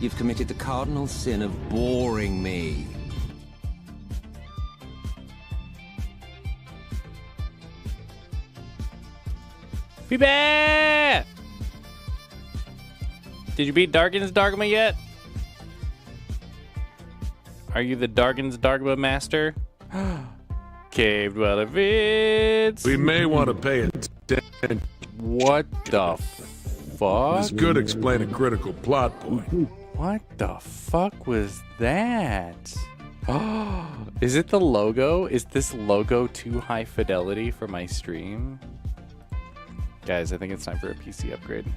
You've committed the cardinal sin of boring me. Peepee! Did you beat Dargan's Dogma yet? Are you the Dargan's Dogma master? Cave Dweller Vids. We may want to pay attention. What the fuck? This could explain a critical plot point. What the fuck was that? Oh, is it the logo? Is this logo too high fidelity for my stream? Guys, I think it's time for a PC upgrade.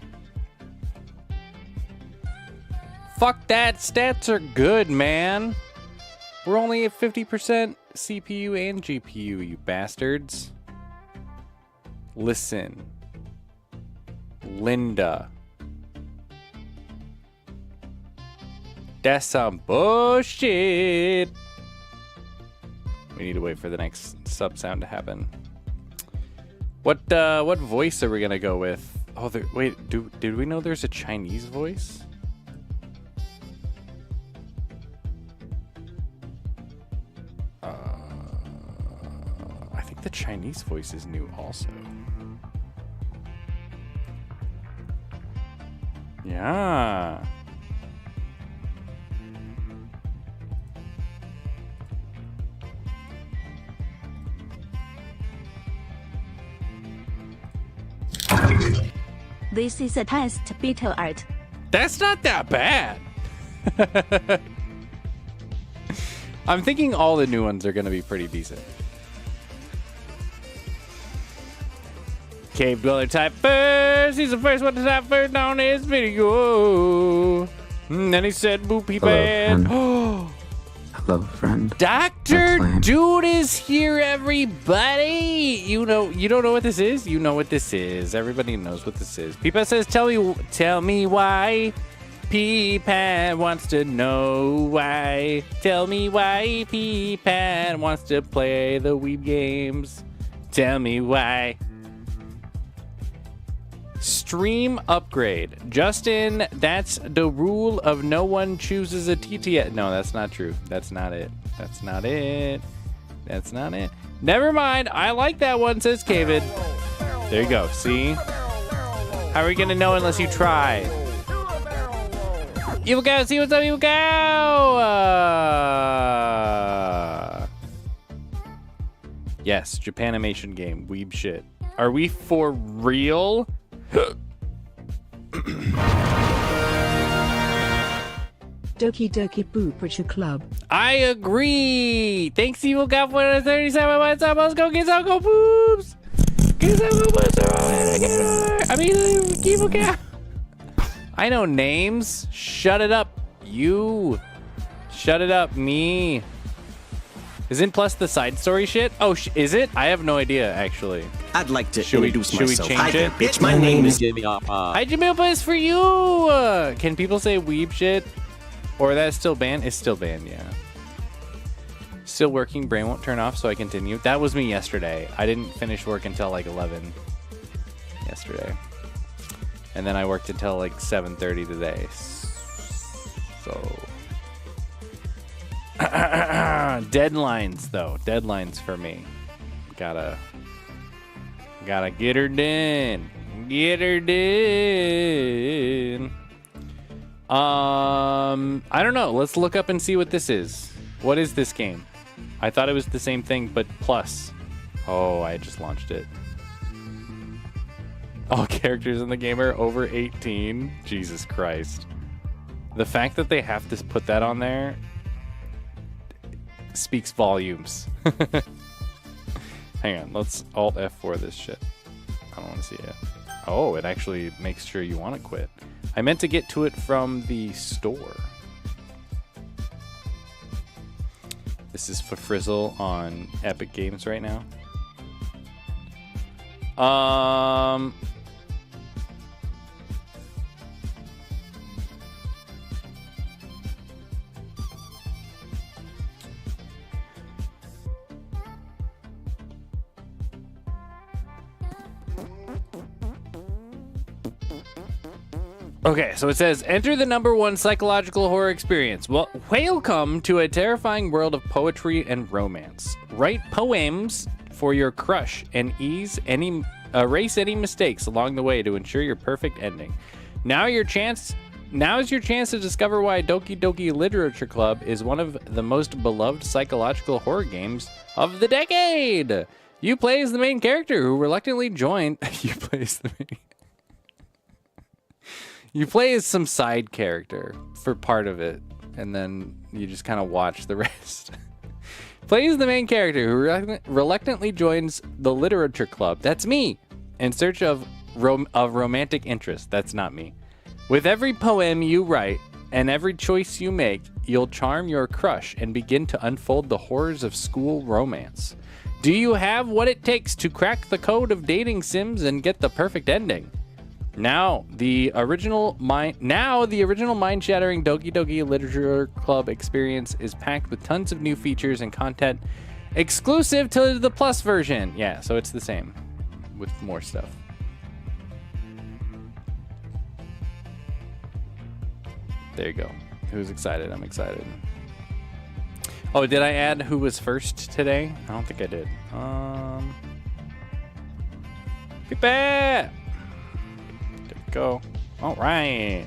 Fuck that, stats are good, man. We're only at 50% CPU and GPU, you bastards. Listen. Linda. That's some bullshit. We need to wait for the next sub sound to happen. What voice are we gonna go with? Oh, wait, did we know there's a Chinese voice? I think the Chinese voice is new also. Yeah. This is a test beta art. That's not that bad. I'm thinking all the new ones are going to be pretty decent. Cave Dweller type first. He's the first one to type first on this video. And then he said, boopy bad. Oh. Hello, friend. Dr. Dude is here, everybody. You don't know what this is? You know what this is. Everybody knows what this is. Peepa says, tell me why. Peepan wants to know why. Tell me why Peepan wants to play the Weeb games. Tell me why. Stream upgrade. Justin, that's the rule of no one chooses a TTS. No, that's not true. That's not it. That's not it. That's not it. Never mind. I like that one, says David. There you go. See? How are we going to know unless you try? Evil Cow, see what's up, Evil Cow! Yes, Japanimation game. Weeb shit. Are we for real? Doki Doki Boopercha Club. I agree. Thanks, Evil Cow, for the 37 months. Let's go get some go boobs. Get some go boobs. I mean, Evil Cow. I know names. Shut it up, you. Shut it up, me. Isn't plus the side story shit? Oh, is it? I have no idea, actually. I'd like to introduce myself. Should we change it? Bitch, my name is Jimmy Oppa. Hi, Jimmy Oppa is for you. Can people say weeb shit? Or that's still banned? It's still banned, yeah. Still working. Brain won't turn off, so I continue. That was me yesterday. I didn't finish work until like 11 yesterday. And then I worked until like 7:30 today. So deadlines though. Deadlines for me. Gotta get her done. Get her done. I don't know. Let's look up and see what this is. What is this game? I thought it was the same thing, but plus. Oh, I just launched it. All characters in the game are over 18. Jesus Christ. The fact that they have to put that on there speaks volumes. Hang on, let's Alt F4 this shit. I don't want to see it. Oh, it actually makes sure you want to quit. I meant to get to it from the store. This is for Frizzle on Epic Games right now. Okay, so it says, enter the #1 psychological horror experience. Well, welcome to a terrifying world of poetry and romance. Write poems for your crush and erase any mistakes along the way to ensure your perfect ending. Now is your chance to discover why Doki Doki Literature Club is one of the most beloved psychological horror games of the decade. You play as the main character who reluctantly joined. You play as some side character for part of it, and then you just kind of watch the rest. Play as the main character who reluctantly joins the literature club. That's me. In search of romantic interest. That's not me. With every poem you write and every choice you make, you'll charm your crush and begin to unfold the horrors of school romance. Do you have what it takes to crack the code of dating sims and get the perfect ending? Now the original mind-shattering Doki Doki Literature Club experience is packed with tons of new features and content exclusive to the Plus version. Yeah, so it's the same with more stuff. There you go. Who's excited? I'm excited. Oh, did I add who was first today? I don't think I did. Peep it! Go. All right.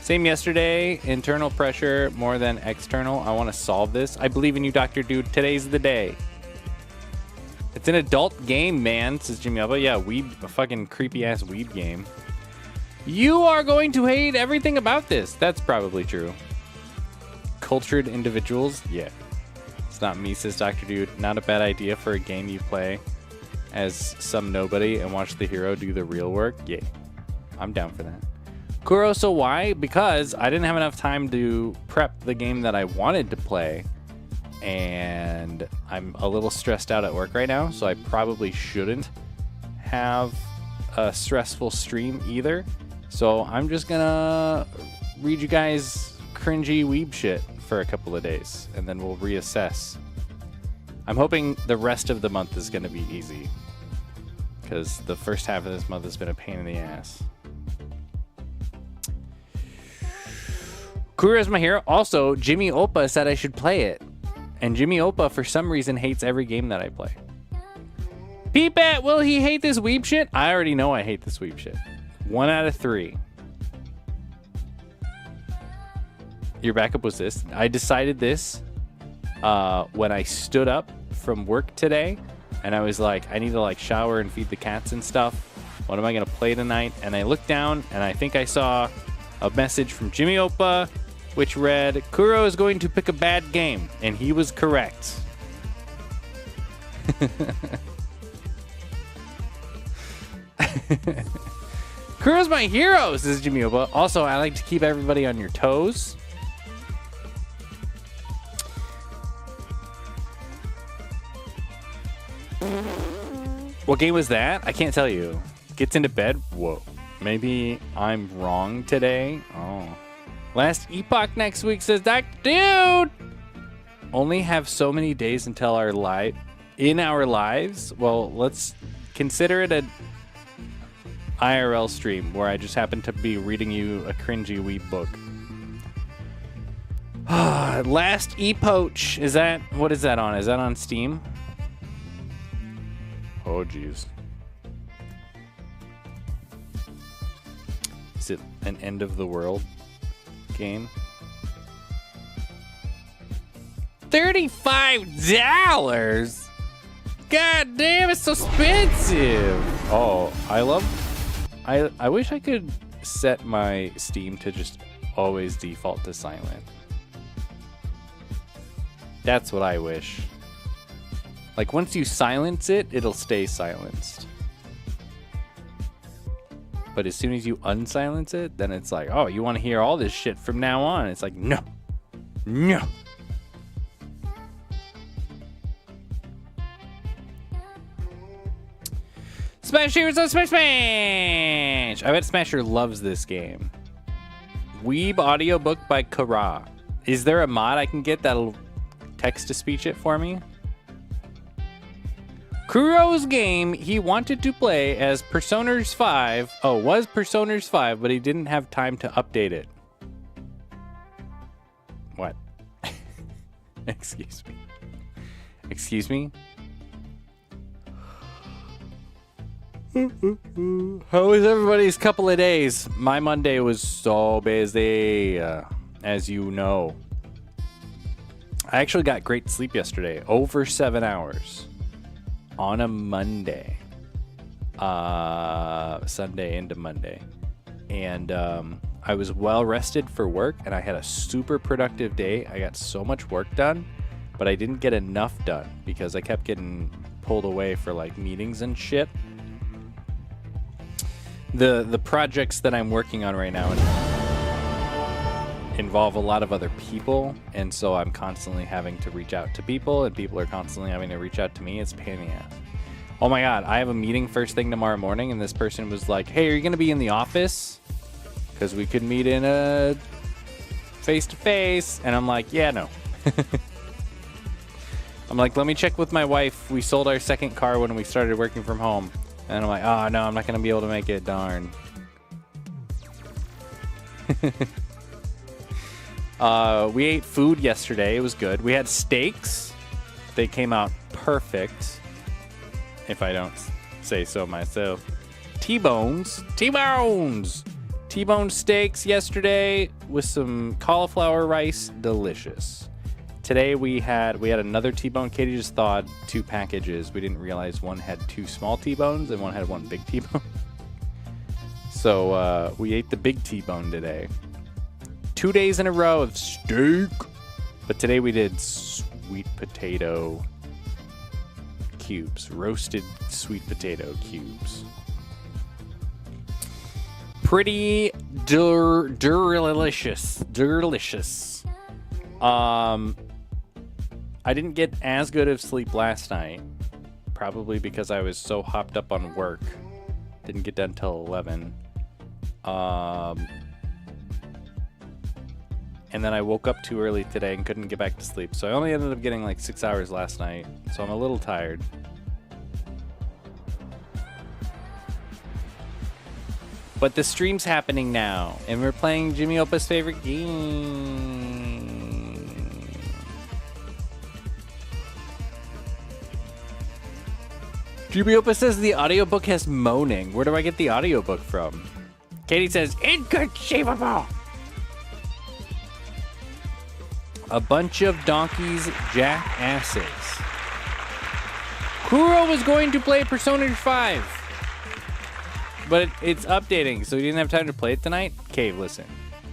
Same yesterday. Internal pressure more than external. I want to solve this. I believe in you, Dr. Dude. Today's the day. It's an adult game, man, says Jimmy Alba. Yeah, a fucking creepy ass weeb game. You are going to hate everything about this. That's probably true. Cultured individuals? Yeah. It's not me, says Dr. Dude. Not a bad idea for a game you play as some nobody and watch the hero do the real work. Yeah, I'm down for that. Kuro, so why? Because I didn't have enough time to prep the game that I wanted to play, and I'm a little stressed out at work right now, so I probably shouldn't have a stressful stream either. So I'm just gonna read you guys cringy weeb shit for a couple of days, and then we'll reassess. I'm hoping the rest of the month is going to be easy, because the first half of this month has been a pain in the ass. Kura's my hero. Also, Jimmy Opa said I should play it, and Jimmy Opa for some reason hates every game that I play. Peepet, will he hate this weeb shit? I already know I hate this weeb shit. 1 out of 3. Your backup was this. I decided this when I stood up from work today, and I was like, I need to like shower and feed the cats and stuff. What am I gonna play tonight? And I looked down and I think I saw a message from Jimmy Opa which read, Kuro is going to pick a bad game, and he was correct. Kuro's my hero, says Jimmy Opa. Also, I like to keep everybody on your toes. What game was that? I can't tell you. Gets into bed? Whoa. Maybe I'm wrong today? Oh. Last epoch next week, says Doc. Dude! Only have so many days until our lives? Well, let's consider it a IRL stream where I just happen to be reading you a cringy weeb book. Last epoch. What is that on? Is that on Steam? Oh, jeez. Is it an end of the world game? $35? God damn, it's so expensive. Oh, I wish I could set my Steam to just always default to silent. That's what I wish. Like, once you silence it, it'll stay silenced. But as soon as you unsilence it, then it's like, oh, you want to hear all this shit from now on? It's like, no. No. Smashers on Smash Smash! I bet Smasher loves this game. Weeb audiobook by Kara. Is there a mod I can get that'll text-to-speech it for me? Kuro's game he wanted to play as Personas 5. Oh, was Personas 5, but he didn't have time to update it. What? Excuse me. Excuse me? How was everybody's couple of days? My Monday was so busy, as you know. I actually got great sleep yesterday, over 7 hours on a Monday, Sunday into Monday. And I was well rested for work, and I had a super productive day. I got so much work done, but I didn't get enough done because I kept getting pulled away for like meetings and shit. The projects that I'm working on right now involve a lot of other people, and so I'm constantly having to reach out to people, and people are constantly having to reach out to me. It's a pain in the ass. Oh my god, I have a meeting first thing tomorrow morning, and this person was like, hey, are you going to be in the office? Because we could meet in a face-to-face. And I'm like, yeah, no. I'm like, let me check with my wife. We sold our second car when we started working from home. And I'm like, oh, no, I'm not going to be able to make it. Darn. We ate food yesterday. It was good. We had steaks. They came out perfect, if I don't say so myself. T-bones. T-bones. T-bone steaks yesterday with some cauliflower rice. Delicious. Today we had another T-bone. Katie just thawed 2 packages. We didn't realize one had 2 small T-bones and one had 1 big T-bone. So we ate the big T-bone today. 2 days in a row of steak. But today we did sweet potato cubes. Roasted sweet potato cubes. Pretty delicious. Delicious. I didn't get as good of sleep last night, probably because I was so hopped up on work. Didn't get done till 11. And then I woke up too early today and couldn't get back to sleep. So I only ended up getting like 6 hours last night. So I'm a little tired. But the stream's happening now, and we're playing Jimmy Opa's favorite game. Jimmy Opa says the audiobook has moaning. Where do I get the audiobook from? Katie says, inconceivable. A bunch of donkeys, jackasses. Kuro was going to play Persona 5. But it's updating, so he didn't have time to play it tonight. Cave, listen.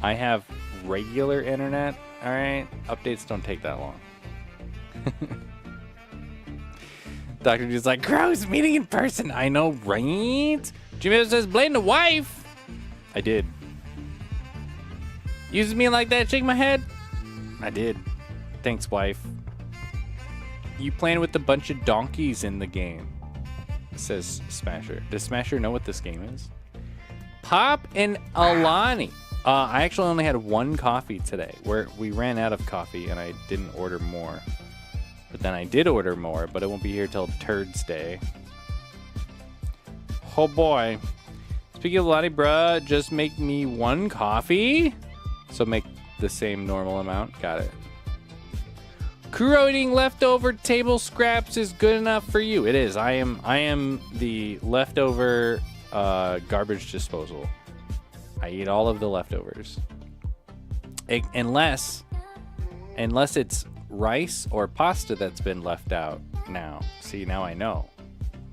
I have regular internet, alright? Updates don't take that long. Dr. Dude's like, gross, meeting in person. I know, right? Jimmy says, blame the wife. I did. Uses me like that, shake my head. I did. Thanks, wife. You playing with a bunch of donkeys in the game, says Smasher. Does Smasher know what this game is? Pop and Alani. I actually only had 1 coffee today. We ran out of coffee and I didn't order more. But then I did order more, but it won't be here till Thursday. Oh boy. Speaking of Alani, bruh, just make me 1 coffee. So make the same normal amount. Got it. Kuro eating leftover table scraps is good enough for you. It is. I am the leftover garbage disposal. I eat all of the leftovers. Unless it's rice or pasta that's been left out now. See, now I know.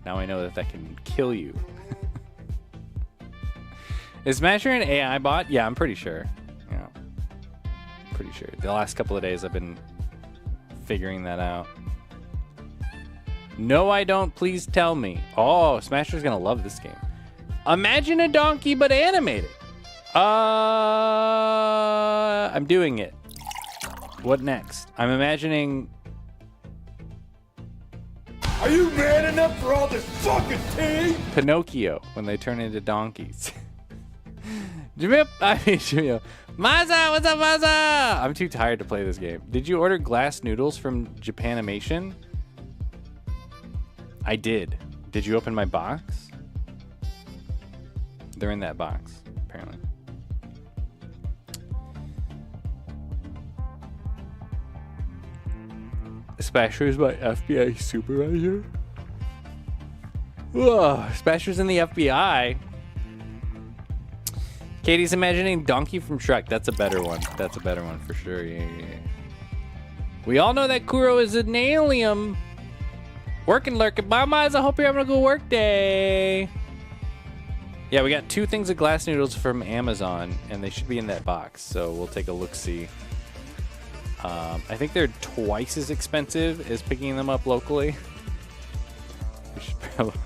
Now I know that can kill you. Is Smasher an AI bot? Yeah, I'm pretty sure. Yeah. Pretty sure. The last couple of days I've been figuring that out. No, I don't. Please tell me. Oh, Smasher's gonna love this game. Imagine a donkey but animated. I'm doing it. What next? I'm imagining. Are you man enough for all this fucking tea? Pinocchio when they turn into donkeys. Jimmy, Maza, what's up, Maza? I'm too tired to play this game. Did you order glass noodles from Japanimation? I did. Did you open my box? They're in that box, apparently. Spasher's my FBI supervisor. Ugh, Spasher's in the FBI. Katie's imagining Donkey from Shrek. That's a better one. That's a better one for sure. Yeah. We all know that Kuro is an alien. Working, lurking. Mamas, I hope you're having a good work day. Yeah, we got 2 things of glass noodles from Amazon, and they should be in that box. So we'll take a look-see. I think they're twice as expensive as picking them up locally. We should probably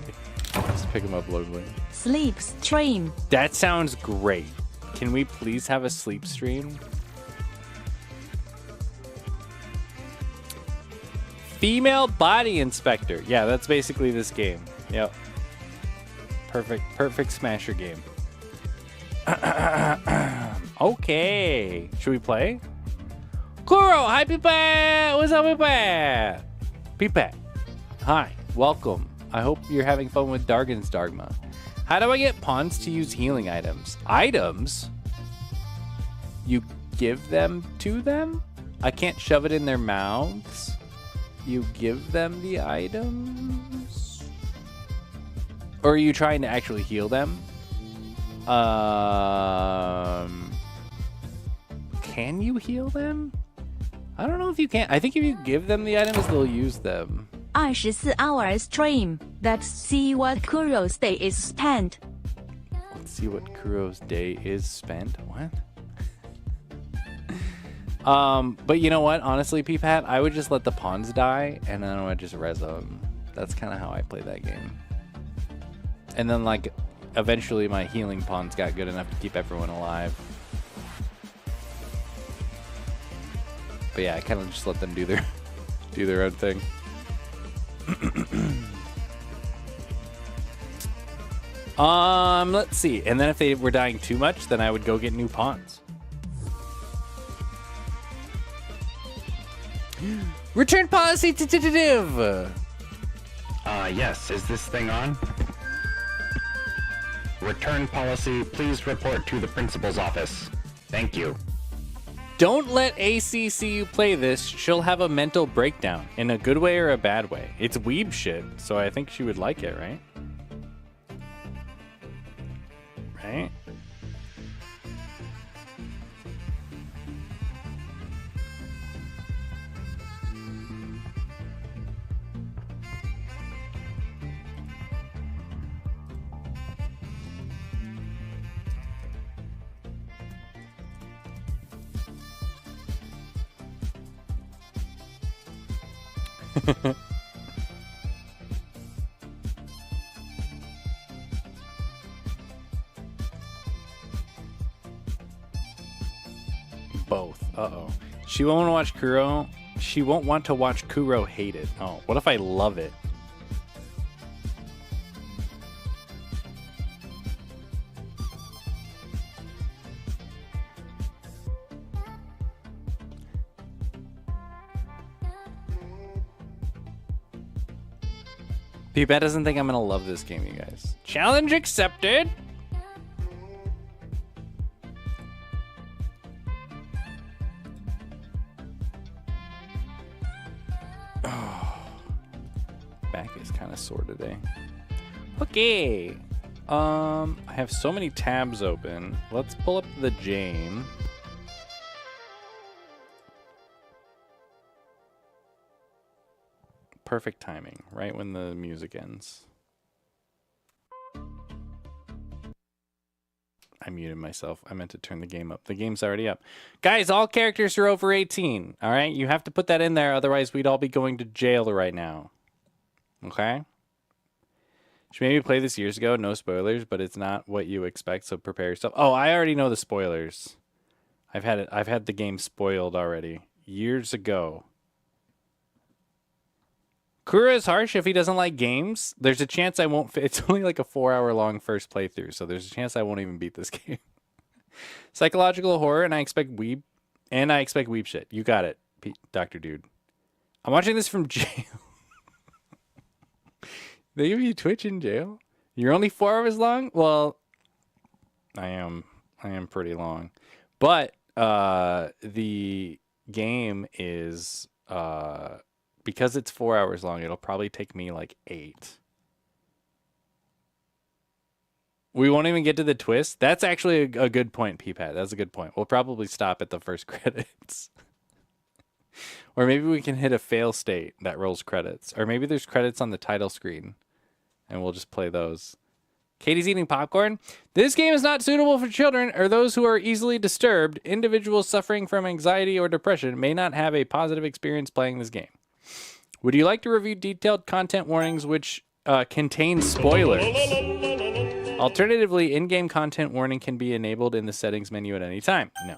just pick them up locally. Sleep stream. That sounds great. Can we please have a sleep stream? Female body inspector. Yeah, that's basically this game. Yep. Perfect smasher game. Okay. Should we play? Kuro, hi Pipa! What's up, Pipa? Pipa. Hi, welcome. I hope you're having fun with Dargan's Dogma. How do I get pawns to use healing items? Items? You give them to them? I can't shove it in their mouths. You give them the items? Or are you trying to actually heal them? Can you heal them? I don't know if you can. I think if you give them the items, they'll use them. 24-hour stream. Let's see what Kuro's day is spent. Let's see what Kuro's day is spent. What? But you know what? Honestly, Peepat, I would just let the pawns die, and then I would just res them. That's kind of how I play that game. And then, like, eventually my healing pawns got good enough to keep everyone alive. But yeah, I kind of just let them do their own thing. Let's see. And then if they were dying too much, then I would go get new pawns. Return policy tentative. Yes, is this thing on? Return policy, please report to the principal's office. Thank you. Don't let AC see you play this. She'll have a mental breakdown. In a good way or a bad way. It's weeb shit, so I think she would like it, right? Right? Both. Uh-oh. She won't watch Kuro. She won't want to watch Kuro hate it. Oh, what if I love it? Peepet doesn't think I'm gonna love this game, you guys. Challenge accepted. Oh, back is kind of sore today. Okay. I have so many tabs open. Let's pull up the Jame. Perfect timing, right when the music ends. I muted myself. I meant to turn the game up. The game's already up. Guys, all characters are over 18. All right? You have to put that in there. Otherwise, we'd all be going to jail right now. Okay? She made me play this years ago. No spoilers, but it's not what you expect, so prepare yourself. Oh, I already know the spoilers. I've had the game spoiled already. Years ago. Kura is harsh if he doesn't like games. There's a chance I won't. It's only like a 4-hour-long first playthrough, so there's a chance I won't even beat this game. Psychological horror, and I expect weeb shit. You got it, Dr. Dude. I'm watching this from jail. They give you Twitch in jail? You're only 4 hours long? Well, I am pretty long. But the game is because it's 4 hours long, it'll probably take me like 8. We won't even get to the twist. That's actually a good point, Peepat. That's a good point. We'll probably stop at the first credits. Or maybe we can hit a fail state that rolls credits. Or maybe there's credits on the title screen. And we'll just play those. Katie's eating popcorn. This game is not suitable for children or those who are easily disturbed. Individuals suffering from anxiety or depression may not have a positive experience playing this game. Would you like to review detailed content warnings which contain spoilers? Alternatively, in-game content warning can be enabled in the settings menu at any time. No.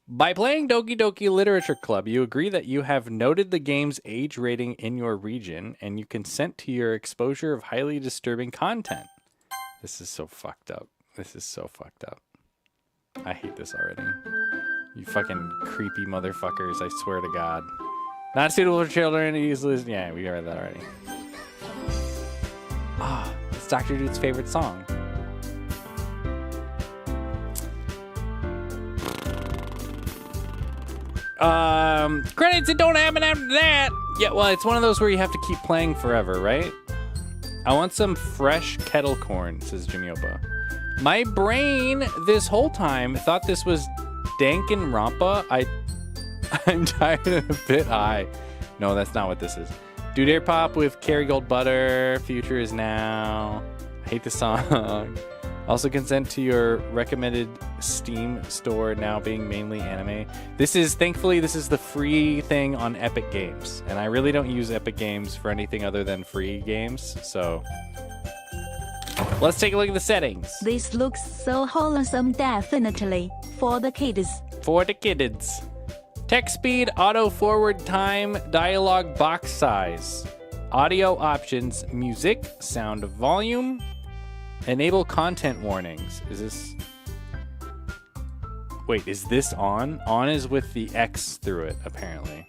By playing Doki Doki Literature Club, you agree that you have noted the game's age rating in your region, and you consent to your exposure of highly disturbing content. This is so fucked up. This is so fucked up. I hate this already. You fucking creepy motherfuckers, I swear to God. Not suitable for children, easily... Yeah, we read that already. Ah, it's Dr. Dude's favorite song. Credits, it don't happen after that. Yeah, well, it's one of those where you have to keep playing forever, right? I want some fresh kettle corn, says Jimmy Opa. My brain this whole time thought this was Danganronpa. I'm tired and a bit high. No, that's not what this is. Dude Air Pop with Kerrygold Butter. Future is now. I hate the song. Also consent to your recommended Steam store now being mainly anime. Thankfully, this is the free thing on Epic Games. And I really don't use Epic Games for anything other than free games. So let's take a look at the settings. This looks so wholesome, definitely. For the kids. For the kids. Text speed, auto forward time, dialogue box size, audio options, music, sound volume, enable content warnings. Is this... Wait, is this on? On is with the X through it, apparently.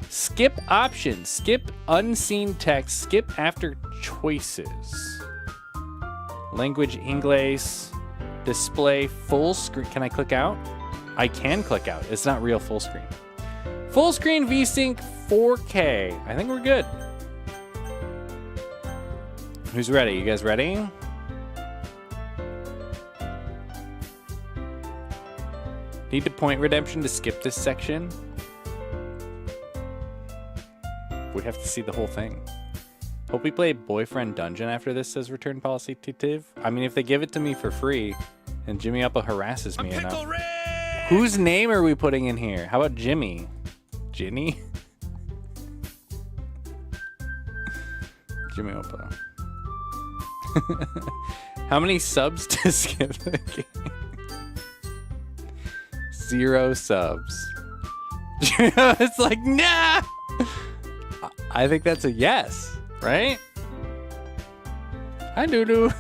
Skip options, skip unseen text, skip after choices. Language English, display full screen. Can I click out? I can click out. It's not real full screen. Full screen VSync 4K. I think we're good. Who's ready? You guys ready? Need to point redemption to skip this section? We have to see the whole thing. Hope we play Boyfriend Dungeon after this, says Return Policy Tiv. I mean, if they give it to me for free and Jimmy Uppa harasses me enough. Whose name are we putting in here? How about Jimmy? Ginny? Jimmy Opa. How many subs to skip the game? 0 subs. It's like, nah! I think that's a yes, right? Hi, Doodoo.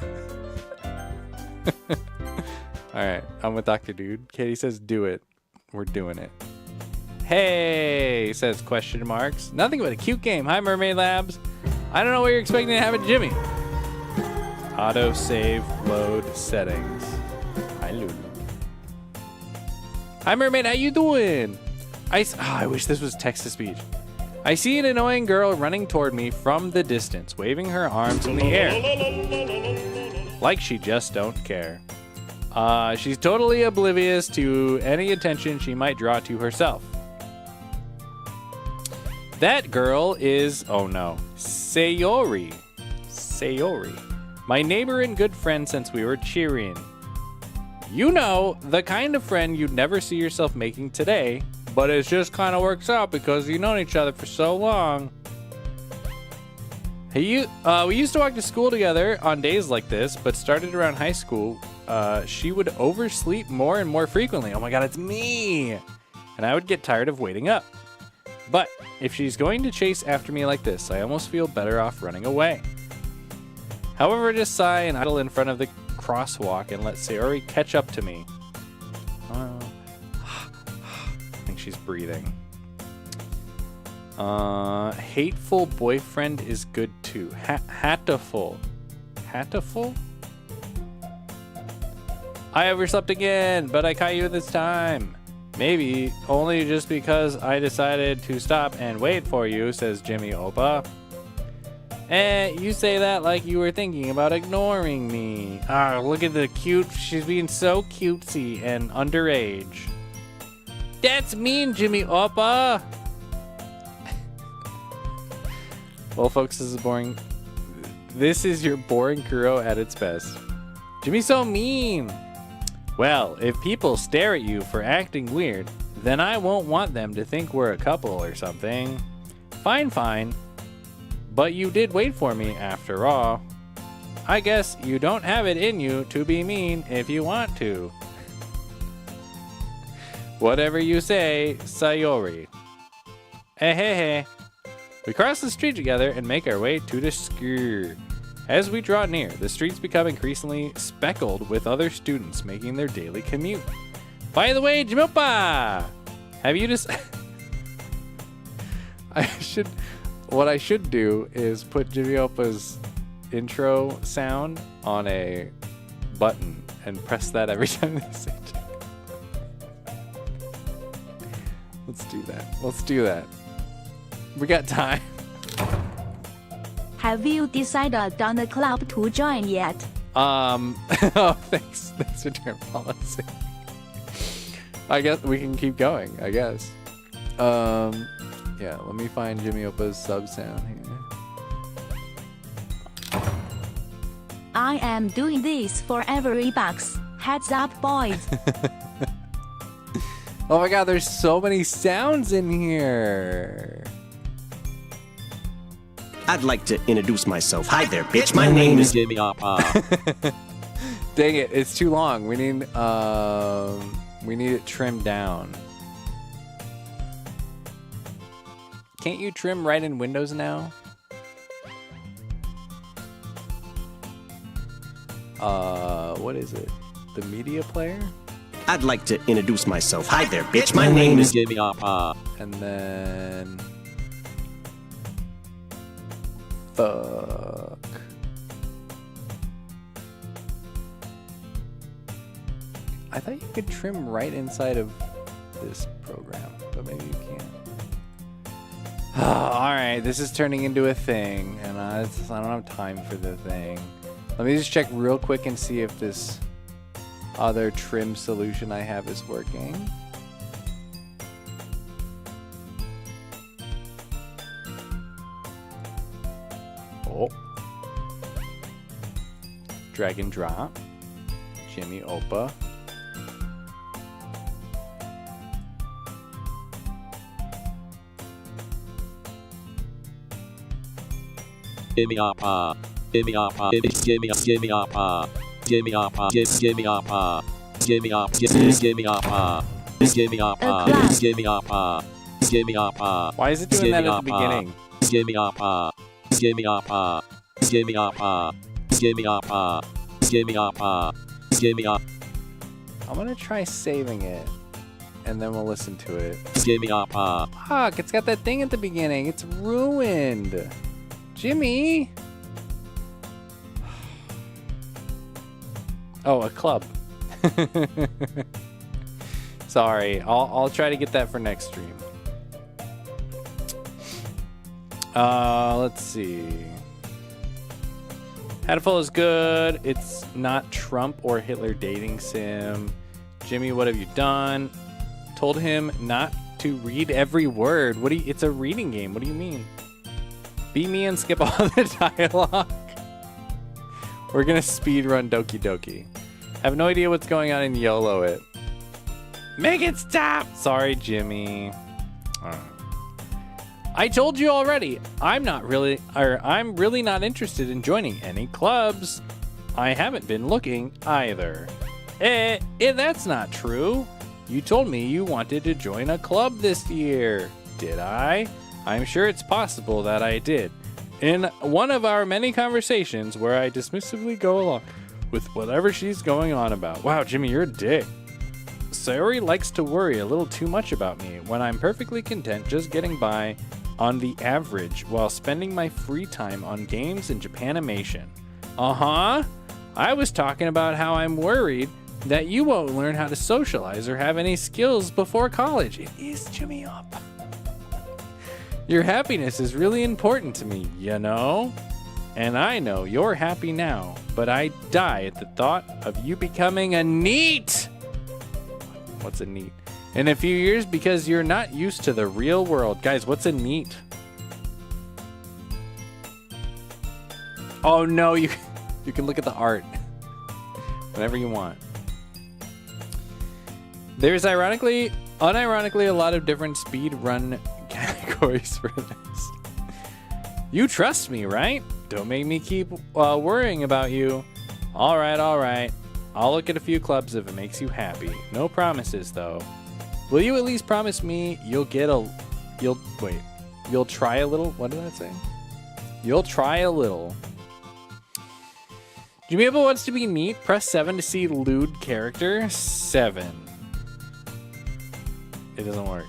All right, I'm with Dr. Dude. Katie says, do it. We're doing it. Hey, says question marks. Nothing but a cute game. Hi, Mermaid Labs. I don't know what you're expecting to have at Jimmy. Auto save load settings. Hi, Lulu. Hi, Mermaid. How you doing? I wish this was text-to-speech. I see an annoying girl running toward me from the distance, waving her arms in the air. Like she just don't care. She's totally oblivious to any attention she might draw to herself. That girl is, oh no, Sayori. Sayori. My neighbor and good friend since we were cheering. You know, the kind of friend you'd never see yourself making today, but it just kind of works out because you've known each other for so long. Hey, we used to walk to school together on days like this, but started around high school. She would oversleep more and more frequently. Oh my God, it's me! And I would get tired of waiting up. But if she's going to chase after me like this, I almost feel better off running away. However, I just sigh and idle in front of the crosswalk and let Sayori catch up to me. I think she's breathing. Hateful boyfriend is good too. Hattiful. Hattiful? I overslept again, but I caught you this time. Maybe only just because I decided to stop and wait for you, says Jimmy Opa. You say that like you were thinking about ignoring me. Ah, look at the cute. She's being so cutesy and underage. That's mean, Jimmy Opa. Well, folks, this is boring. This is your boring Kuro at its best. Jimmy's so mean. Well, if people stare at you for acting weird, then I won't want them to think we're a couple or something. Fine, fine. But you did wait for me after all. I guess you don't have it in you to be mean if you want to. Whatever you say, Sayori. Hey, hey, hey. We cross the street together and make our way to the school. As we draw near, the streets become increasingly speckled with other students making their daily commute. By the way, Jimopa! Have you just... What I should do is put Jimmy-Opa's intro sound on a button and press that every time they say Jimmy. Let's do that. Let's do that. We got time. Have you decided on the club to join yet? Oh, thanks for term policy. I guess we can keep going, I guess. Yeah, let me find Jimmy Opa's sub sound here. I am doing this for every bucks. Heads up, boys. Oh my god, there's so many sounds in here. I'd like to introduce myself. Hi there, bitch. My name is Jimmy Opa. Dang it, it's too long. We need it trimmed down. Can't you trim right in Windows now? What is it? The media player? I'd like to introduce myself. Hi there, bitch. My name is Jimmy Opa. And then... Fuck. I thought you could trim right inside of this program, but maybe you can't. Alright, this is turning into a thing, and I don't have time for the thing. Let me just check real quick and see if this other trim solution I have is working. Oh. Drag and drop. Jimmy Opa. Jimmy Opa. Jimmy Opa. Jimmy Opa. Jimmy Opa. Jimmy Opa. Jimmy Opa. Jimmy Opa. Jimmy Opa. Jimmy Opa. Jimmy Opa. Jimmy Opa. Why is it doing that at the beginning? Jimmy Opa. Jimmy Opa. Jimmy Opa. Jimmy Opa. Jimmy Opa. Jimmy Opa. I'm gonna try saving it, and then we'll listen to it. Jimmy Opa. Fuck, it's got that thing at the beginning. It's ruined. Jimmy! Oh, a club. Sorry, I'll try to get that for next stream. Let's see. Hatful is good. It's not Trump or Hitler dating sim. Jimmy, what have you done? Told him not to read every word. It's a reading game. What do you mean? Be me and skip all the dialogue. We're gonna speed run Doki Doki. Have no idea what's going on in YOLO it. Make it stop! Sorry, Jimmy. I told you already. I'm really not interested in joining any clubs. I haven't been looking either. That's not true. You told me you wanted to join a club this year. Did I? I'm sure it's possible that I did. In one of our many conversations where I dismissively go along with whatever she's going on about. Wow, Jimmy, you're a dick. Sayori likes to worry a little too much about me when I'm perfectly content just getting by on the average while spending my free time on games and Japanimation. Uh-huh. I was talking about how I'm worried that you won't learn how to socialize or have any skills before college. It is Jimmy Up. Your happiness is really important to me, you know? And I know you're happy now, but I die at the thought of you becoming a NEET. What's a NEET? In a few years because you're not used to the real world. Guys, what's a NEET? Oh no, you can look at the art whenever you want. There's unironically a lot of different speed run categories for this. You trust me, right? Don't make me keep worrying about you. All right. I'll look at a few clubs if it makes you happy. No promises though. Will you at least promise me you'll try a little? What did I say? You'll try a little. Jimmy Apple wants to be neat. Press 7 to see lewd character. 7. It doesn't work.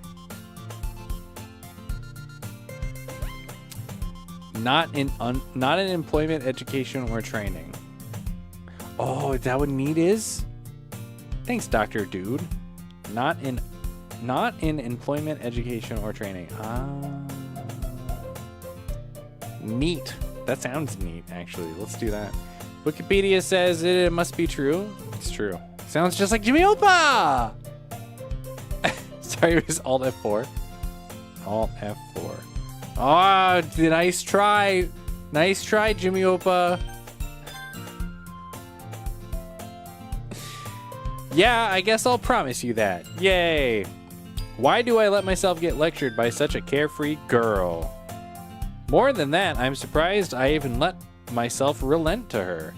Not in employment, education, or training. Oh, is that what neat is? Thanks, Dr. Dude. Not in employment, education, or training. Neat. That sounds neat, actually. Let's do that. Wikipedia says it must be true. It's true. Sounds just like Jimmy Opa! Sorry, it was Alt F4. Alt F4. Oh, nice try. Nice try, Jimmy Opa. Yeah, I guess I'll promise you that. Yay. Why do I let myself get lectured by such a carefree girl? More than that, I'm surprised I even let myself relent to her.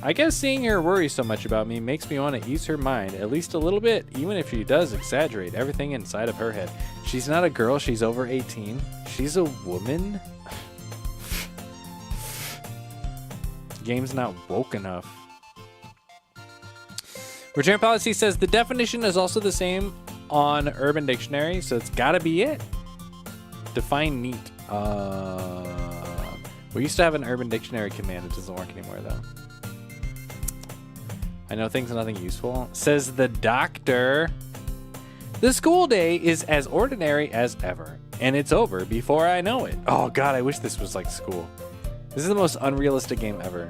I guess seeing her worry so much about me makes me want to ease her mind at least a little bit, even if she does exaggerate everything inside of her head. She's not a girl, she's over 18. She's a woman? The game's not woke enough. Return policy says the definition is also the same on Urban Dictionary, so it's gotta be it. Define neat. We used to have an Urban Dictionary command. It doesn't work anymore, though. I know things are nothing useful. Says the doctor. The school day is as ordinary as ever, and it's over before I know it. Oh, God, I wish this was like school. This is the most unrealistic game ever.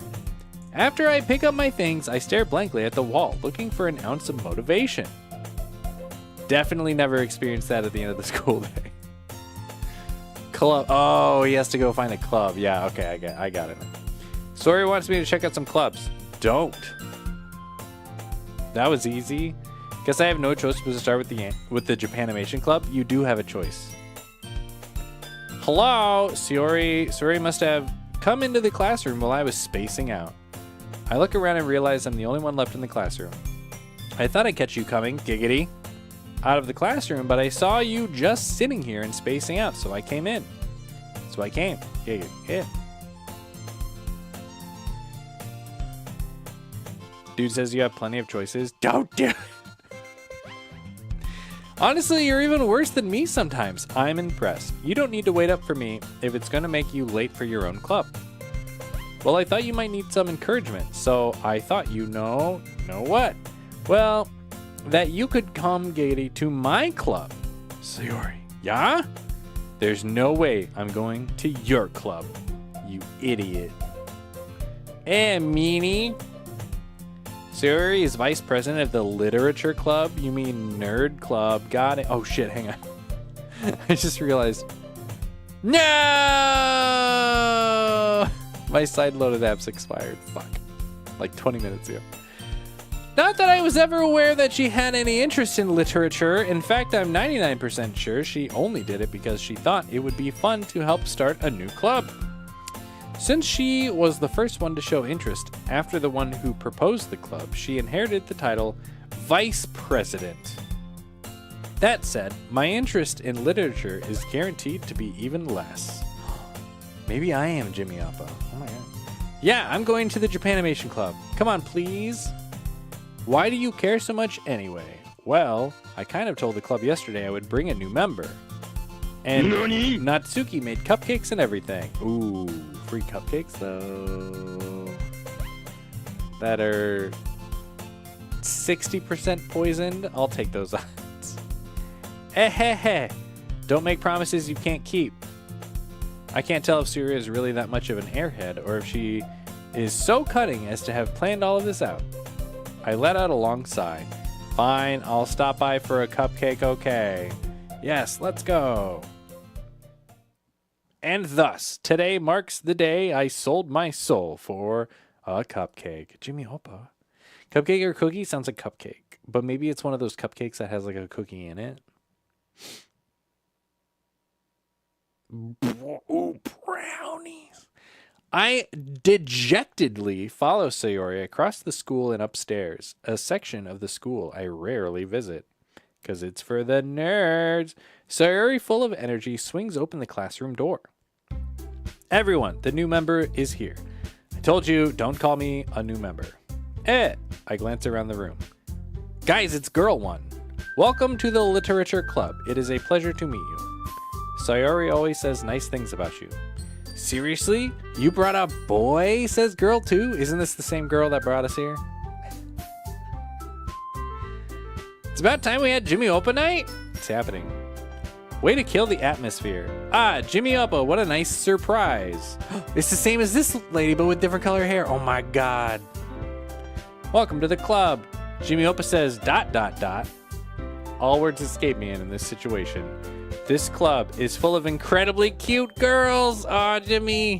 After I pick up my things, I stare blankly at the wall, looking for an ounce of motivation. Definitely never experienced that at the end of the school day. Club. Oh, he has to go find a club. Yeah, okay, I got it. Sori wants me to check out some clubs. Don't. That was easy. Guess I have no choice but to start with the Japanimation Club. You do have a choice. Hello, Sori must have come into the classroom while I was spacing out. I look around and realize I'm the only one left in the classroom. I thought I'd catch you coming, giggity, out of the classroom, but I saw you just sitting here and spacing out, so I came in. So I came. Giggity. Yeah. Dude says you have plenty of choices. Don't do it. Honestly, you're even worse than me sometimes. I'm impressed. You don't need to wait up for me if it's going to make you late for your own club. Well, I thought you might need some encouragement, so I thought you know what? Well, that you could come, Gady, to my club. Sayori, yeah? There's no way I'm going to your club, you idiot. meanie. Sayori is vice president of the literature club. You mean nerd club? Got it. Oh shit, hang on. I just realized. No! My side-loaded app's expired. Fuck. Like 20 minutes ago. Not that I was ever aware that she had any interest in literature. In fact, I'm 99% sure she only did it because she thought it would be fun to help start a new club. Since she was the first one to show interest after the one who proposed the club, she inherited the title Vice President. That said, my interest in literature is guaranteed to be even less. Maybe I am Jimmy Appa. Oh my god. Yeah, I'm going to the Japanimation Club. Come on, please. Why do you care so much anyway? Well, I kind of told the club yesterday I would bring a new member. And Natsuki made cupcakes and everything. Ooh, free cupcakes though. That are 60% poisoned. I'll take those odds. Don't make promises you can't keep. I can't tell if Surya is really that much of an airhead or if she is so cunning as to have planned all of this out. I let out a long sigh. Fine, I'll stop by for a cupcake, okay. Yes, let's go. And thus, today marks the day I sold my soul for a cupcake. Jimmy Hoppa. Cupcake or cookie? Sounds like cupcake. But maybe it's one of those cupcakes that has like a cookie in it. Ooh, brownies. I dejectedly follow Sayori across the school and upstairs, a section of the school I rarely visit, because it's for the nerds. Sayori, full of energy, swings open the classroom door. Everyone, the new member is here. I told you, don't call me a new member. I glance around the room. Guys, it's Girl One. Welcome to the Literature Club. It is a pleasure to meet you. Sayori always says nice things about you. Seriously? You brought a boy, says Girl Two? Isn't this the same girl that brought us here? It's about time we had Jimmy Oppa night. It's happening. Way to kill the atmosphere. Ah, Jimmy Oppa, what a nice surprise. It's the same as this lady, but with different color hair. Oh my god. Welcome to the club. Jimmy Oppa says ... All words escape me in this situation. This club is full of incredibly cute girls. Aw, Jimmy.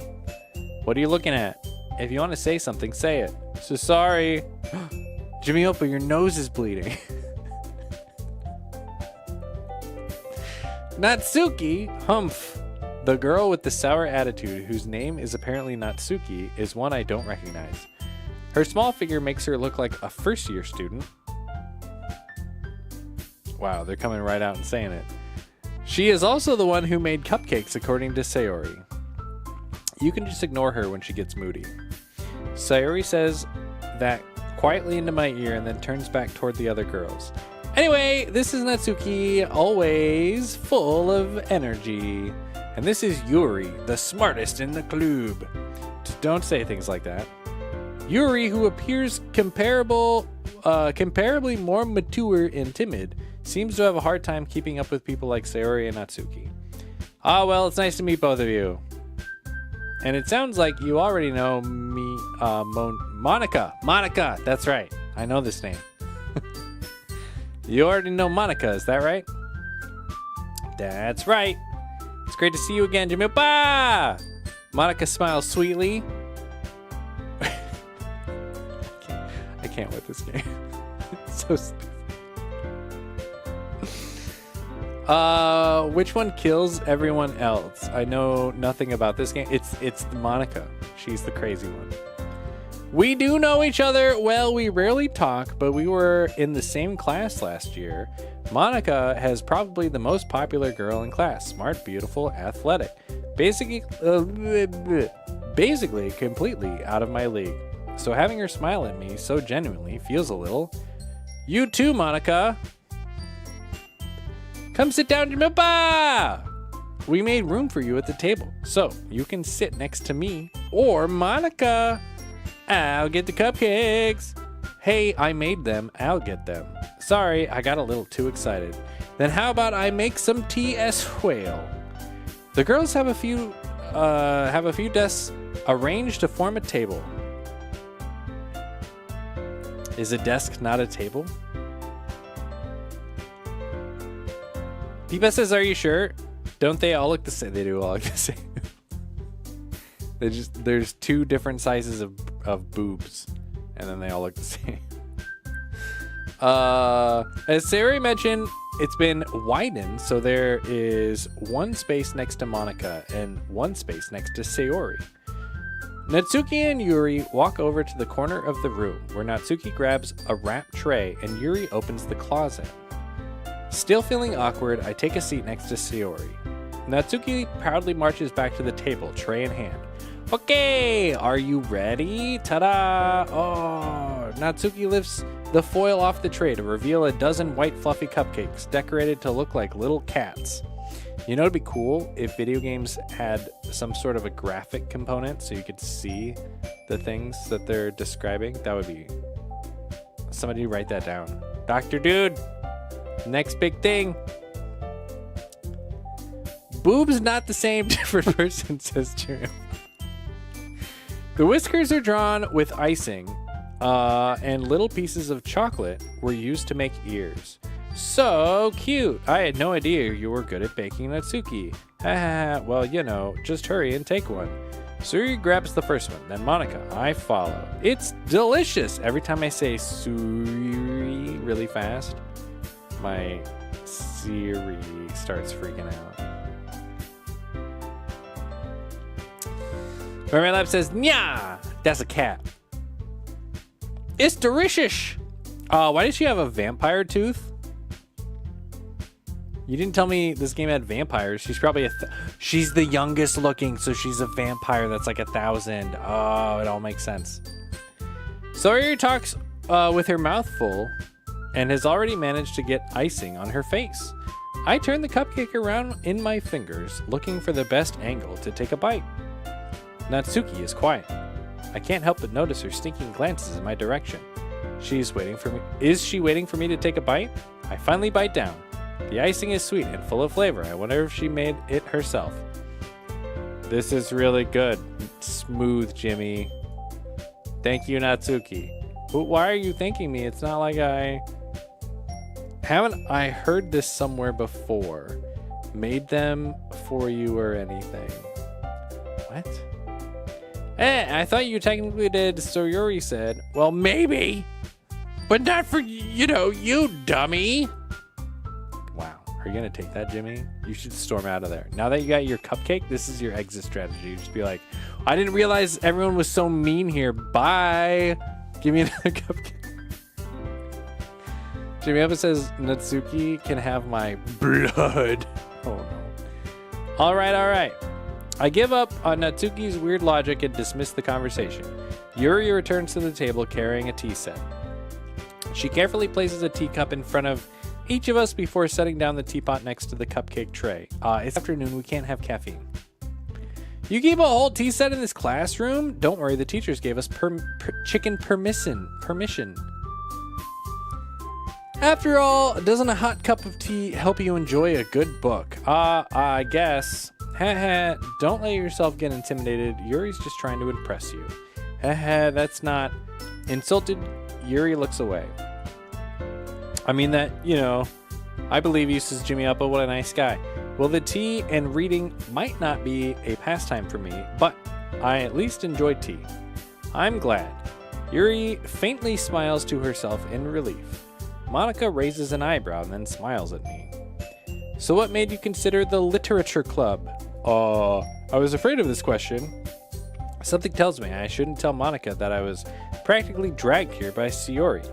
What are you looking at? If you want to say something, say it. So sorry. Jimmy Oppa, your nose is bleeding. Natsuki, humph. The girl with the sour attitude, whose name is apparently Natsuki, is one I don't recognize. Her small figure makes her look like a first-year student. Wow, they're coming right out and saying it. She is also the one who made cupcakes, according to Sayori. You can just ignore her when she gets moody. Sayori says that quietly into my ear and then turns back toward the other girls. Anyway, this is Natsuki, always full of energy. And this is Yuri, the smartest in the club. Don't say things like that. Yuri, who appears comparably more mature and timid, seems to have a hard time keeping up with people like Sayori and Natsuki. Ah, well, it's nice to meet both of you. And it sounds like you already know me, Monica. Monica, that's right. I know this name. You already know Monica, is that right? That's right. It's great to see you again, Jimmy. Bah! Monica smiles sweetly. I can't with this game. It's so stupid. Which one kills everyone else? I know nothing about this game. It's Monica. She's the crazy one. We do know each other. Well, we rarely talk, but we were in the same class last year. Monica has probably the most popular girl in class. Smart, beautiful, athletic. Basically completely out of my league. So having her smile at me so genuinely feels a little. You too, Monica. Come sit down, Jamilpa! We made room for you at the table, so you can sit next to me or Monica. I'll get the cupcakes. Hey, I made them. I'll get them. Sorry, I got a little too excited. Then how about I make some tea as well? The girls have a few desks arranged to form a table. Is a desk not a table? Deepa says, are you sure? Don't they all look the same? They do all look the same. There's two different sizes of boobs, and then they all look the same. As Sayori mentioned, it's been widened, so there is one space next to Monica and one space next to Sayori. Natsuki and Yuri walk over to the corner of the room, where Natsuki grabs a wrap tray and Yuri opens the closet. Still feeling awkward, I take a seat next to Sayori. Natsuki proudly marches back to the table, tray in hand. Okay, are you ready? Ta-da! Oh, Natsuki lifts the foil off the tray to reveal a dozen white fluffy cupcakes decorated to look like little cats. You know, it'd be cool if video games had some sort of a graphic component so you could see the things that they're describing. That would be... Somebody write that down. Dr. Dude, next big thing. Boob's not the same, different person, says Jeremy. The whiskers are drawn with icing, and little pieces of chocolate were used to make ears. So cute. I had no idea you were good at baking Natsuki. Well, you know, just hurry and take one. Suri grabs the first one, then Monica. I follow. It's delicious. Every time I say Suri really fast, my Siri starts freaking out. Mermaid Lab says, "Nya, that's a cat. It's delicious." Why did she have a vampire tooth? You didn't tell me this game had vampires. She's probably she's the youngest looking, so she's a vampire that's like 1,000. Oh, it all makes sense. Sawyer talks with her mouth full and has already managed to get icing on her face. I turn the cupcake around in my fingers, looking for the best angle to take a bite. Natsuki is quiet. I can't help but notice her sneaking glances in my direction. She's waiting for me. Is she waiting for me to take a bite? I finally bite down. The icing is sweet and full of flavor. I wonder if she made it herself. This is really good. Smooth, Jimmy. Thank you, Natsuki. But why are you thanking me? It's not like haven't I heard this somewhere before? Made them for you or anything? What? I thought you technically did, so Yuri said. Well, maybe, but not for, you know, you dummy. Wow. Are you going to take that, Jimmy? You should storm out of there. Now that you got your cupcake, this is your exit strategy. You just be like, I didn't realize everyone was so mean here. Bye. Give me another cupcake. Jimmy Uppa says, Natsuki can have my blood. Oh, no. All right. I give up on Natsuki's weird logic and dismiss the conversation. Yuri returns to the table carrying a tea set. She carefully places a teacup in front of each of us before setting down the teapot next to the cupcake tray. It's afternoon, we can't have caffeine. You keep a whole tea set in this classroom? Don't worry, the teachers gave us chicken permission. After all, doesn't a hot cup of tea help you enjoy a good book? I guess. Don't let yourself get intimidated. Yuri's just trying to impress you. That's not... Insulted, Yuri looks away. I mean that, you know, I believe you, says Jimmy Uppa. What a nice guy. Well, the tea and reading might not be a pastime for me, but I at least enjoy tea. I'm glad. Yuri faintly smiles to herself in relief. Monica raises an eyebrow and then smiles at me. So what made you consider the literature club? I was afraid of this question. Something tells me I shouldn't tell Monica that I was practically dragged here by Sayori.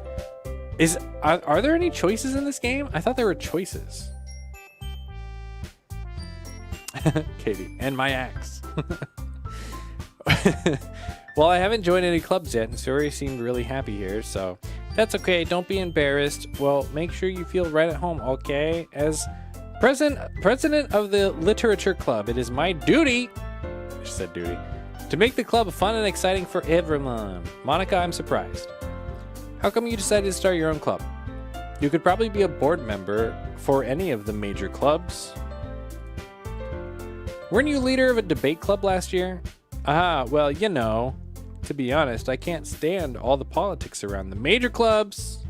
Are there any choices in this game? I thought there were choices. Katie, and my axe. Well, I haven't joined any clubs yet, and Sayori seemed really happy here, so that's okay. Don't be embarrassed. Well, make sure you feel right at home, okay? As president of the literature club, it is my duty, she said duty, to make the club fun and exciting for everyone. Monica, I'm surprised. How come you decided to start your own club? You could probably be a board member for any of the major clubs. Weren't you leader of a debate club last year? Well, you know, to be honest, I can't stand all the politics around the major clubs.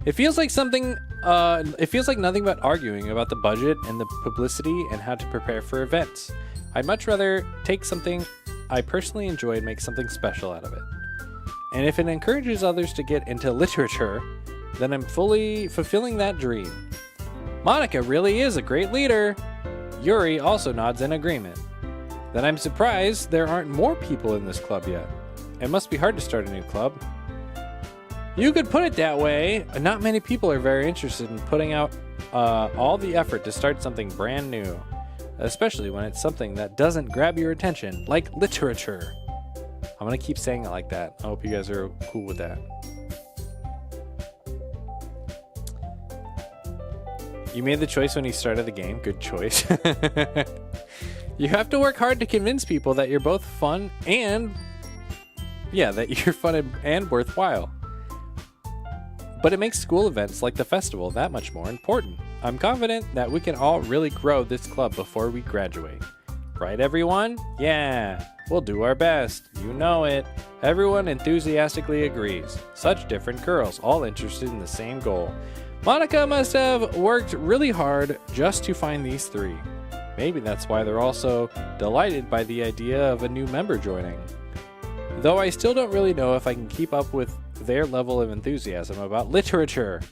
It feels like nothing but arguing about the budget and the publicity and how to prepare for events. I'd much rather take something I personally enjoy and make something special out of it. And if it encourages others to get into literature, then I'm fully fulfilling that dream. Monica really is a great leader. Yuri also nods in agreement. Then I'm surprised there aren't more people in this club yet. It must be hard to start a new club. You could put it that way. Not many people are very interested in putting out all the effort to start something brand new, especially when it's something that doesn't grab your attention, like literature. I'm going to keep saying it like that. I hope you guys are cool with that. You made the choice when you started the game. Good choice. You have to work hard to convince people that you're both fun and... yeah, that you're fun and worthwhile. But it makes school events like the festival that much more important. I'm confident that we can all really grow this club before we graduate. Right, everyone? Yeah, we'll do our best. You know it. Everyone enthusiastically agrees. Such different girls, all interested in the same goal. Monica must have worked really hard just to find these three. Maybe that's why they're all so delighted by the idea of a new member joining. Though I still don't really know if I can keep up with their level of enthusiasm about literature.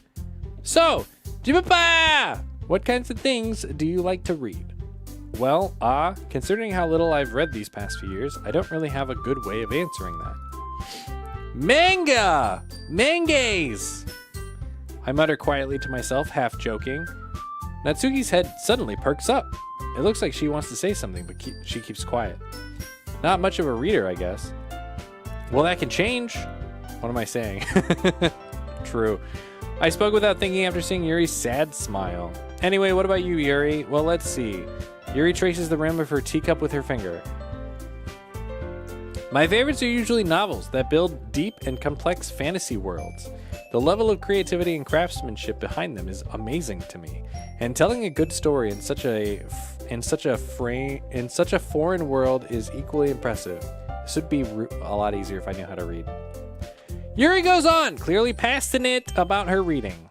So, Jibba! What kinds of things do you like to read? Well, considering how little I've read these past few years, I don't really have a good way of answering that. Manga! Mangas! I mutter quietly to myself, half joking. Natsuki's head suddenly perks up. It looks like she wants to say something, but she keeps quiet. Not much of a reader, I guess. Well, that can change. What am I saying? True. I spoke without thinking after seeing Yuri's sad smile. Anyway, what about you, Yuri? Well, let's see. Yuri traces the rim of her teacup with her finger. My favorites are usually novels that build deep and complex fantasy worlds. The level of creativity and craftsmanship behind them is amazing to me, and telling a good story in such a foreign world is equally impressive. This would be a lot easier if I knew how to read. Yuri goes on, clearly passionate about her reading.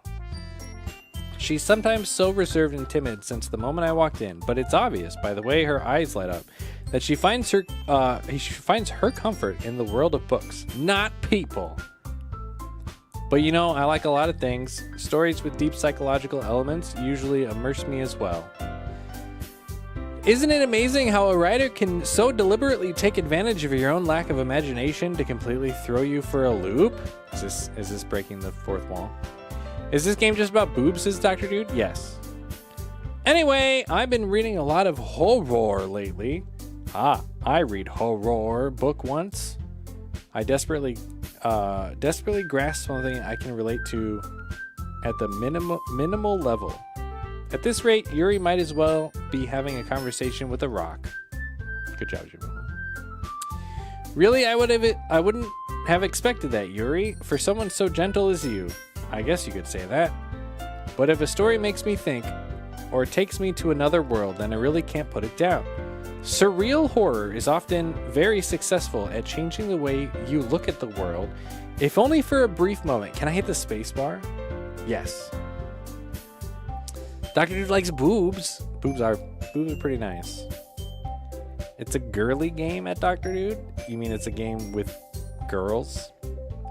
She's sometimes so reserved and timid since the moment I walked in, but it's obvious by the way her eyes light up that she finds her comfort in the world of books, not people. But you know, I like a lot of things. Stories with deep psychological elements usually immerse me as well. Isn't it amazing how a writer can so deliberately take advantage of your own lack of imagination to completely throw you for a loop? Is this breaking the fourth wall? Is this game just about boobs, says Dr. Dude? Yes. Anyway, I've been reading a lot of horror lately. I read horror book once. I desperately grasp something I can relate to at the minimal level. At this rate, Yuri might as well be having a conversation with a rock. Good job, Jimmy. Really, I wouldn't have expected that, Yuri, for someone so gentle as you. I guess you could say that. But if a story makes me think, or takes me to another world, then I really can't put it down. Surreal horror is often very successful at changing the way you look at the world, if only for a brief moment. Can I hit the space bar? Yes. Dr. Dude likes boobs. Boobs are pretty nice. It's a girly game at Dr. Dude? You mean it's a game with girls?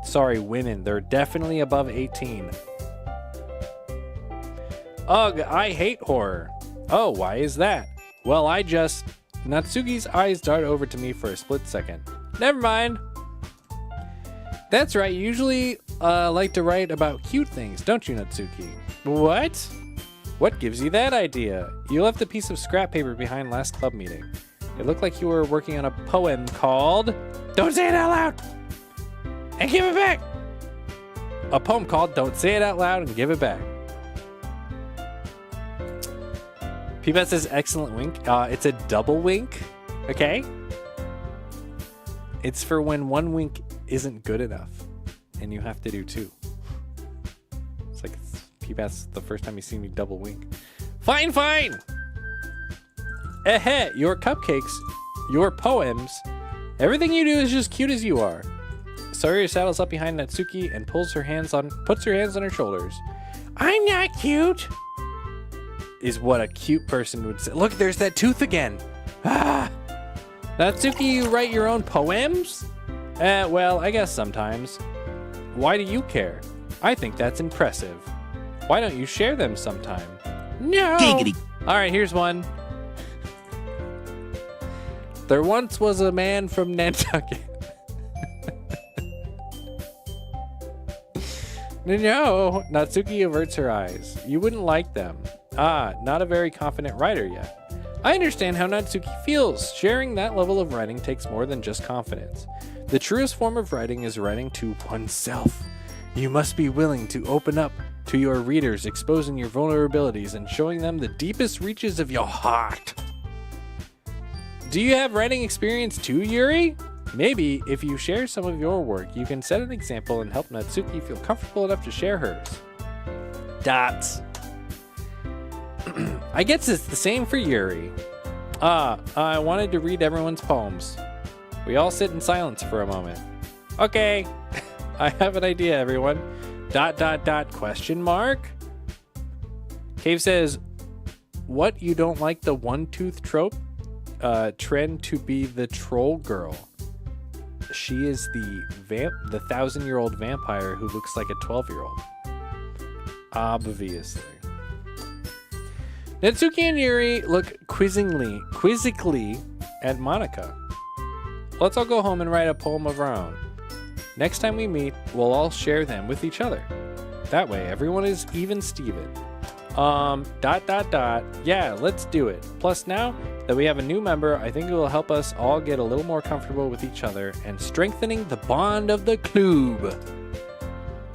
Sorry, women. They're definitely above 18. Ugh, I hate horror. Oh, why is that? Well, Natsuki's eyes dart over to me for a split second. Never mind. That's right, you usually like to write about cute things, don't you, Natsuki? What? What gives you that idea? You left a piece of scrap paper behind last club meeting. It looked like you were working on a poem called... Don't say it out loud! And give it back! A poem called Don't Say It Out Loud and Give It Back. Peabot says excellent wink. It's a double wink, okay? It's for when one wink isn't good enough and you have to do two. It's like Peabot's the first time you see me double wink. Fine! Your cupcakes, your poems, everything you do is just cute as you are. Sawyer saddles up behind Natsuki and puts her hands on her shoulders. I'm not cute, is what a cute person would say. Look, there's that tooth again. Natsuki, you write your own poems? Well, I guess sometimes. Why do you care? I think that's impressive. Why don't you share them sometime? No! Giggity. Alright, here's one. There once was a man from Nantucket. No, Natsuki averts her eyes. You wouldn't like them. Not a very confident writer yet. I understand how Natsuki feels. Sharing that level of writing takes more than just confidence. The truest form of writing is writing to oneself. You must be willing to open up to your readers, exposing your vulnerabilities and showing them the deepest reaches of your heart. Do you have writing experience too, Yuri? Maybe if you share some of your work, you can set an example and help Natsuki feel comfortable enough to share hers. Dots. I guess it's the same for Yuri. I wanted to read everyone's poems. We all sit in silence for a moment. Okay, I have an idea, everyone. ... question mark? Cave says, what, you don't like the one-tooth trope? Trend to be the troll girl. She is the 1,000-year-old vampire who looks like a 12-year-old. Obviously. Natsuki and Yuri look quizzically at Monica. Let's all go home and write a poem of our own. Next time we meet, we'll all share them with each other. That way, everyone is even Steven. ... Yeah, let's do it. Plus, now that we have a new member, I think it will help us all get a little more comfortable with each other and strengthening the bond of the club.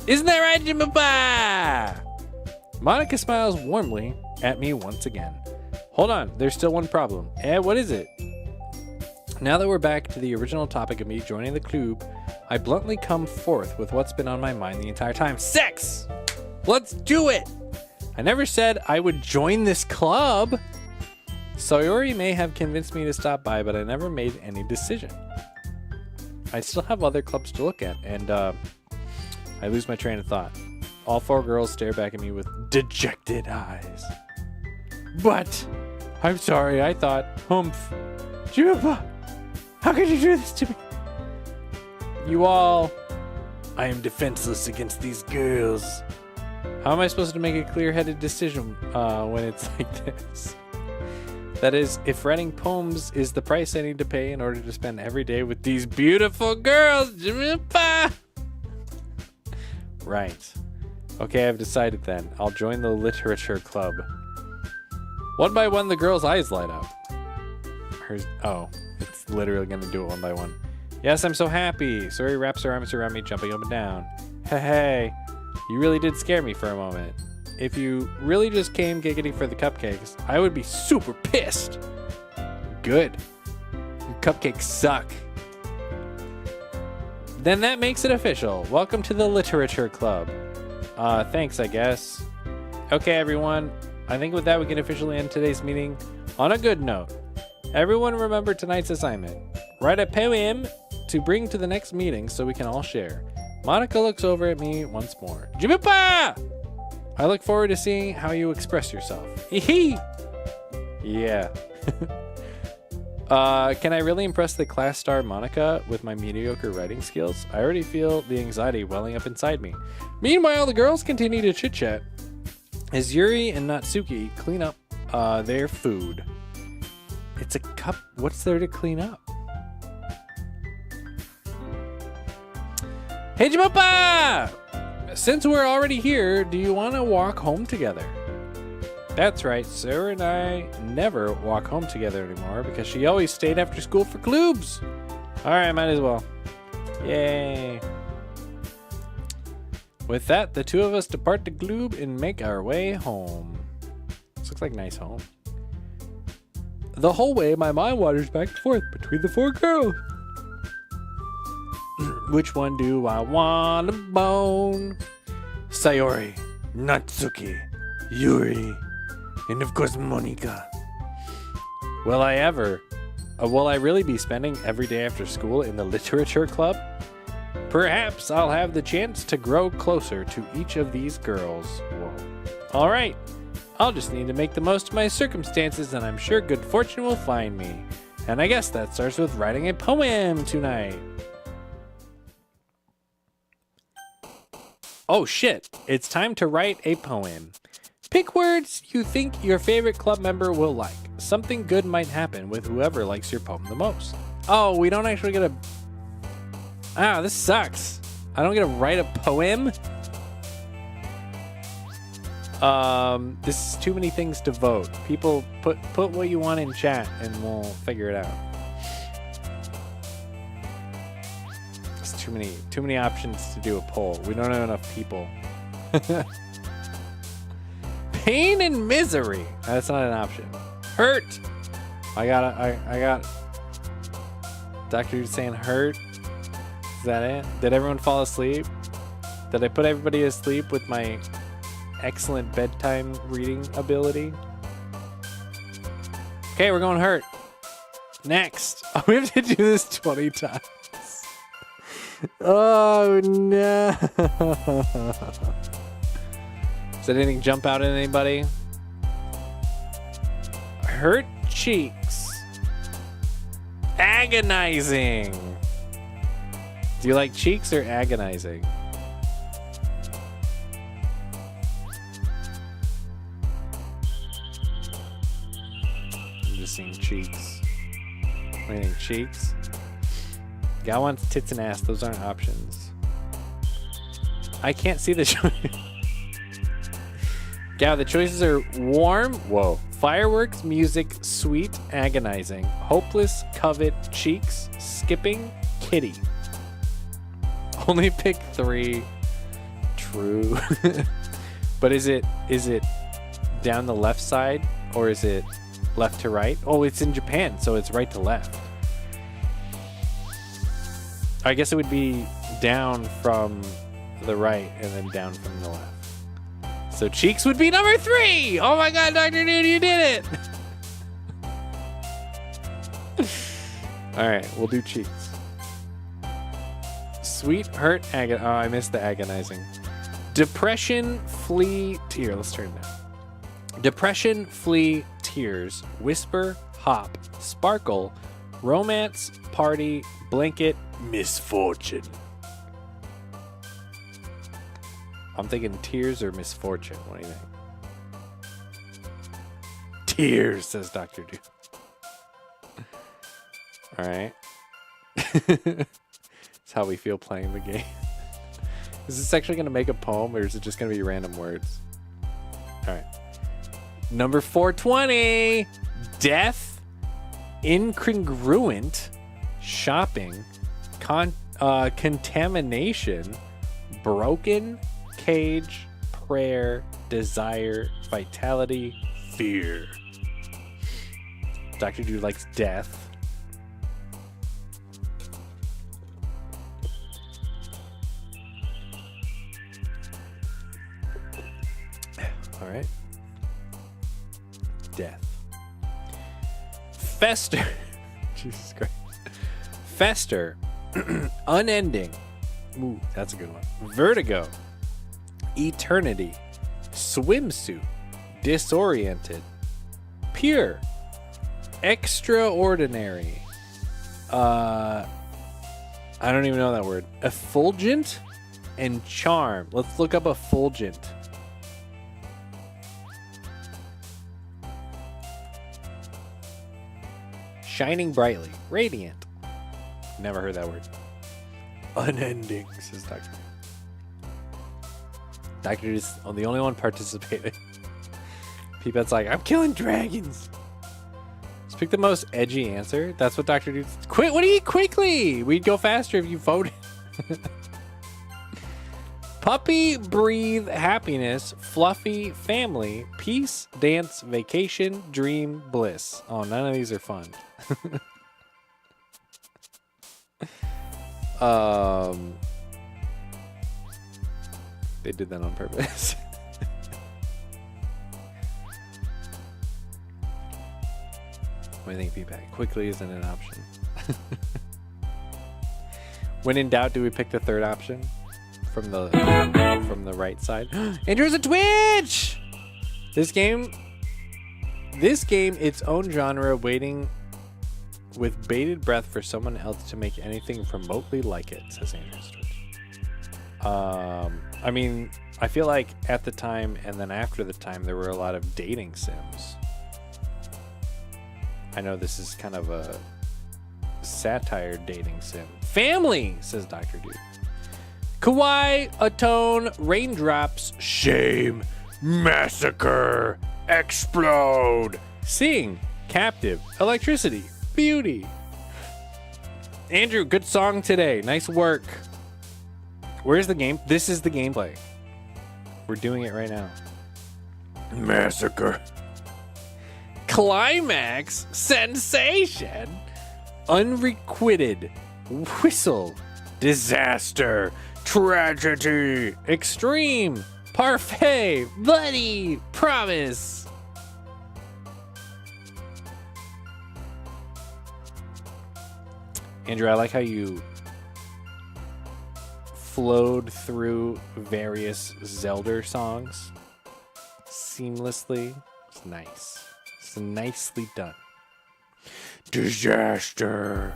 Isn't that right, Jimapa? Monica smiles warmly at me once again. Hold on, there's still one problem. What is it? Now that we're back to the original topic of me joining the club, I bluntly come forth with what's been on my mind the entire time. Sex! Let's do it! I never said I would join this club. Sayori may have convinced me to stop by, but I never made any decision. I still have other clubs to look at, and I lose my train of thought. All four girls stare back at me with dejected eyes. But, I'm sorry, I thought, humph. Juba, how could you do this to me? You all, I am defenseless against these girls. How am I supposed to make a clear-headed decision when it's like this? That is, if writing poems is the price I need to pay in order to spend every day with these beautiful girls. Right. Okay, I've decided then. I'll join the literature club. One by one, the girl's eyes light up. Oh, it's literally going to do it one by one. Yes, I'm so happy. Suri wraps her arms around me, jumping up and down. Hey, you really did scare me for a moment. If you really just came giggity for the cupcakes, I would be super pissed. Good. Your cupcakes suck. Then that makes it official. Welcome to the literature club. Thanks, I guess. Okay, everyone. I think with that, we can officially end today's meeting on a good note. Everyone remember tonight's assignment. Write a poem to bring to the next meeting so we can all share. Monica looks over at me once more. Jibupa! I look forward to seeing how you express yourself. Hee Yeah. Can I really impress the class star Monica with my mediocre writing skills? I already feel the anxiety welling up inside me. Meanwhile, the girls continue to chit-chat as Yuri and Natsuki clean up their food. It's a cup. What's there to clean up? Hey, Jibupa! Since we're already here, do you want to walk home together? That's right, Sarah and I never walk home together anymore because she always stayed after school for clubs. Alright, might as well. Yay. With that, the two of us depart the club and make our way home. This looks like a nice home. The whole way, my mind wanders back and forth between the four girls. Which one do I want to bone? Sayori, Natsuki, Yuri, and of course Monica. Will I really be spending every day after school in the literature club? Perhaps I'll have the chance to grow closer to each of these girls. Whoa. All right, I'll just need to make the most of my circumstances, and I'm sure good fortune will find me. And I guess that starts with writing a poem tonight. Oh shit, it's time to write a poem. Pick words you think your favorite club member will like. Something good might happen with whoever likes your poem the most. Oh, we don't actually get a... Ah, this sucks. I don't get to write a poem? This is too many things to vote. People, put what you want in chat and we'll figure it out. It's too many options to do a poll. We don't have enough people. Pain and misery. That's not an option. Hurt. I got Dr. Dude saying hurt. Is that it? Did everyone fall asleep? Did I put everybody asleep with my excellent bedtime reading ability? Okay, we're going hurt. Next. Oh, we have to do this 20 times. Oh, no. Does anything jump out at anybody? Hurt cheeks. Agonizing. Do you like cheeks or agonizing? I'm just seeing cheeks. What do you think, cheeks? Guy wants tits and ass. Those aren't options. I can't see the choice. Yeah, the choices are warm, whoa, fireworks, music, sweet, agonizing, hopeless, covet, cheeks, skipping, kitty. Only pick 3. True. But is it down the left side or is it left to right? Oh, it's in Japan, so it's right to left. I guess it would be down from the right and then down from the left. So cheeks would be number 3. Oh my God, Dr. Dude, you did it. All right, we'll do cheeks. Sweet, hurt, oh, I missed the agonizing. Depression, flee, tear. Let's turn it down. Depression, flee, tears, whisper, hop, sparkle, romance, party, blanket, misfortune. I'm thinking tears or misfortune. What do you think? Tears, says Dr. Dude. All right. That's how we feel playing the game. Is this actually going to make a poem or is it just going to be random words? All right. Number 420. Death, incongruent, shopping, contamination, broken, cage, prayer, desire, vitality, fear. Dr. Dude likes death. All right. Death. Fester. Jesus Christ. Fester. Unending. Ooh, that's a good one. Vertigo. Eternity. Swimsuit. Disoriented. Pure. Extraordinary. I don't even know that word. Effulgent and charm. Let's look up effulgent. Shining brightly. Radiant. Never heard that word. Unending, says Dr. Dr. is the only one participating. Peepet's like, I'm killing dragons. Just pick the most edgy answer. That's what Dr. Dude's. Quit! What do you quickly? We'd go faster if you voted. Puppy, breathe, happiness, fluffy, family, peace, dance, vacation, dream, bliss. Oh, none of these are fun. They did that on purpose. What do you think, Peepak? Quickly isn't an option. When in doubt, do we pick the third option from the right side? Andrew's a Twitch. This game, its own genre, waiting with bated breath for someone else to make anything remotely like it, says Andrew's Twitch. I mean, I feel like at the time and then after the time, there were a lot of dating sims. I know this is kind of a satire dating sim. Family, says Dr. Dude. Kawaii, atone, raindrops, shame, massacre, explode, sing, captive, electricity, beauty. Andrew, good song today. Nice work. Where's the game? This is the gameplay. We're doing it right now. Massacre. Climax sensation. Unrequited. Whistle. Disaster. Tragedy. Extreme. Parfait. Buddy. Promise. Andrew, I like how you flowed through various Zelda songs seamlessly. It's nice. It's nicely done. Disaster.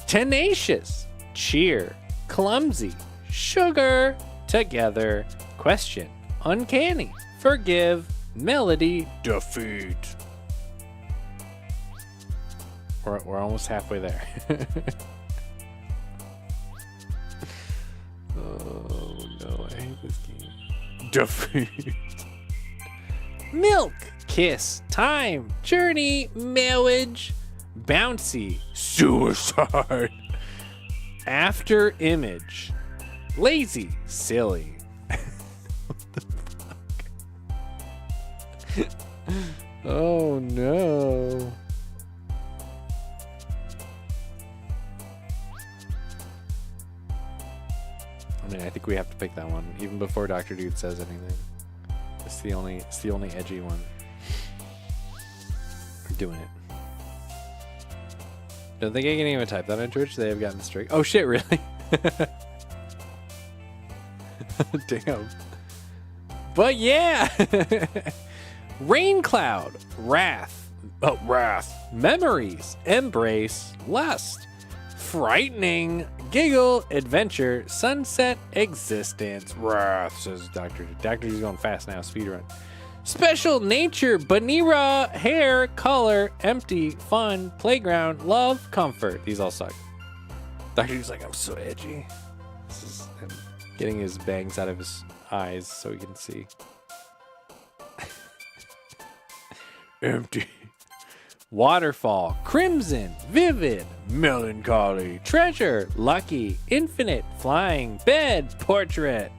Tenacious. Cheer. Clumsy. Sugar. Together. Question. Uncanny. Forgive. Melody. Defeat. We're almost halfway there. Oh no, I hate this game. Defeat. Milk. Kiss. Time. Journey. Marriage. Bouncy. Suicide. After image. Lazy. Silly. What the fuck? Oh no. I mean, I think we have to pick that one even before Dr. Dude says anything. It's the only edgy one. We're doing it. Don't think I can even type that on Twitch. They have gotten straight. Oh shit, really? Damn. But yeah. Rain cloud, wrath. Oh, wrath. Memories, embrace, lust, frightening, giggle, adventure, sunset, existence, wrath, says Dr. Dr. D's going fast now, speedrun. Special nature, Banira, hair, color, empty, fun, playground, love, comfort. These all suck. Dr. D's like, I'm so edgy. This is him getting his bangs out of his eyes so he can see. Empty. Waterfall, crimson, vivid, melancholy, treasure, lucky, infinite, flying, bed, portrait.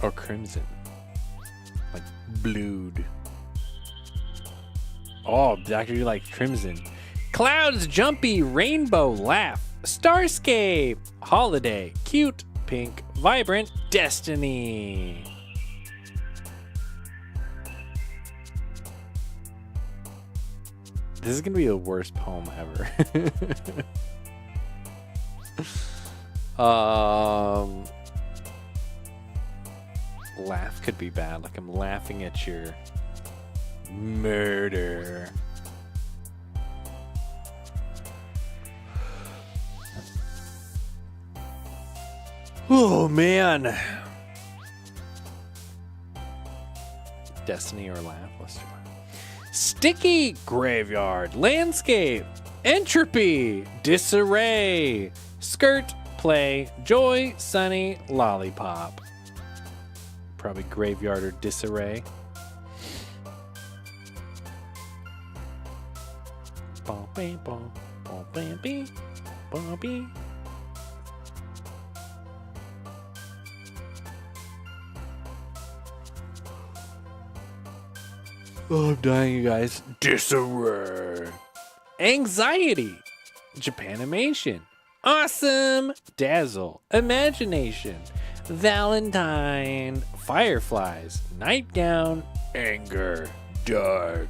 Or crimson. Like blued. Oh, Doctor, you like crimson. Clouds, jumpy, rainbow, laugh, starscape, holiday, cute, pink, vibrant, destiny. This is gonna be the worst poem ever. Laugh could be bad. Like I'm laughing at your murder. Oh man. Destiny or laugh? Let's do it. Sticky graveyard, landscape, entropy, disarray, skirt, play, joy, sunny, lollipop. Probably graveyard or disarray. Bom, bam, bom, bom, bam, bee, bom, bee. Oh, I'm dying, you guys. Disarray. Anxiety. Japanimation. Awesome. Dazzle. Imagination. Valentine. Fireflies. Nightgown. Anger. Dark.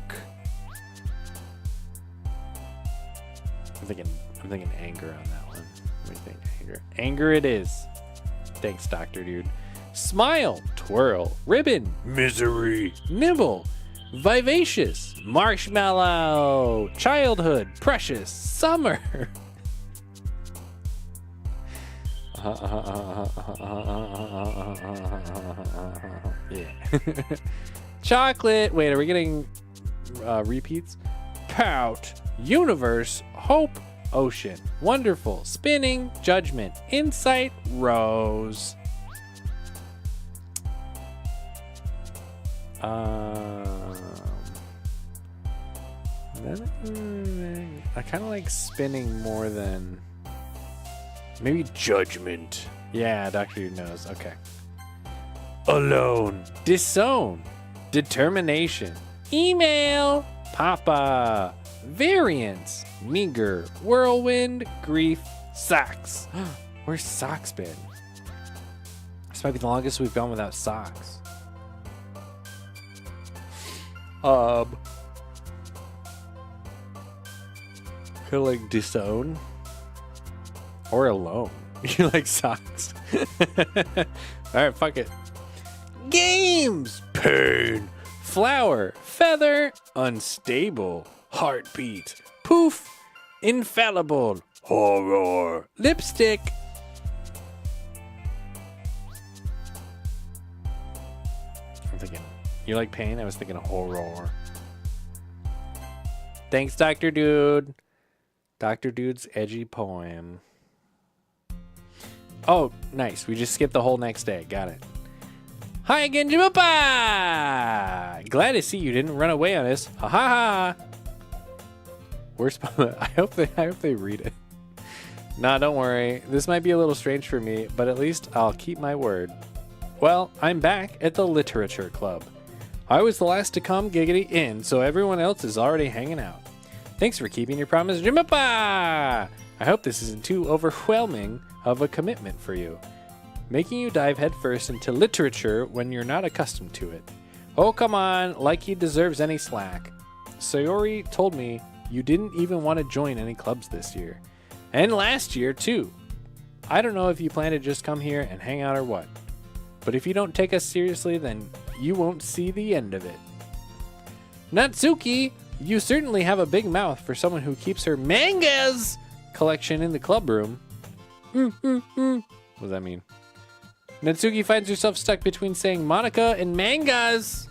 I'm thinking anger on that one. What do you think? Anger. Anger it is. Thanks, Dr. Dude. Smile. Twirl. Ribbon. Misery. Nibble. Vivacious, marshmallow, childhood, precious, summer. Yeah. Chocolate. Wait, are we getting repeats? Pout, universe, hope, ocean, wonderful, spinning, judgment, insight, rose. I kind of like spinning more than maybe judgment. Yeah, Dr. Dude knows. Okay. Alone. Disown. Determination. Email. Papa. Variance. Meager. Whirlwind. Grief. Socks. Where's socks been? This might be the longest we've gone without socks. Kind of like disown or alone. You like socks? All right, fuck it. Games, pain, flower, feather, unstable, heartbeat, poof, infallible, horror, lipstick. I'm thinking, you like pain? I was thinking horror. Thanks, Dr. Dude. Dr. Dude's edgy poem. Oh, nice. We just skipped the whole next day. Got it. Hi again, Jimupa! Glad to see you didn't run away on us. Ha ha ha! I hope they read it. Nah, don't worry. This might be a little strange for me, but at least I'll keep my word. Well, I'm back at the Literature Club. I was the last to come giggity in, so everyone else is already hanging out. Thanks for keeping your promise, Jimupa! I hope this isn't too overwhelming of a commitment for you, making you dive headfirst into literature when you're not accustomed to it. Oh, come on, like he deserves any slack. Sayori told me you didn't even want to join any clubs this year. And last year, too. I don't know if you plan to just come here and hang out or what. But if you don't take us seriously, then you won't see the end of it. Natsuki, you certainly have a big mouth for someone who keeps her mangas collection in the club room. What does that mean? Natsuki finds herself stuck between saying Monica and mangas.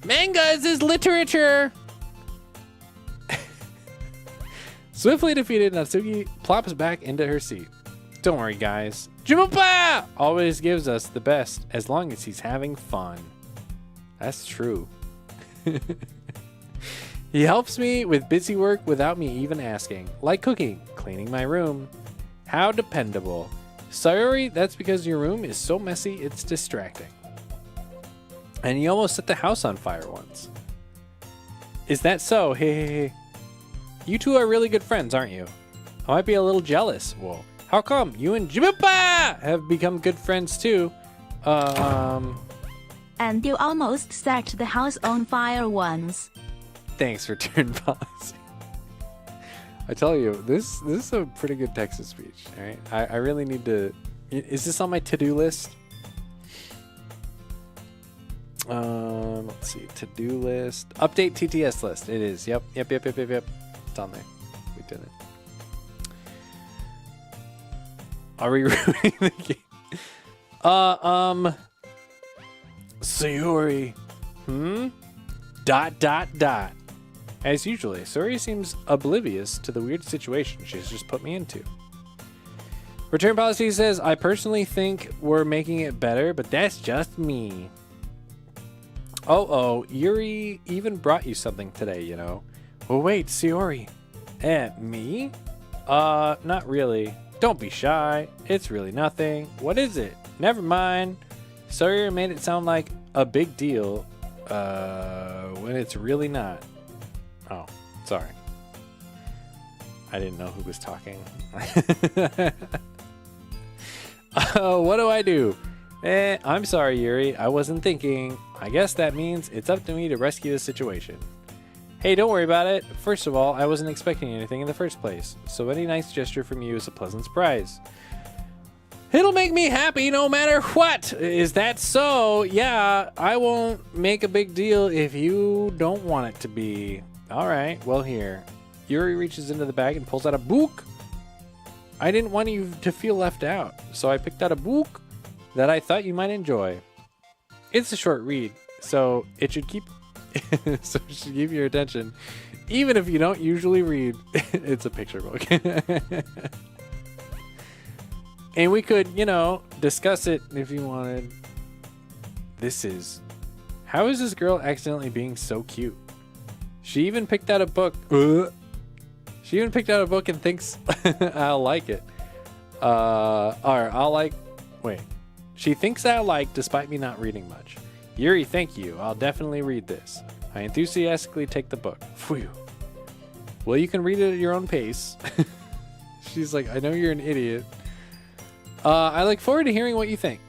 Mangas is literature. Swiftly defeated, Natsuki plops back into her seat. Don't worry, guys. Jimupa always gives us the best as long as he's having fun. That's true. He helps me with busy work without me even asking, like cooking, cleaning my room. How dependable. Sayori, that's because your room is so messy it's distracting. And you almost set the house on fire once. Is that so? Hey. You two are really good friends, aren't you? I might be a little jealous. Whoa. How come you and Jimupa have become good friends too? And you almost set the house on fire once. Thanks for turn policy. I tell you, this is a pretty good Texas speech. All right, I really need to. Is this on my to-do list? Let's see, to-do list, update TTS list. It is. Yep. It's on there. We did it. Are we ruining the game? Sayori. Dot. As usually, Sayori seems oblivious to the weird situation she's just put me into. Return policy says, I personally think we're making it better, but that's just me. Oh, Yuri even brought you something today, you know. Well, wait, Sayori. Me? Not really. Don't be shy. It's really nothing. What is it? Never mind. Sayori made it sound like a big deal, when it's really not. Oh, sorry. I didn't know who was talking. What do I do? I'm sorry, Yuri. I wasn't thinking. I guess that means it's up to me to rescue the situation. Hey, don't worry about it. First of all, I wasn't expecting anything in the first place, so any nice gesture from you is a pleasant surprise. It'll make me happy no matter what. Is that so? Yeah, I won't make a big deal if you don't want it to be. All right, well, here. Yuri reaches into the bag and pulls out a book. I didn't want you to feel left out, so I picked out a book that I thought you might enjoy. It's a short read, so it should keep your attention, even if you don't usually read. It's a picture book. And we could, discuss it if you wanted. How is this girl accidentally being so cute? She even picked out a book. She even picked out a book and thinks I'll like it. Or I'll like... Wait. She thinks I'll like despite me not reading much. Yuri, thank you. I'll definitely read this. I enthusiastically take the book. Phew. Well, you can read it at your own pace. She's like, I know you're an idiot. I look forward to hearing what you think.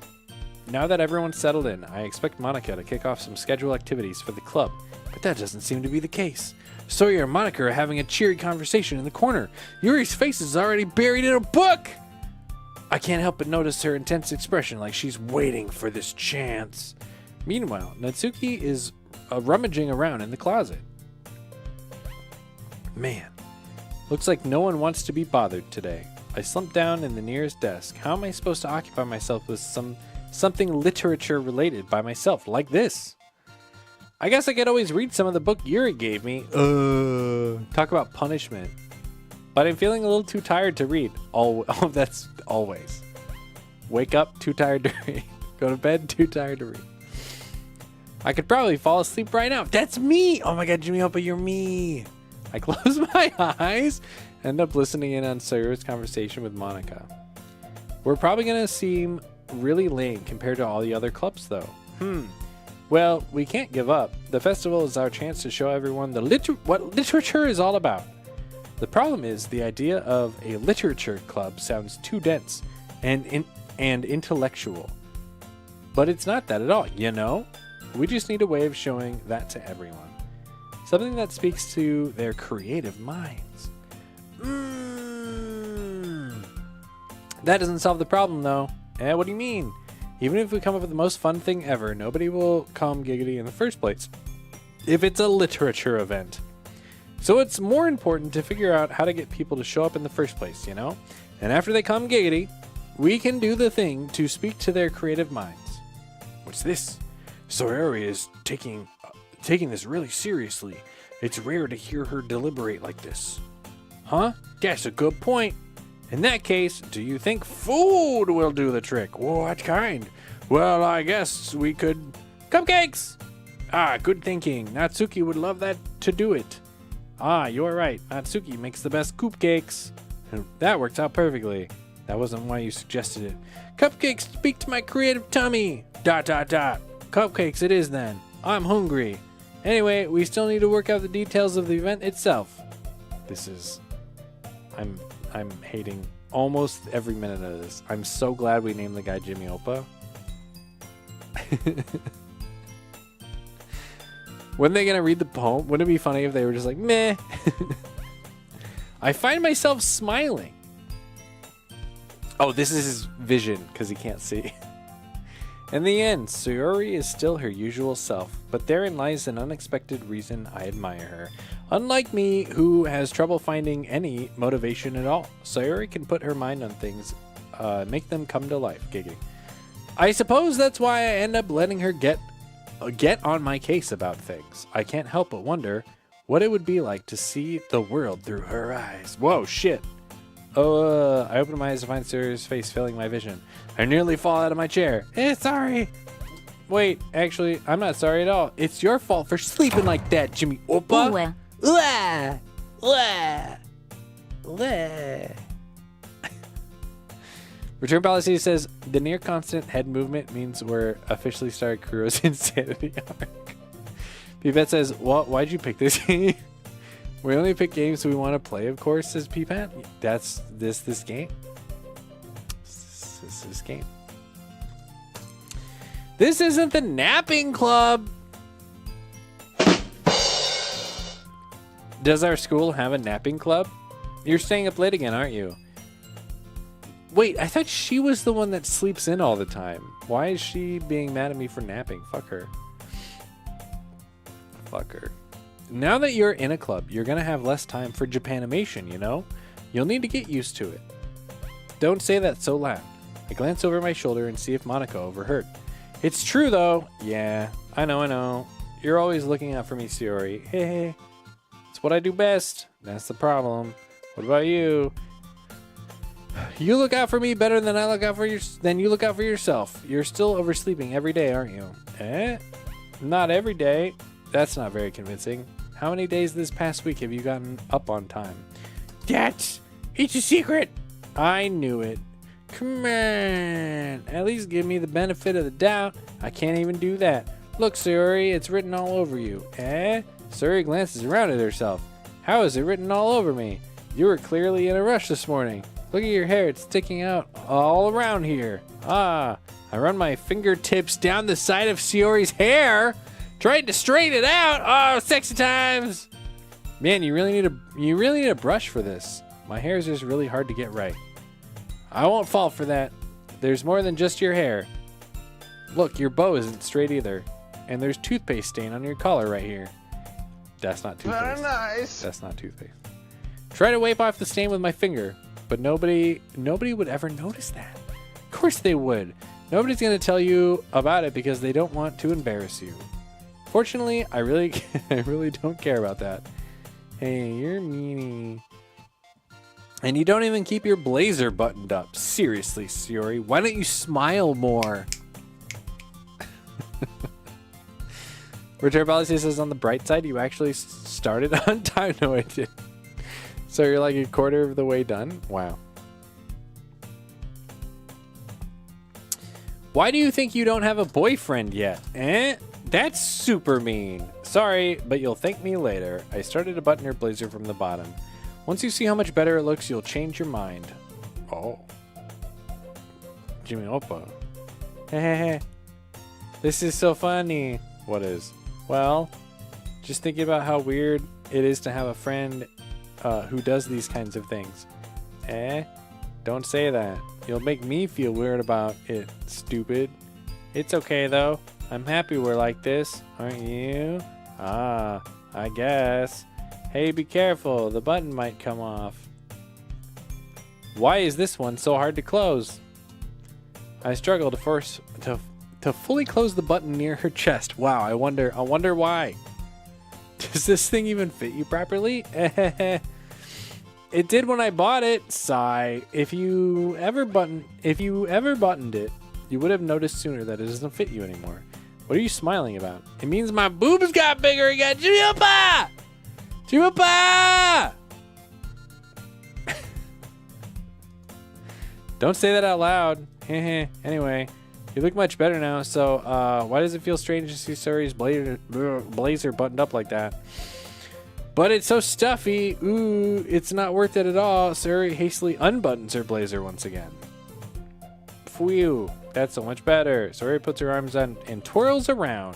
Now that everyone's settled in, I expect Monica to kick off some scheduled activities for the club, but that doesn't seem to be the case. Sawyer and Monica are having a cheery conversation in the corner. Yuri's face is already buried in a book. I can't help but notice her intense expression, like she's waiting for this chance. Meanwhile, Natsuki is rummaging around in the closet. Man, looks like no one wants to be bothered today. I slump down in the nearest desk. How am I supposed to occupy myself with something literature related by myself, like this? I guess I could always read some of the book Yuri gave me. Talk about punishment. But I'm feeling a little too tired to read. That's always. Wake up, too tired to read. Go to bed, too tired to read. I could probably fall asleep right now. That's me! Oh my god, Jimmy Hoppa, you're me! I close my eyes, end up listening in on Sawyer's conversation with Monica. We're probably gonna seem really lame compared to all the other clubs, though. Well, we can't give up. The festival is our chance to show everyone what literature is all about. The problem is, the idea of a literature club sounds too dense and intellectual. But it's not that at all, you know? We just need a way of showing that to everyone. Something that speaks to their creative minds. That doesn't solve the problem, though. What do you mean? Even if we come up with the most fun thing ever, nobody will come giggity in the first place if it's a literature event. So it's more important to figure out how to get people to show up in the first place, you know? And after they come giggity, we can do the thing to speak to their creative minds. What's this? Sayori is taking this really seriously. It's rare to hear her deliberate like this. Huh? That's a good point. In that case, do you think food will do the trick? What kind? Well, I guess we could... Cupcakes! Ah, good thinking. Natsuki would love that to do it. Ah, you're right. Natsuki makes the best cupcakes. That works out perfectly. That wasn't why you suggested it. Cupcakes speak to my creative tummy. ... Cupcakes it is then. I'm hungry. Anyway, we still need to work out the details of the event itself. I'm hating almost every minute of this. I'm so glad we named the guy Jimmy Oppa. When are they gonna read the poem? Wouldn't it be funny if they were just like, meh? I find myself smiling. Oh, this is his vision because he can't see. In the end, Sayori is still her usual self, but therein lies an unexpected reason I admire her. Unlike me, who has trouble finding any motivation at all, Sayori can put her mind on things, make them come to life. Giggity. I suppose that's why I end up letting her get on my case about things. I can't help but wonder what it would be like to see the world through her eyes. Whoa, shit. Oh, I open my eyes to find Sayori's face filling my vision. I nearly fall out of my chair. Sorry. Wait, actually, I'm not sorry at all. It's your fault for sleeping like that, Jimmy Oppa. Return policy says the near constant head movement means we're officially started Kuro's insanity arc. Pipette says, why'd you pick this game? We only pick games we want to play, of course, says Pipette. That's this game. This game. This isn't the napping club. Does our school have a napping club? You're staying up late again, aren't you? Wait, I thought she was the one that sleeps in all the time. Why is she being mad at me for napping? Fuck her. Fuck her. Now that you're in a club, you're gonna have less time for Japanimation, you know? You'll need to get used to it. Don't say that so loud. I glance over my shoulder and see if Monica overheard. It's true, though. Yeah, I know. You're always looking out for me, Sayori. Hey. It's what I do best. That's the problem. What about you? You look out for me better than I look out for you look out for yourself. You're still oversleeping every day, aren't you? Not every day. That's not very convincing. How many days this past week have you gotten up on time? It's a secret. I knew it. Come on. At least give me the benefit of the doubt. I can't even do that. Look, Sayori, it's written all over you. Eh? Sayori glances around at herself. How is it written all over me? You were clearly in a rush this morning. Look at your hair. It's sticking out all around here. Ah, I run my fingertips down the side of Sayori's hair, trying to straighten it out. Oh, sexy times. Man, you really need a brush for this. My hair is just really hard to get right. I won't fall for that. There's more than just your hair. Look, your bow isn't straight either. And there's toothpaste stain on your collar right here. That's not toothpaste. Very nice. That's not toothpaste. Try to wipe off the stain with my finger, but nobody would ever notice that. Of course they would. Nobody's going to tell you about it because they don't want to embarrass you. Fortunately, I really don't care about that. Hey, you're meanie. And you don't even keep your blazer buttoned up. Seriously, Sayori, why don't you smile more? Return policy says on the bright side, you actually started on time. No, I didn't. So you're like a quarter of the way done? Wow. Why do you think you don't have a boyfriend yet? Eh? That's super mean. Sorry, but you'll thank me later. I started to button your blazer from the bottom. Once you see how much better it looks, you'll change your mind. Oh. Jimmy Oppa. Hehehe. This is so funny. What is? Well, just thinking about how weird it is to have a friend who does these kinds of things. Eh? Don't say that. You'll make me feel weird about it, stupid. It's okay, though. I'm happy we're like this, aren't you? Ah, I guess. Hey, be careful. The button might come off. Why is this one so hard to close? I struggle to fully close the button near her chest. Wow, I wonder why. Does this thing even fit you properly? It did when I bought it. Sigh. If you ever buttoned it, you would have noticed sooner that it doesn't fit you anymore. What are you smiling about? It means my boobs got bigger again. Jimmy-oppa! Jimmy-oppa! Don't say that out loud. Anyway, you look much better now, so why does it feel strange to see Sayori's blazer buttoned up like that? But it's so stuffy. Ooh, it's not worth it at all. Sayori hastily unbuttons her blazer once again. Phew, that's so much better. Sayori puts her arms on and twirls around.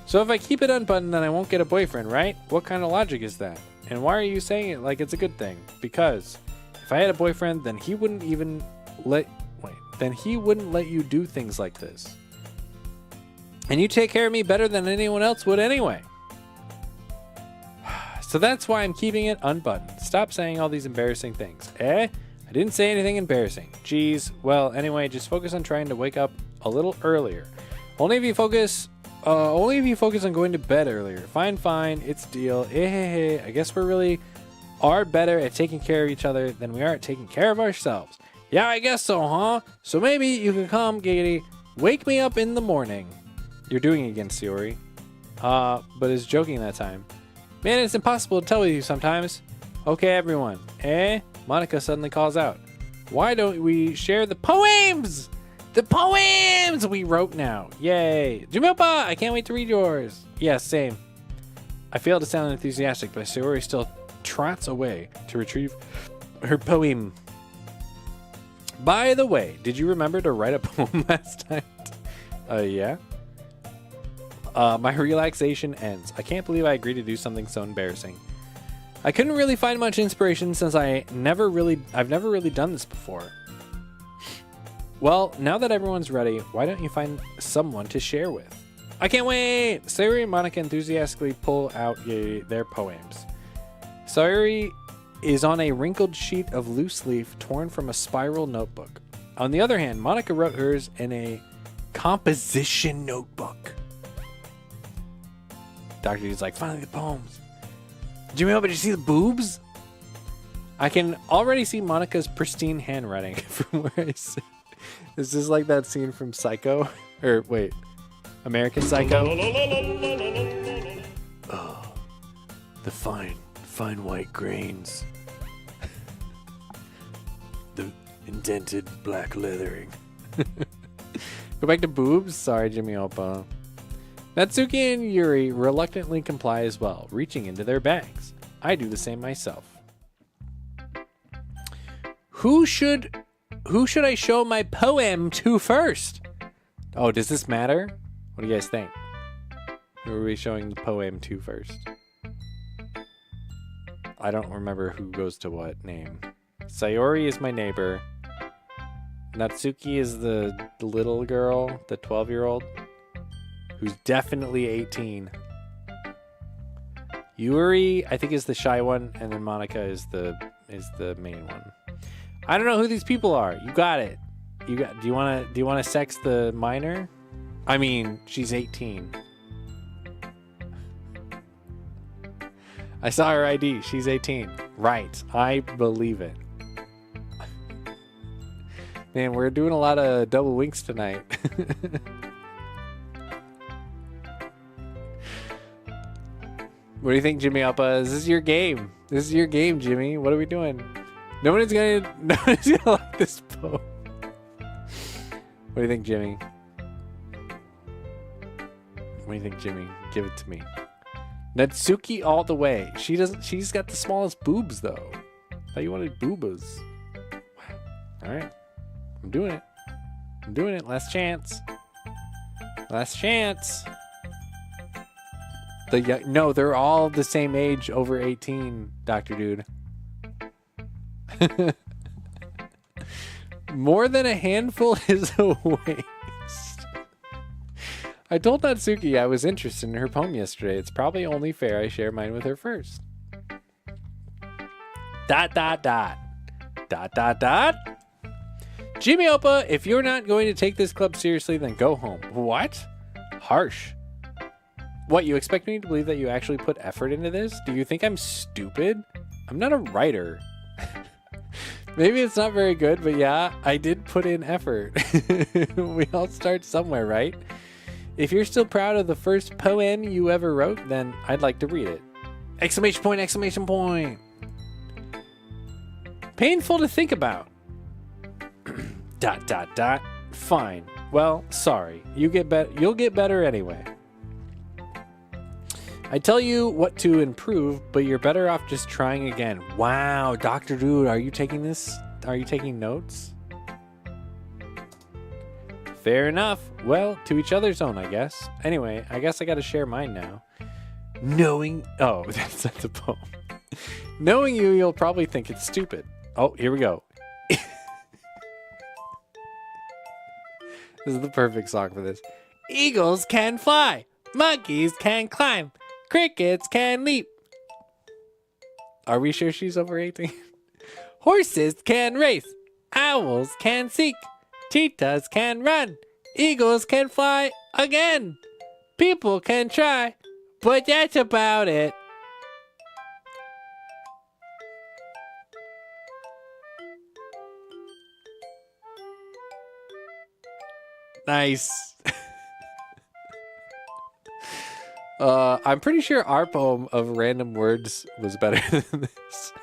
So if I keep it unbuttoned, then I won't get a boyfriend, right? What kind of logic is that? And why are you saying it like it's a good thing? Because if I had a boyfriend, then he wouldn't let you do things like this. And you take care of me better than anyone else would anyway. So that's why I'm keeping it unbuttoned. Stop saying all these embarrassing things. Eh? I didn't say anything embarrassing. Jeez. Well, anyway, just focus on trying to wake up a little earlier. Only if you focus on going to bed earlier. Fine. It's a deal. I guess we really are better at taking care of each other than we are at taking care of ourselves. Yeah, I guess so, huh? So maybe you can come, Giggity. Wake me up in the morning. You're doing it again, Sayori. But is joking that time. Man, it's impossible to tell with you sometimes. Okay, everyone. Eh? Monica suddenly calls out. Why don't we share the poems? The poems we wrote now. Yay. Jimmy-oppa, I can't wait to read yours. Yeah, same. I fail to sound enthusiastic, but Sayori still trots away to retrieve her poem. By the way, did you remember to write a poem last night? Yeah. My relaxation ends. I can't believe I agreed to do something so embarrassing. I couldn't really find much inspiration since I've never really done this before. Well, now that everyone's ready, why don't you find someone to share with? I can't wait! Sayori and Monica enthusiastically pull out their poems. Sayori is on a wrinkled sheet of loose leaf torn from a spiral notebook. On the other hand, Monica wrote hers in a composition notebook. Dr. D's like, finally the poems. Jimmy-oppa, did you see the boobs? I can already see Monica's pristine handwriting from where I sit. Is this like that scene from Psycho? Or wait, American Psycho? Oh. The fine white grains. The indented black leathering. Go back to boobs? Sorry, Jimmy Oppa. Natsuki and Yuri reluctantly comply as well, reaching into their bags. I do the same myself. Who should I show my poem to first? Oh, does this matter? What do you guys think? Who are we showing the poem to first? I don't remember who goes to what name. Sayori is my neighbor. Natsuki is the little girl, the 12-year-old, who's definitely 18. Yuri, I think, is the shy one, and then Monica is the main one. I don't know who these people are. You got it. Do you wanna sex the minor? I mean, she's 18. I saw her ID. She's 18. Right. I believe it. Man, we're doing a lot of double winks tonight. What do you think, Jimmy Alpa? This is your game. This is your game, Jimmy. What are we doing? Nobody's gonna like this poem. What do you think, Jimmy? What do you think, Jimmy? Give it to me. Natsuki all the way. She's got the smallest boobs though. I thought you wanted boobas. All right. I'm doing it. I'm doing it. Last chance. Last chance. No, they're all the same age, over 18, Dr. Dude. More than a handful is a waste. I told Natsuki I was interested in her poem yesterday. It's probably only fair I share mine with her first. ... Jimmy Oppa, if you're not going to take this club seriously, then go home. What? Harsh. What, you expect me to believe that you actually put effort into this? Do you think I'm stupid? I'm not a writer. Maybe it's not very good, but yeah, I did put in effort. We all start somewhere, right? If you're still proud of the first poem you ever wrote, then I'd like to read it. Exclamation point, exclamation point. Painful to think about. ... Fine. Well, sorry. You'll get better anyway. I tell you what to improve, but you're better off just trying again. Wow, Dr. Dude, are you taking this? Are you taking notes? Fair enough. Well, to each other's own, I guess. Anyway, I guess I gotta share mine now. Oh, that's not the poem. Knowing you, you'll probably think it's stupid. Oh, here we go. This is the perfect song for this. Eagles can fly. Monkeys can climb. Crickets can leap. Are we sure she's over 18? Horses can race. Owls can seek. Cheetahs can run. Eagles can fly again. People can try, but that's about it. Nice. I'm pretty sure our poem of random words was better than this.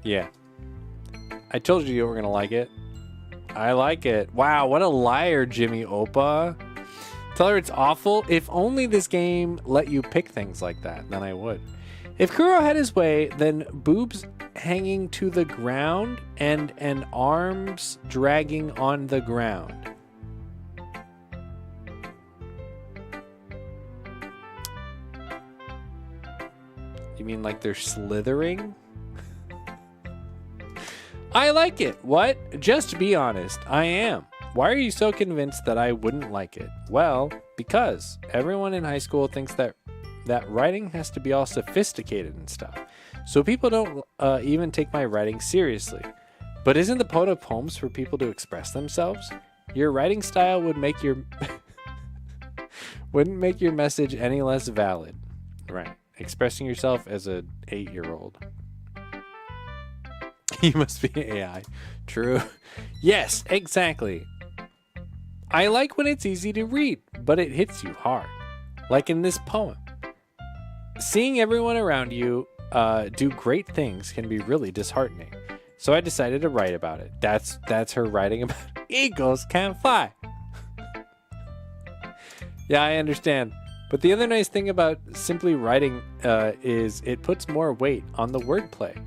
Yeah. I told you were gonna like it. I like it. Wow, what a liar, Jimmy Oppa. Tell her it's awful. If only this game let you pick things like that, then I would. If Kuro had his way, then boobs hanging to the ground and arms dragging on the ground. You mean like they're slithering? I like it. What? Just be honest. I am. Why are you so convinced that I wouldn't like it? Well, because everyone in high school thinks that writing has to be all sophisticated and stuff. So people don't even take my writing seriously. But isn't the point of poems for people to express themselves? Your writing style would make your wouldn't make your message any less valid. Right. Expressing yourself as an 8-year-old. You must be AI. True. Yes, exactly. I like when it's easy to read, but it hits you hard. Like in this poem. Seeing everyone around you do great things can be really disheartening. So I decided to write about it. That's her writing about eagles can't fly. Yeah, I understand. But the other nice thing about simply writing is it puts more weight on the wordplay.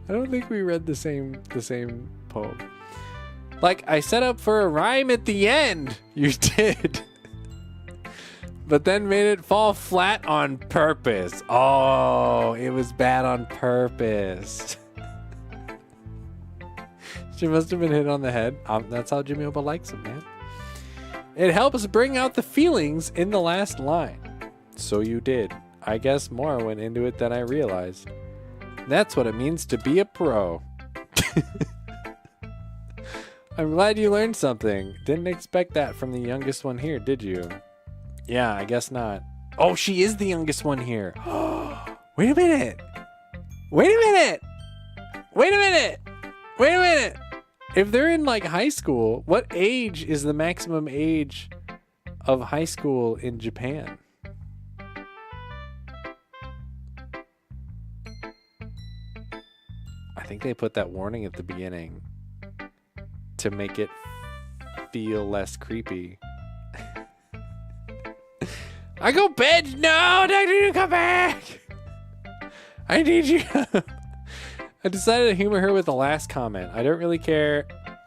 I don't think we read the same poem. Like, I set up for a rhyme at the end. You did. But then made it fall flat on purpose. Oh, it was bad on purpose. She must have been hit on the head. That's how Jimmy Oba likes him, man. It helps bring out the feelings in the last line. So you did. I guess more went into it than I realized. That's what it means to be a pro. I'm glad you learned something. Didn't expect that from the youngest one here, did you? Yeah, I guess not. Oh, she is the youngest one here. Wait a minute. Wait a minute. Wait a minute. Wait a minute. If they're in like high school, what age is the maximum age of high school in Japan? I think they put that warning at the beginning to make it feel less creepy. I go bed. No, Doctor, come back. I need you. I decided to humor her with the last comment. I don't really care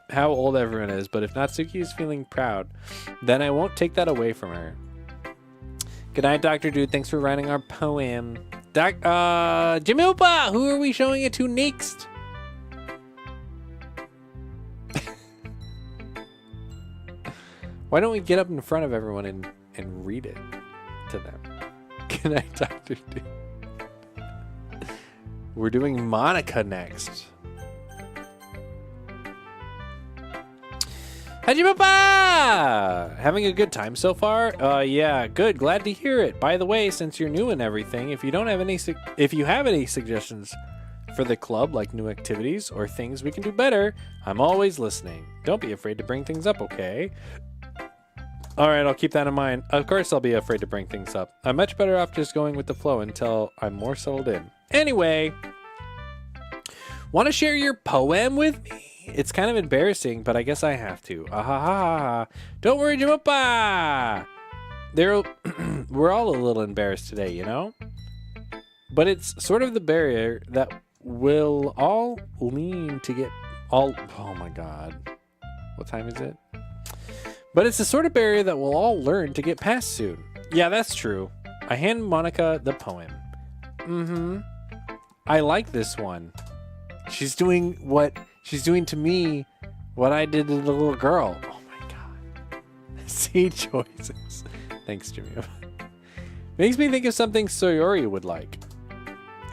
how old everyone is, but if Natsuki is feeling proud, then I won't take that away from her. Good night, Dr. Dude. Thanks for writing our poem. Jimmy Opa, who are we showing it to next? Why don't we get up in front of everyone and read it to them? Good night, Dr. Dude. We're doing Monica next. Hajimapa! Having a good time so far? Yeah, good. Glad to hear it. By the way, since you're new and everything, if you have any suggestions for the club, like new activities or things we can do better, I'm always listening. Don't be afraid to bring things up, okay? All right, I'll keep that in mind. Of course, I'll be afraid to bring things up. I'm much better off just going with the flow until I'm more settled in. Anyway, want to share your poem with me? It's kind of embarrassing, but I guess I have to. Ahaha. Don't worry, Jamapa. We're all a little embarrassed today, you know? But it's sort of the barrier that we'll all lean to get all... Oh my God. What time is it? But it's the sort of barrier that we'll all learn to get past soon. Yeah, that's true. I hand Monica the poem. I like this one. She's doing to me what I did to the little girl. Oh my God. See choices. Thanks, Jimmy. Makes me think of something Sayori would like.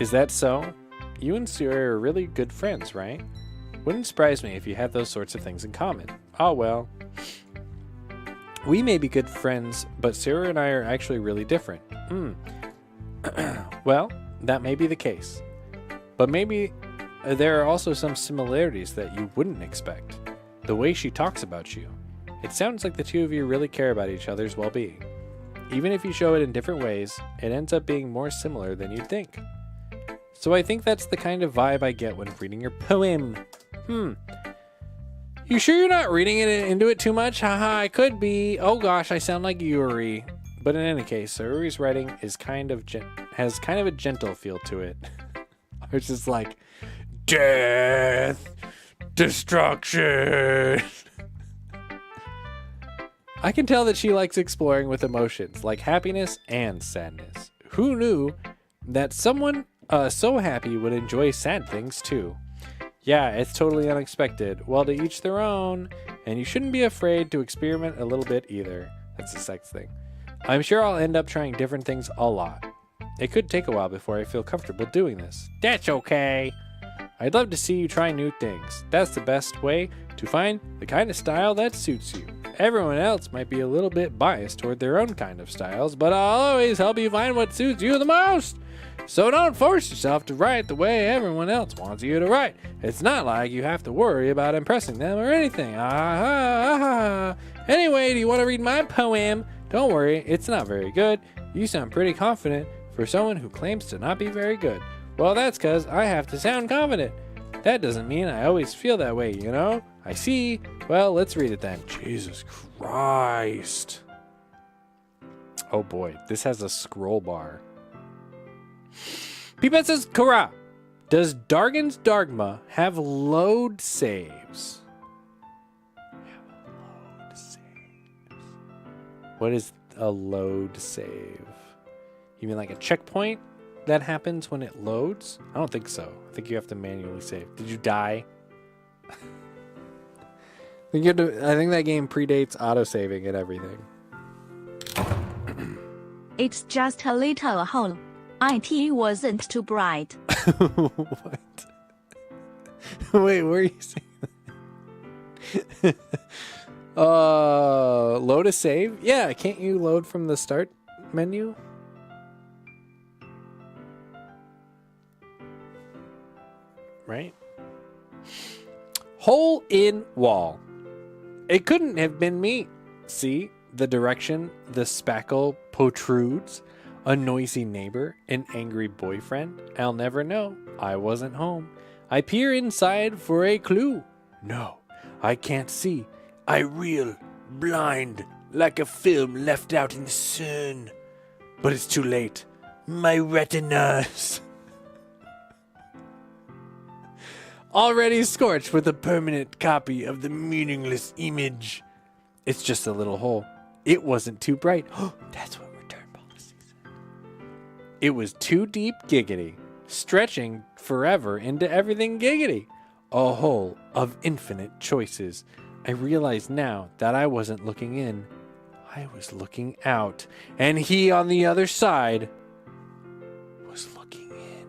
Is that so? You and Sayori are really good friends, right? Wouldn't surprise me if you had those sorts of things in common. Oh well. We may be good friends, but Sayori and I are actually really different. Well, that may be the case. But maybe there are also some similarities that you wouldn't expect. The way she talks about you. It sounds like the two of you really care about each other's well-being. Even if you show it in different ways, it ends up being more similar than you'd think. So I think that's the kind of vibe I get when reading your poem. You sure you're not reading it into it too much? Haha, I could be. Oh gosh, I sound like Yuri. But in any case, Sayori's writing is has kind of a gentle feel to it. It's just like, death, destruction. I can tell that she likes exploring with emotions, like happiness and sadness. Who knew that someone so happy would enjoy sad things too? Yeah, it's totally unexpected. Well, to each their own, and you shouldn't be afraid to experiment a little bit either. That's a sex thing. I'm sure I'll end up trying different things a lot. It could take a while before I feel comfortable doing this. That's okay. I'd love to see you try new things. That's the best way to find the kind of style that suits you. Everyone else might be a little bit biased toward their own kind of styles, but I'll always help you find what suits you the most. So don't force yourself to write the way everyone else wants you to write. It's not like you have to worry about impressing them or anything. Anyway, do you want to read my poem? Don't worry, it's not very good. You sound pretty confident for someone who claims to not be very good. Well, that's because I have to sound confident. That doesn't mean I always feel that way, you know? I see. Well, let's read it then. Jesus Christ. Oh boy, this has a scroll bar. Peepet says, Kara, does Dargan's Dogma have load saves? What is a load save? You mean like a checkpoint that happens when it loads? I don't think so. I think you have to manually save. Did you die? I think that game predates autosaving and everything. It's just a little hole. IT wasn't too bright. What? Wait, where are you saying that? Load a save? Yeah, can't you load from the start menu? Right? Hole in wall. It couldn't have been me. See, the direction the spackle protrudes. A noisy neighbor, an angry boyfriend. I'll never know. I wasn't home. I peer inside for a clue. No, I can't see. I reel, blind, like a film left out in the sun. But it's too late. My retinas. Already scorched with a permanent copy of the meaningless image. It's just a little hole. It wasn't too bright. That's what return policy said. It was too deep giggity, stretching forever into everything giggity. A hole of infinite choices. I realize now that I wasn't looking in. I was looking out. And he on the other side was looking in.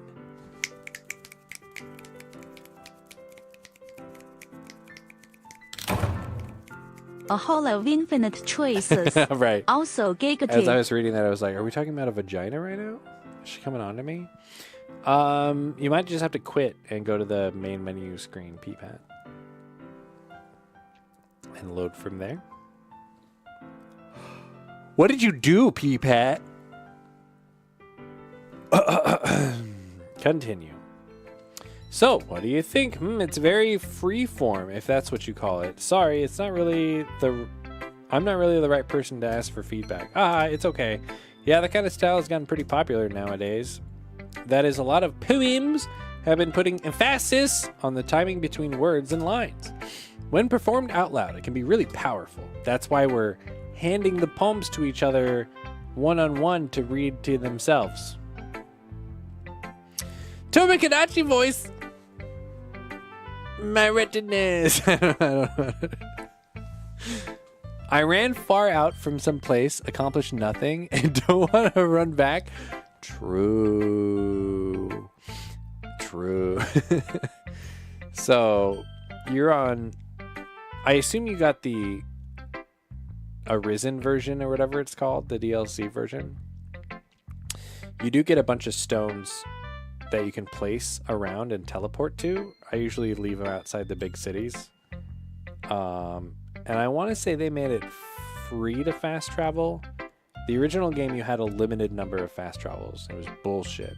A hole of infinite choices. Right. Also giggity. As I was reading that, I was like, are we talking about a vagina right now? Is she coming on to me? You might just have to quit and go to the main menu screen, Peepat. And load from there. What did you do, Peepat? Continue. So, what do you think? It's very freeform, if that's what you call it. Sorry, it's not really I'm not really the right person to ask for feedback. It's okay. Yeah, that kind of style has gotten pretty popular nowadays. That is, a lot of poems have been putting emphasis on the timing between words and lines. When performed out loud, it can be really powerful. That's why we're handing the poems to each other one-on-one to read to themselves. Tomikadachi voice. My retinas. I ran far out from some place, accomplished nothing, and don't want to run back. True. So, you're on... I assume you got the Arisen version or whatever it's called, the DLC version. You do get a bunch of stones that you can place around and teleport to. I usually leave them outside the big cities. And I want to say they made it free to fast travel. The original game, you had a limited number of fast travels. It was bullshit.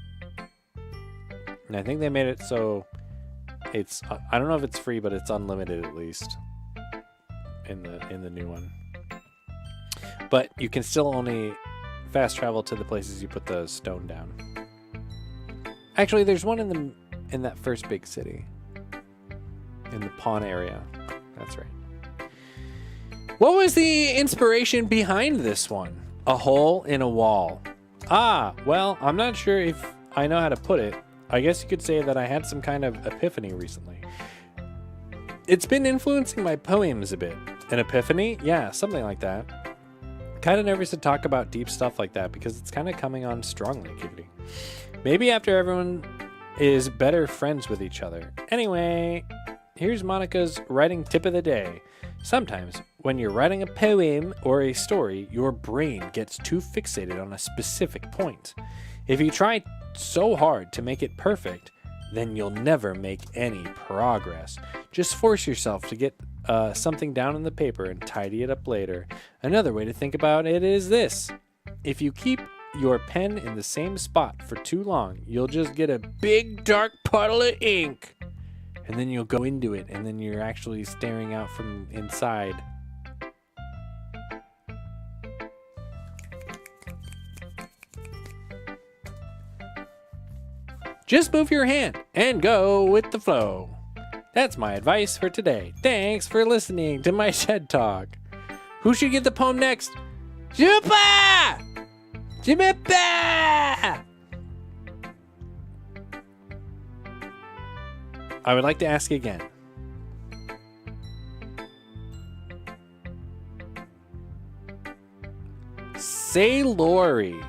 And I think they made it so it's... I don't know if it's free, but it's unlimited at least in the new one. But you can still only fast travel to the places you put the stone down. Actually, there's one in that first big city. In the pawn area. That's right. What was the inspiration behind this one? A hole in a wall. Well, I'm not sure if I know how to put it. I guess you could say that I had some kind of epiphany recently. It's been influencing my poems a bit. An epiphany? Yeah, something like that. Kind of nervous to talk about deep stuff like that because it's kind of coming on strongly, Kibbity. Maybe after everyone is better friends with each other. Anyway, here's Monica's writing tip of the day. Sometimes, when you're writing a poem or a story, your brain gets too fixated on a specific point. If you try so hard to make it perfect, then you'll never make any progress. Just force yourself to get something down on the paper and tidy it up later. Another way to think about it is this. If you keep your pen in the same spot for too long, you'll just get a big dark puddle of ink. And then you'll go into it, and then you're actually staring out from inside. Just move your hand and go with the flow. That's my advice for today. Thanks for listening to my TED Talk. Who should get the poem next? Jimpa! Jimpa! I would like to ask again. Say Lori.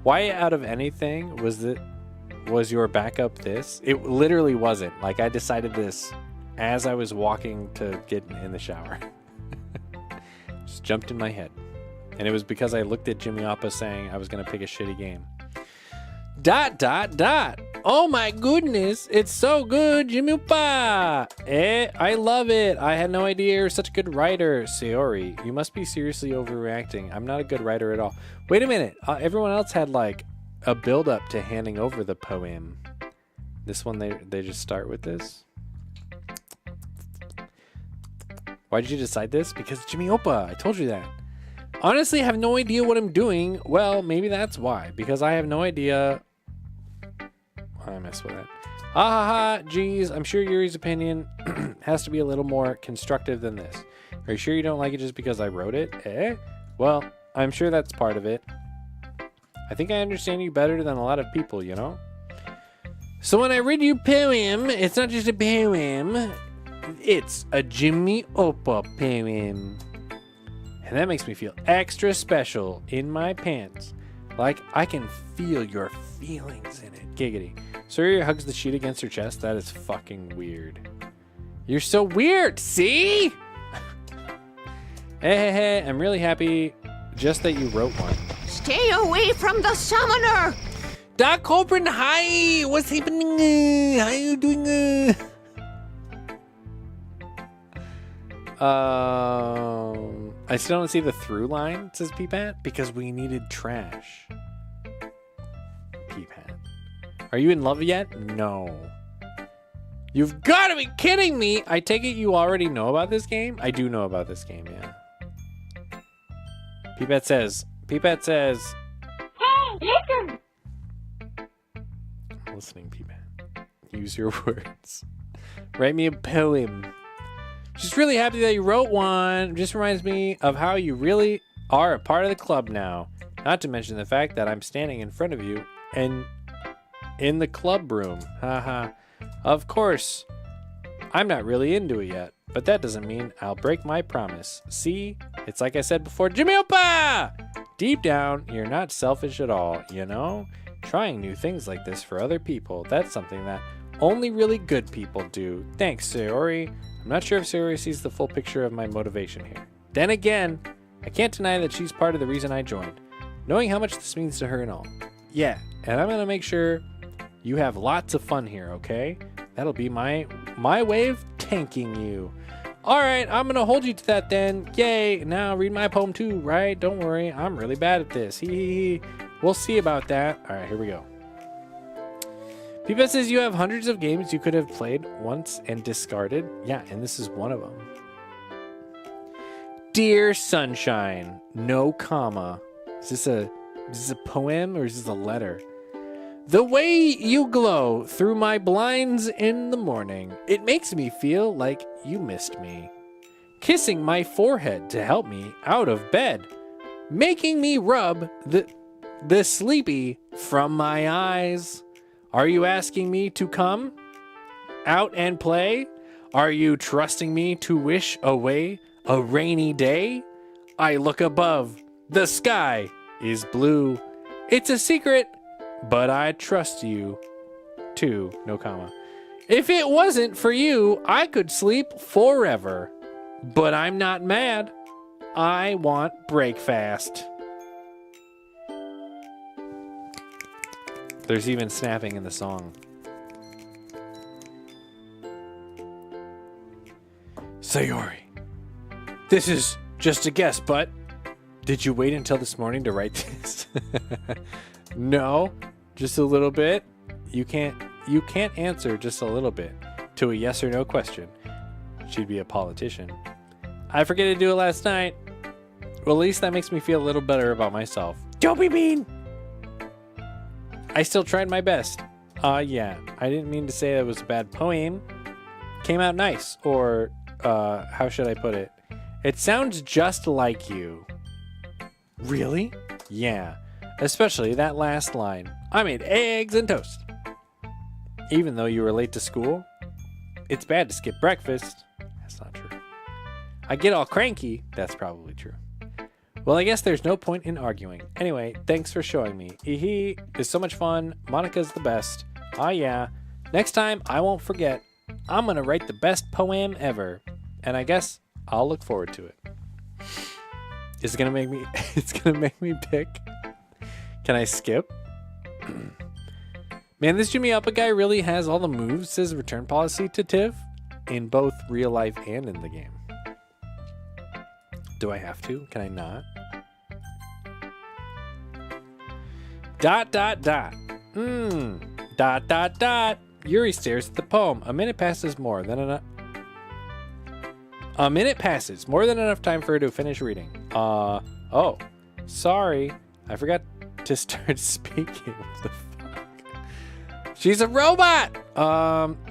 Why out of anything was your backup this? It literally wasn't. Like, I decided this as I was walking to get in the shower. Just jumped in my head. And it was because I looked at Jimmy Oppa saying I was going to pick a shitty game. ... Oh my goodness, it's so good, Jimmy Oppa! I love it. I had no idea you're such a good writer. Sayori, you must be seriously overreacting. I'm not a good writer at all. Wait a minute. Everyone else had like a build-up to handing over the poem. This one, they just start with this. Why did you decide this? Because Jimmy Oppa, I told you that. Honestly, I have no idea what I'm doing. Well, maybe that's why. Because I have no idea. I mess with that. Ha ha ha. Geez, I'm sure Yuri's opinion has to be a little more constructive than this. Are you sure you don't like it just because I wrote it? Well, I'm sure that's part of it. I think I understand you better than a lot of people, you know? So when I read your poem, it's not just a poem. It's a Jimmy Oppa poem. And that makes me feel extra special in my pants. Like I can feel your feelings in it. Giggity. Suri hugs the sheet against her chest. That is fucking weird. You're so weird, see? Hey, I'm really happy just that you wrote one. Stay away from the summoner! Doc Colburn, hi! What's happening? How you doing? I still don't see the through line, says Peepat, because we needed trash. Peepat. Are you in love yet? No. You've got to be kidding me! I take it you already know about this game? I do know about this game, yeah. Peepat says... Hey, listen! I'm listening, Peepat. Use your words. Write me a poem. Just really happy that you wrote one. Just reminds me of how you really are a part of the club now. Not to mention the fact that I'm standing in front of you and in the club room. Haha. Of course, I'm not really into it yet, but that doesn't mean I'll break my promise. See? It's like I said before, Jimmy Oppa! Deep down, you're not selfish at all, you know? Trying new things like this for other people, that's something that only really good people do. Thanks, Sayori. I'm not sure if Sayori sees the full picture of my motivation here. Then again, I can't deny that she's part of the reason I joined, knowing how much this means to her and all. Yeah, and I'm gonna make sure you have lots of fun here, okay? That'll be my way of tanking you. All right, I'm gonna hold you to that then. Yay, now read my poem too, right? Don't worry, I'm really bad at this. We'll see about that. All right, here we go. Peepa says you have hundreds of games you could have played once and discarded. Yeah, and this is one of them. Dear Sunshine, no comma. Is this a poem or is this a letter? The way you glow through my blinds in the morning, it makes me feel like you missed me. Kissing my forehead to help me out of bed, making me rub the sleepy from my eyes. Are you asking me to come out and play? Are you trusting me to wish away a rainy day? I look above, the sky is blue. It's a secret, but I trust you too, no comma. If it wasn't for you, I could sleep forever. But I'm not mad. I want breakfast. There's even snapping in the song. Sayori, this is just a guess, but Did you wait until this morning to write this? No, just a little bit. You can't answer just a little bit to a yes or no question. She'd be a politician. I forget to do it last night. Well, at least that makes me feel a little better about myself. Don't be mean. I still tried my best. Yeah, I didn't mean to say that was a bad poem. Came out nice, or how should I put it? It sounds just like you. Really? Yeah, especially that last line. I made eggs and toast. Even though you were late to school, it's bad to skip breakfast. That's not true. I get all cranky. That's probably true. Well, I guess there's no point in arguing. Anyway, thanks for showing me. It's so much fun. Monica's the best. Ah, yeah. Next time, I won't forget. I'm gonna write the best poem ever. And I guess I'll look forward to it. It's gonna make me pick. Can I skip? Man, this Jimmy Uppa guy really has all the moves, says return policy to Tiv, in both real life and in the game. Do I have to? Can I not? Dot, dot, dot. Dot, dot, dot. Yuri stares at the poem. A minute passes more than enough time for her to finish reading. Oh, sorry. I forgot to start speaking. What the fuck? She's a robot!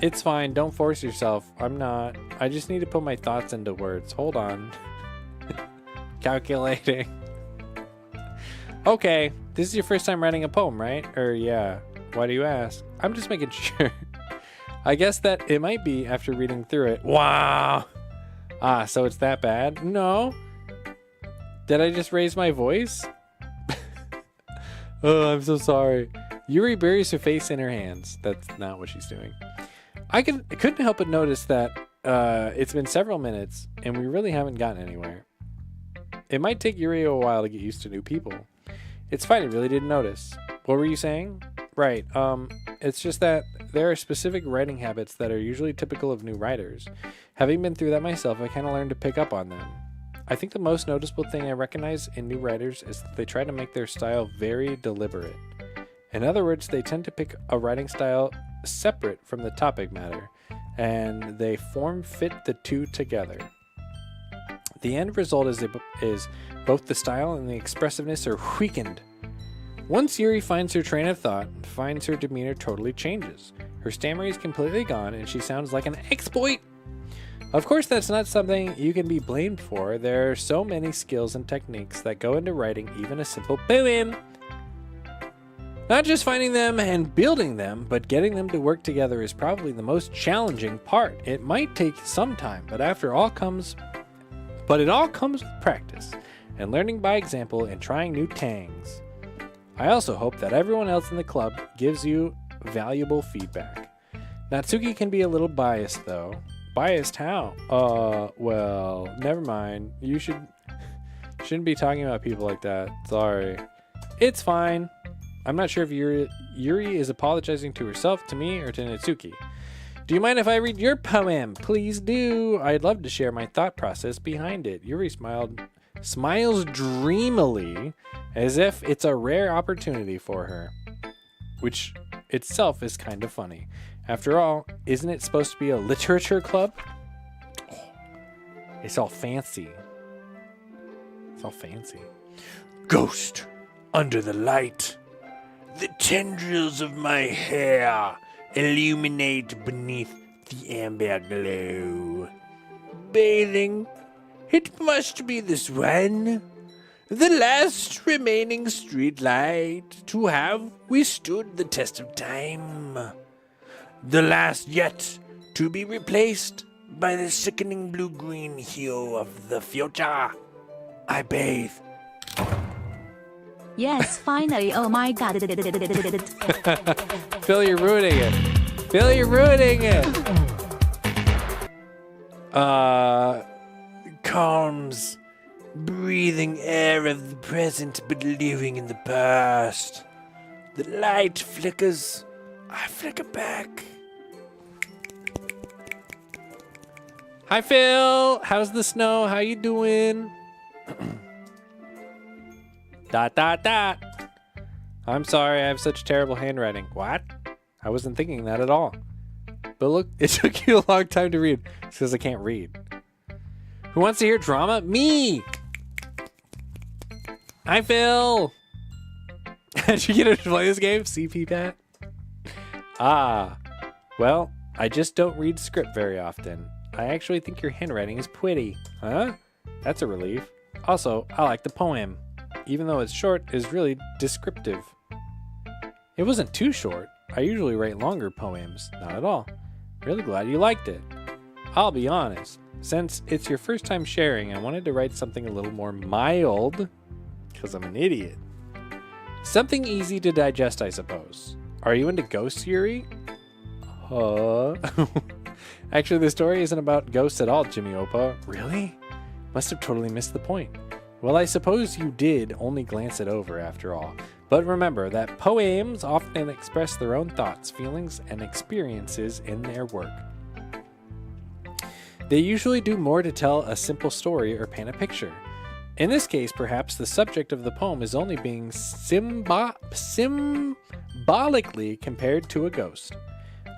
It's fine. Don't force yourself. I'm not. I just need to put my thoughts into words. Hold on. Calculating. Okay, this is your first time writing a poem, right? Or yeah. Why do you ask? I'm just making sure. I guess that it might be after reading through it. Wow. Ah, so it's that bad? No. Did I just raise my voice? Oh, I'm so sorry. Yuri buries her face in her hands. That's not what she's doing. I couldn't help but notice that it's been several minutes and we really haven't gotten anywhere. It might take Yuri a while to get used to new people. It's fine, I really didn't notice. What were you saying? Right, it's just that there are specific writing habits that are usually typical of new writers. Having been through that myself, I kind of learned to pick up on them. I think the most noticeable thing I recognize in new writers is that they try to make their style very deliberate. In other words, they tend to pick a writing style separate from the topic matter, and they form-fit the two together. The end result is both the style and the expressiveness are weakened. Once Yuri finds her train of thought, finds her demeanor totally changes. Her stammer is completely gone, and she sounds like an exploit. Of course, that's not something you can be blamed for. There are so many skills and techniques that go into writing even a simple poem. Not just finding them and building them, but getting them to work together is probably the most challenging part. It might take some time, but it all comes with practice and learning by example and trying new tangs. I also hope that everyone else in the club gives you valuable feedback. Natsuki can be a little biased though. Biased how? Well, never mind. You shouldn't be talking about people like that. Sorry. It's fine. I'm not sure if Yuri is apologizing to herself, to me, or to Natsuki. Do you mind if I read your poem? Please do. I'd love to share my thought process behind it. Yuri smiles dreamily, as if it's a rare opportunity for her, which itself is kind of funny. After all, isn't it supposed to be a literature club? Oh, it's all fancy. It's all fancy. Ghost, under the light, the tendrils of my hair illuminate beneath the amber glow. Bathing, it must be this one, the last remaining street light to have withstood the test of time. The last yet to be replaced by the sickening blue-green hue of the future. I bathe. Yes, finally. Oh my god. Phil, you're ruining it. Phil, you're ruining it. Calms, breathing air of the present but living in the past. The light flickers, I flicker back. Hi, Phil. How's the snow? How you doing? Dot, dot, dot. I'm sorry, I have such terrible handwriting. What? I wasn't thinking that at all. But look, it took you a long time to read. It's because I can't read. Who wants to hear drama? Me! Hi, Phil! Did you get to play this game? CP Pat? Ah. Well, I just don't read script very often. I actually think your handwriting is pretty. Huh? That's a relief. Also, I like the poem. Even though it's short, it's really descriptive. It wasn't too short. I usually write longer poems. Not at all. Really glad you liked it. I'll be honest. Since it's your first time sharing, I wanted to write something a little more mild. Because I'm an idiot. Something easy to digest, I suppose. Are you into ghosts, Yuri? Actually, the story isn't about ghosts at all, Jimmy Opa. Really? Must have totally missed the point. Well, I suppose you did only glance it over after all. But remember that poems often express their own thoughts, feelings, and experiences in their work. They usually do more to tell a simple story or paint a picture. In this case, perhaps the subject of the poem is only being symbolically compared to a ghost,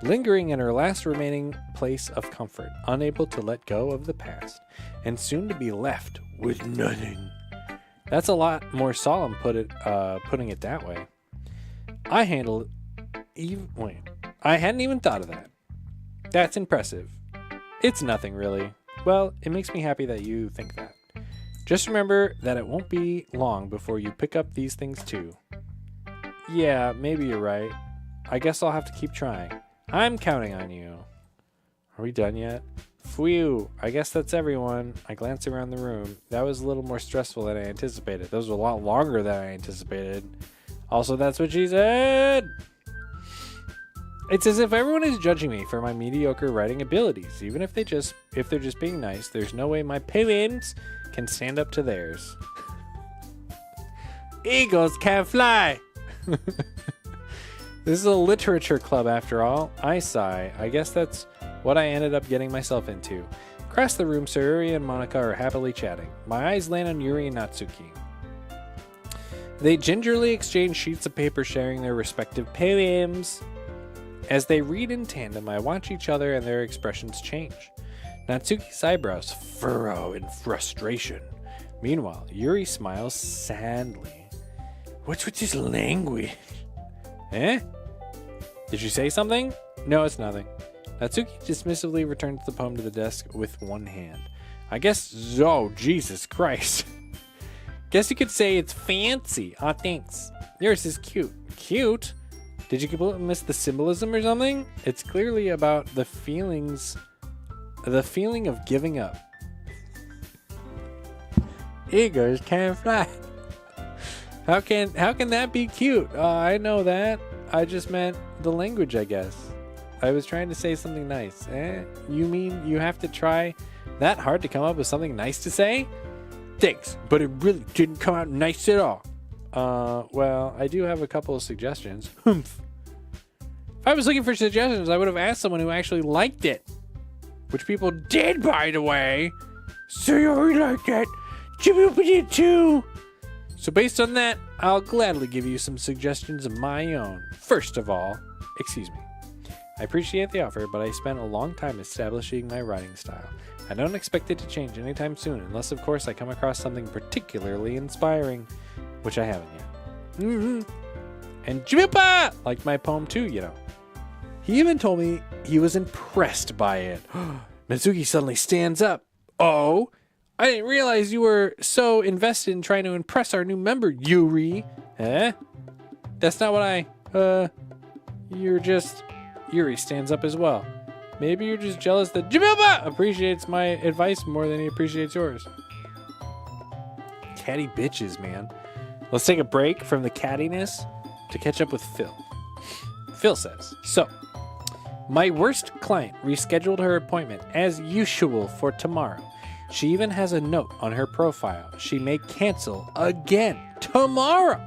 lingering in her last remaining place of comfort, unable to let go of the past, and soon to be left with nothing. That's a lot more solemn putting it that way. I hadn't even thought of that. That's impressive. It's nothing really. Well, it makes me happy that you think that. Just remember that it won't be long before you pick up these things too. Yeah, maybe you're right. I guess I'll have to keep trying. I'm counting on you. Are we done yet? Phew, I guess that's everyone. I glance around the room. That was a little more stressful than I anticipated. Those were a lot longer than I anticipated. Also, that's what she said. It's as if everyone is judging me for my mediocre writing abilities. Even if they're just being nice, there's no way my poems can stand up to theirs. Eagles can't fly. This is a literature club after all. I sigh. I guess that's what I ended up getting myself into. Across the room, Sir Yuri and Monica are happily chatting. My eyes land on Yuri and Natsuki. They gingerly exchange sheets of paper sharing their respective poems. As they read in tandem, I watch each other and their expressions change. Natsuki's eyebrows furrow in frustration. Meanwhile, Yuri smiles sadly. What's with this language? Eh? Did you say something? No, it's nothing. Natsuki dismissively returns the poem to the desk with one hand. I guess, oh, Jesus Christ. Guess you could say it's fancy. Aw, thanks. Yours is cute. Cute? Did you completely miss the symbolism or something? It's clearly about the feeling of giving up. Eagles can't fly. How can that be cute? I know that. I just meant the language, I guess. I was trying to say something nice. You mean you have to try that hard to come up with something nice to say? Thanks, but it really didn't come out nice at all. Well, I do have a couple of suggestions. If I was looking for suggestions, I would have asked someone who actually liked it. Which people did, by the way. So you already like that. Jimmy did too. So based on that, I'll gladly give you some suggestions of my own. First of all, excuse me. I appreciate the offer, but I spent a long time establishing my writing style. I don't expect it to change anytime soon, unless of course I come across something particularly inspiring, which I haven't yet. And Jimpa liked my poem too, you know. He even told me he was impressed by it. Natsuki suddenly stands up. Oh, I didn't realize you were so invested in trying to impress our new member, Yuri. Eh? That's not what you're just... Yuri stands up as well. Maybe you're just jealous that Jimba appreciates my advice more than he appreciates yours. Catty bitches, man. Let's take a break from the cattiness to catch up with Phil. Phil says, so, my worst client rescheduled her appointment as usual for tomorrow. She even has a note on her profile. She may cancel again tomorrow,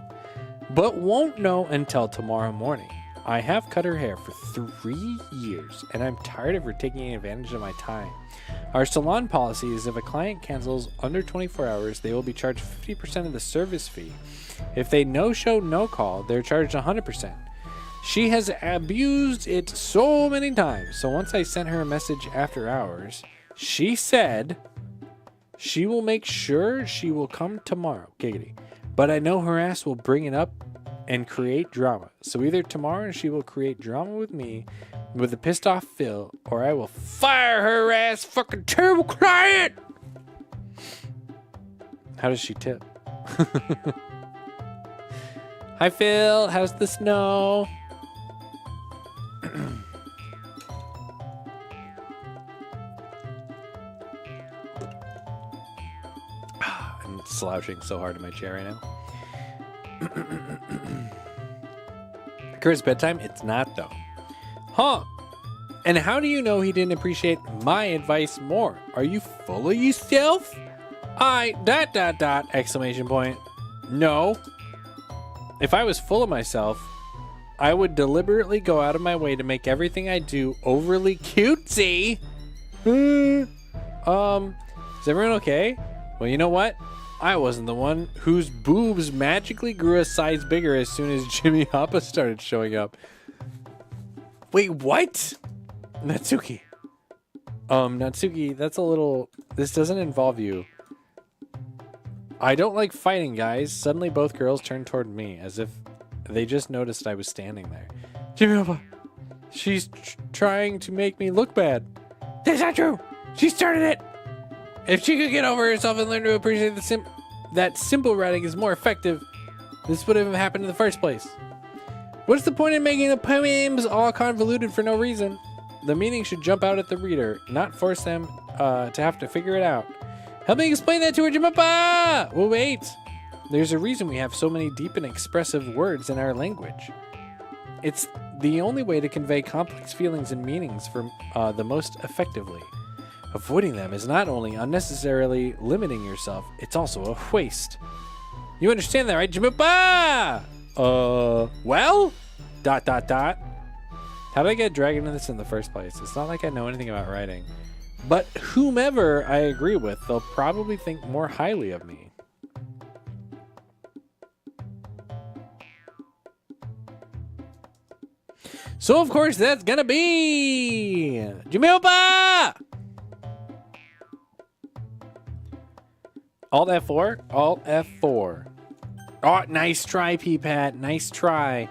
but won't know until tomorrow morning. I have cut her hair for 3 years, and I'm tired of her taking advantage of my time. Our salon policy is if a client cancels under 24 hours, they will be charged 50% of the service fee. If they no-show, no-call, they're charged 100%. She has abused it so many times, so once I sent her a message after hours, she said she will make sure she will come tomorrow, giggity. But I know her ass will bring it up and create drama. So either tomorrow she will create drama with me, with a pissed off Phil, or I will fire her ass fucking terrible client. How does she tip? Hi Phil, how's the snow? I'm slouching so hard in my chair right now. Kurt's bedtime? It's not though. Huh. And how do you know he didn't appreciate my advice more? Are you full of yourself? Exclamation point. No. If I was full of myself, I would deliberately go out of my way to make everything I do overly cutesy. Is everyone okay? Well, you know what? I wasn't the one whose boobs magically grew a size bigger as soon as Jimmy Hoppa started showing up. Wait, what? Natsuki. Natsuki, that's a little... This doesn't involve you. I don't like fighting, guys. Suddenly both girls turned toward me as if they just noticed I was standing there. Jimmy Hoppa, she's trying to make me look bad. That's not true. She started it. If she could get over herself and learn to appreciate that simple writing is more effective, this would have happened in the first place. What's the point in making the poems all convoluted for no reason? The meaning should jump out at the reader, not force them to have to figure it out. Help me explain that to her, Jimapa! Well, wait. There's a reason we have so many deep and expressive words in our language. It's the only way to convey complex feelings and meanings for the most effectively. Avoiding them is not only unnecessarily limiting yourself, it's also a waste. You understand that, right, Jimapa? Well? ... How did I get dragged into this in the first place? It's not like I know anything about writing. But whomever I agree with, they'll probably think more highly of me. So, of course, that's gonna be... Jimiopa! Alt F4? Alt F4. Oh, nice try, P-Pat. Nice try.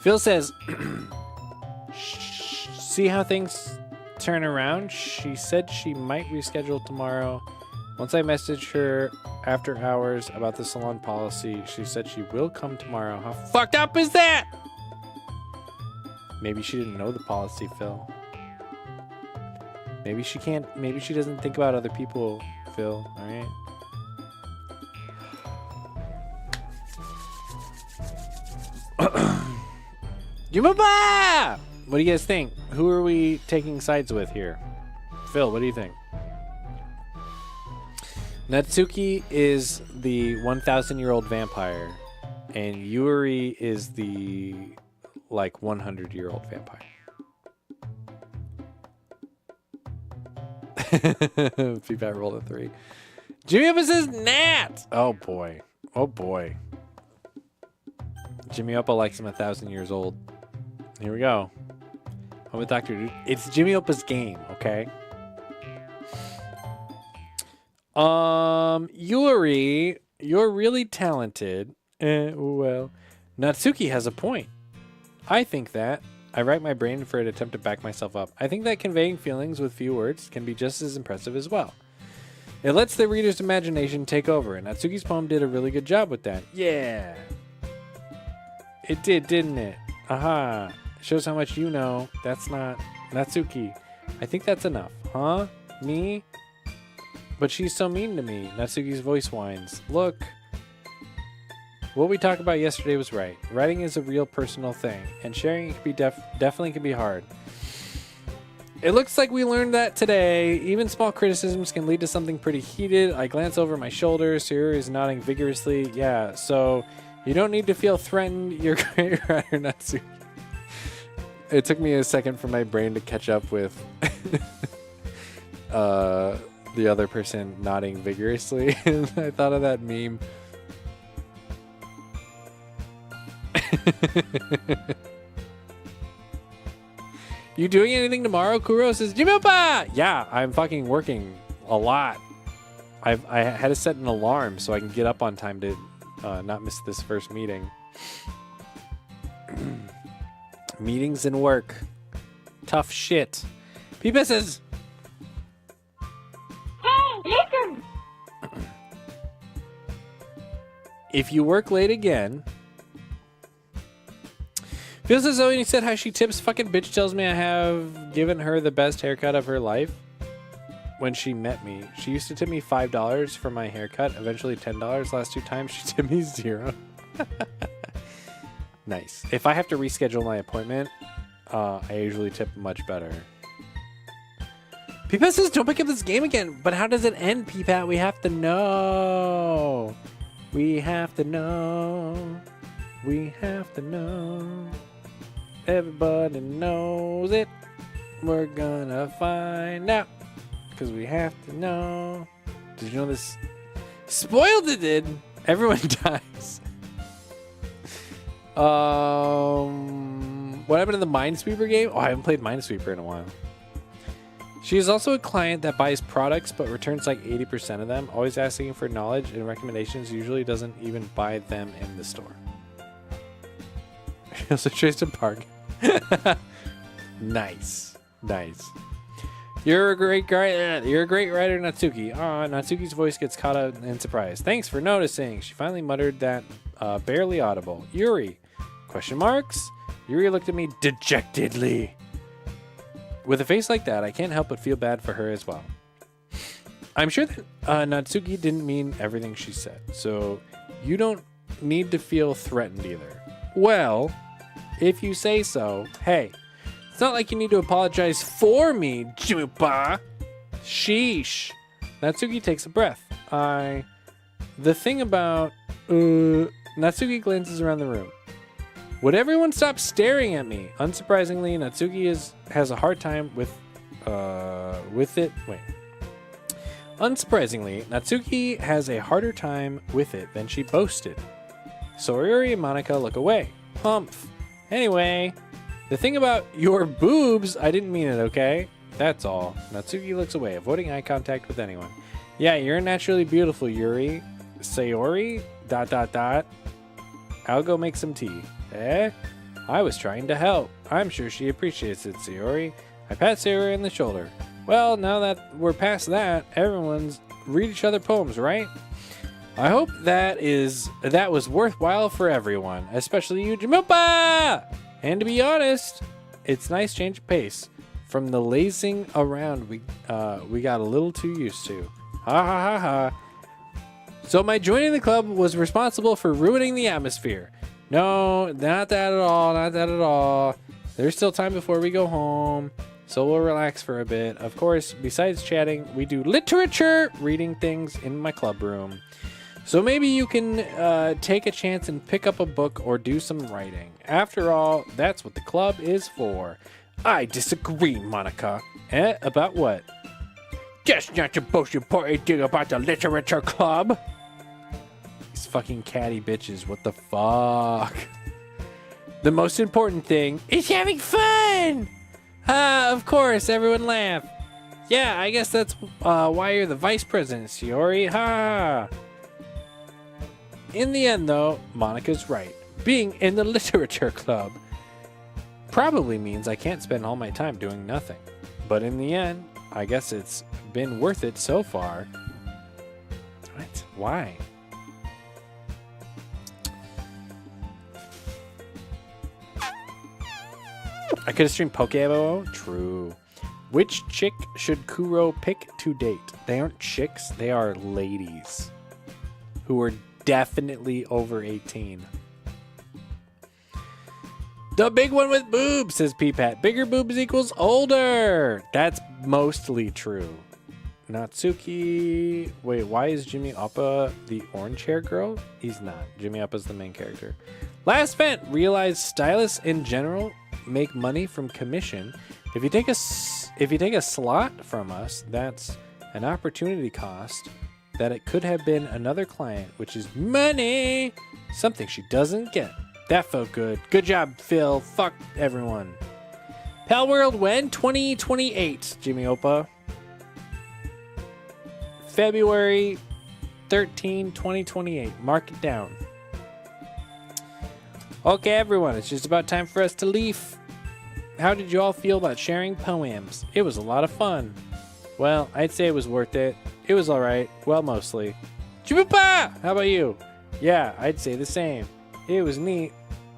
Phil says, see how things turn around? She said she might reschedule tomorrow. Once I messaged her after hours about the salon policy, she said she will come tomorrow. How fucked up is that? Maybe she didn't know the policy, Phil. Maybe she can't, maybe she doesn't think about other people, Phil, all right? Jumaba! What do you guys think? Who are we taking sides with here? Phil, what do you think? Natsuki is the 1,000-year-old vampire, and Yuri is the, like, 100-year-old vampire. Feedback rolled a 3. Jimmy Uppa says Nat! Oh, boy. Oh, boy. Jimmy Uppa likes him 1,000 years old. Here we go. I'm with Dr. Dude. It's Jimmy Uppa's game, okay? Yuri, you're really talented. Well, Natsuki has a point. I think that. I rack my brain for an attempt to back myself up. I think that conveying feelings with few words can be just as impressive as well. It lets the reader's imagination take over, and Natsuki's poem did a really good job with that. Yeah. It did, didn't it? Aha. Shows how much you know. That's not Natsuki. I think that's enough. Huh? Me? But she's so mean to me. Natsuki's voice whines. Look. What we talked about yesterday was right. Writing is a real personal thing, and sharing it can be definitely can be hard. It looks like we learned that today. Even small criticisms can lead to something pretty heated. I glance over my shoulder. Sayori is nodding vigorously. Yeah, so you don't need to feel threatened. You're great rider, Natsuki. It took me a second for my brain to catch up with the other person nodding vigorously. And I thought of that meme. You doing anything tomorrow? Kuro says, Jimilpa! Yeah, I'm fucking working a lot. I had to set an alarm so I can get up on time to not miss this first meeting. Meetings and work. Tough shit. Peepa says, Hey, listen! if you work late again... Feels as though when you said how she tips, fucking bitch tells me I have given her the best haircut of her life. When she met me, she used to tip me $5 for my haircut, eventually $10. Last 2 times she tipped me 0. Nice. If I have to reschedule my appointment, I usually tip much better. Peepat says, don't pick up this game again. But how does it end, Peepat? We have to know. We have to know. We have to know. Everybody knows it. We're gonna find out. Because we have to know. Did you know this? Spoiled it did. Everyone dies. What happened to the Minesweeper game? Oh, I haven't played Minesweeper in a while. She is also a client that buys products but returns like 80% of them, always asking for knowledge and recommendations, usually doesn't even buy them in the store. She also tries to bargain. Nice. Nice. You're a great guy. You're a great writer, Natsuki. Natsuki's voice gets caught up in surprise. Thanks for noticing. She finally muttered that barely audible. Yuri? Question marks? Yuri looked at me dejectedly. With a face like that, I can't help but feel bad for her as well. I'm sure that Natsuki didn't mean everything she said, so you don't need to feel threatened either. Well, if you say so, hey, it's not like you need to apologize for me, Jupa. Sheesh. Natsuki takes a breath. The thing about... Natsuki glances around the room. Would everyone stop staring at me? Unsurprisingly, Natsuki has a hard time with it. Wait. Unsurprisingly, Natsuki has a harder time with it than she boasted. Sayori and Monica look away. Humph. Anyway, the thing about your boobs, I didn't mean it, okay? That's all. Natsuki looks away, avoiding eye contact with anyone. Yeah, you're naturally beautiful, Yuri. Sayori? ... I'll go make some tea. Eh? I was trying to help. I'm sure she appreciates it, Sayori. I pat Sayori on the shoulder. Well, now that we're past that, everyone's read each other poems, right? I hope that was worthwhile for everyone, especially you, Jamilpa! And to be honest, it's nice change of pace from the lazing around we got a little too used to. Ha ha ha ha. So my joining the club was responsible for ruining the atmosphere. No, not that at all, not that at all. There's still time before we go home, so we'll relax for a bit. Of course, besides chatting, we do literature reading things in my club room. So maybe you can take a chance and pick up a book or do some writing. After all, that's what the club is for. I disagree, Monica. About what? Just not the most important thing about the literature club. These fucking catty bitches, what the fuck? The most important thing is having fun! Of course, everyone laugh. Yeah, I guess that's why you're the vice president, Sayori. Ha! In the end, though, Monica's right. Being in the literature club probably means I can't spend all my time doing nothing. But in the end, I guess it's been worth it so far. What? Why? I could have streamed Pokemon. True. Which chick should Kuro pick to date? They aren't chicks. They are ladies who are definitely over 18. The big one with boobs, says Peepat. Bigger boobs equals older. That's mostly true. Natsuki. Wait, why is Jimmy Appa the orange hair girl? He's not. Jimmy Appa's the main character. Last vent. Realize stylists in general make money from commission. If you take a slot from us, that's an opportunity cost that it could have been another client, which is money. Something she doesn't get. That felt good. Good job, Phil. Fuck everyone. Pal World when? 2028, Jimmy Opa. February 13, 2028. Mark it down. Okay, everyone. It's just about time for us to leave. How did you all feel about sharing poems? It was a lot of fun. Well, I'd say it was worth it. It was alright. Well, mostly. Chibupa! How about you? Yeah, I'd say the same. It was neat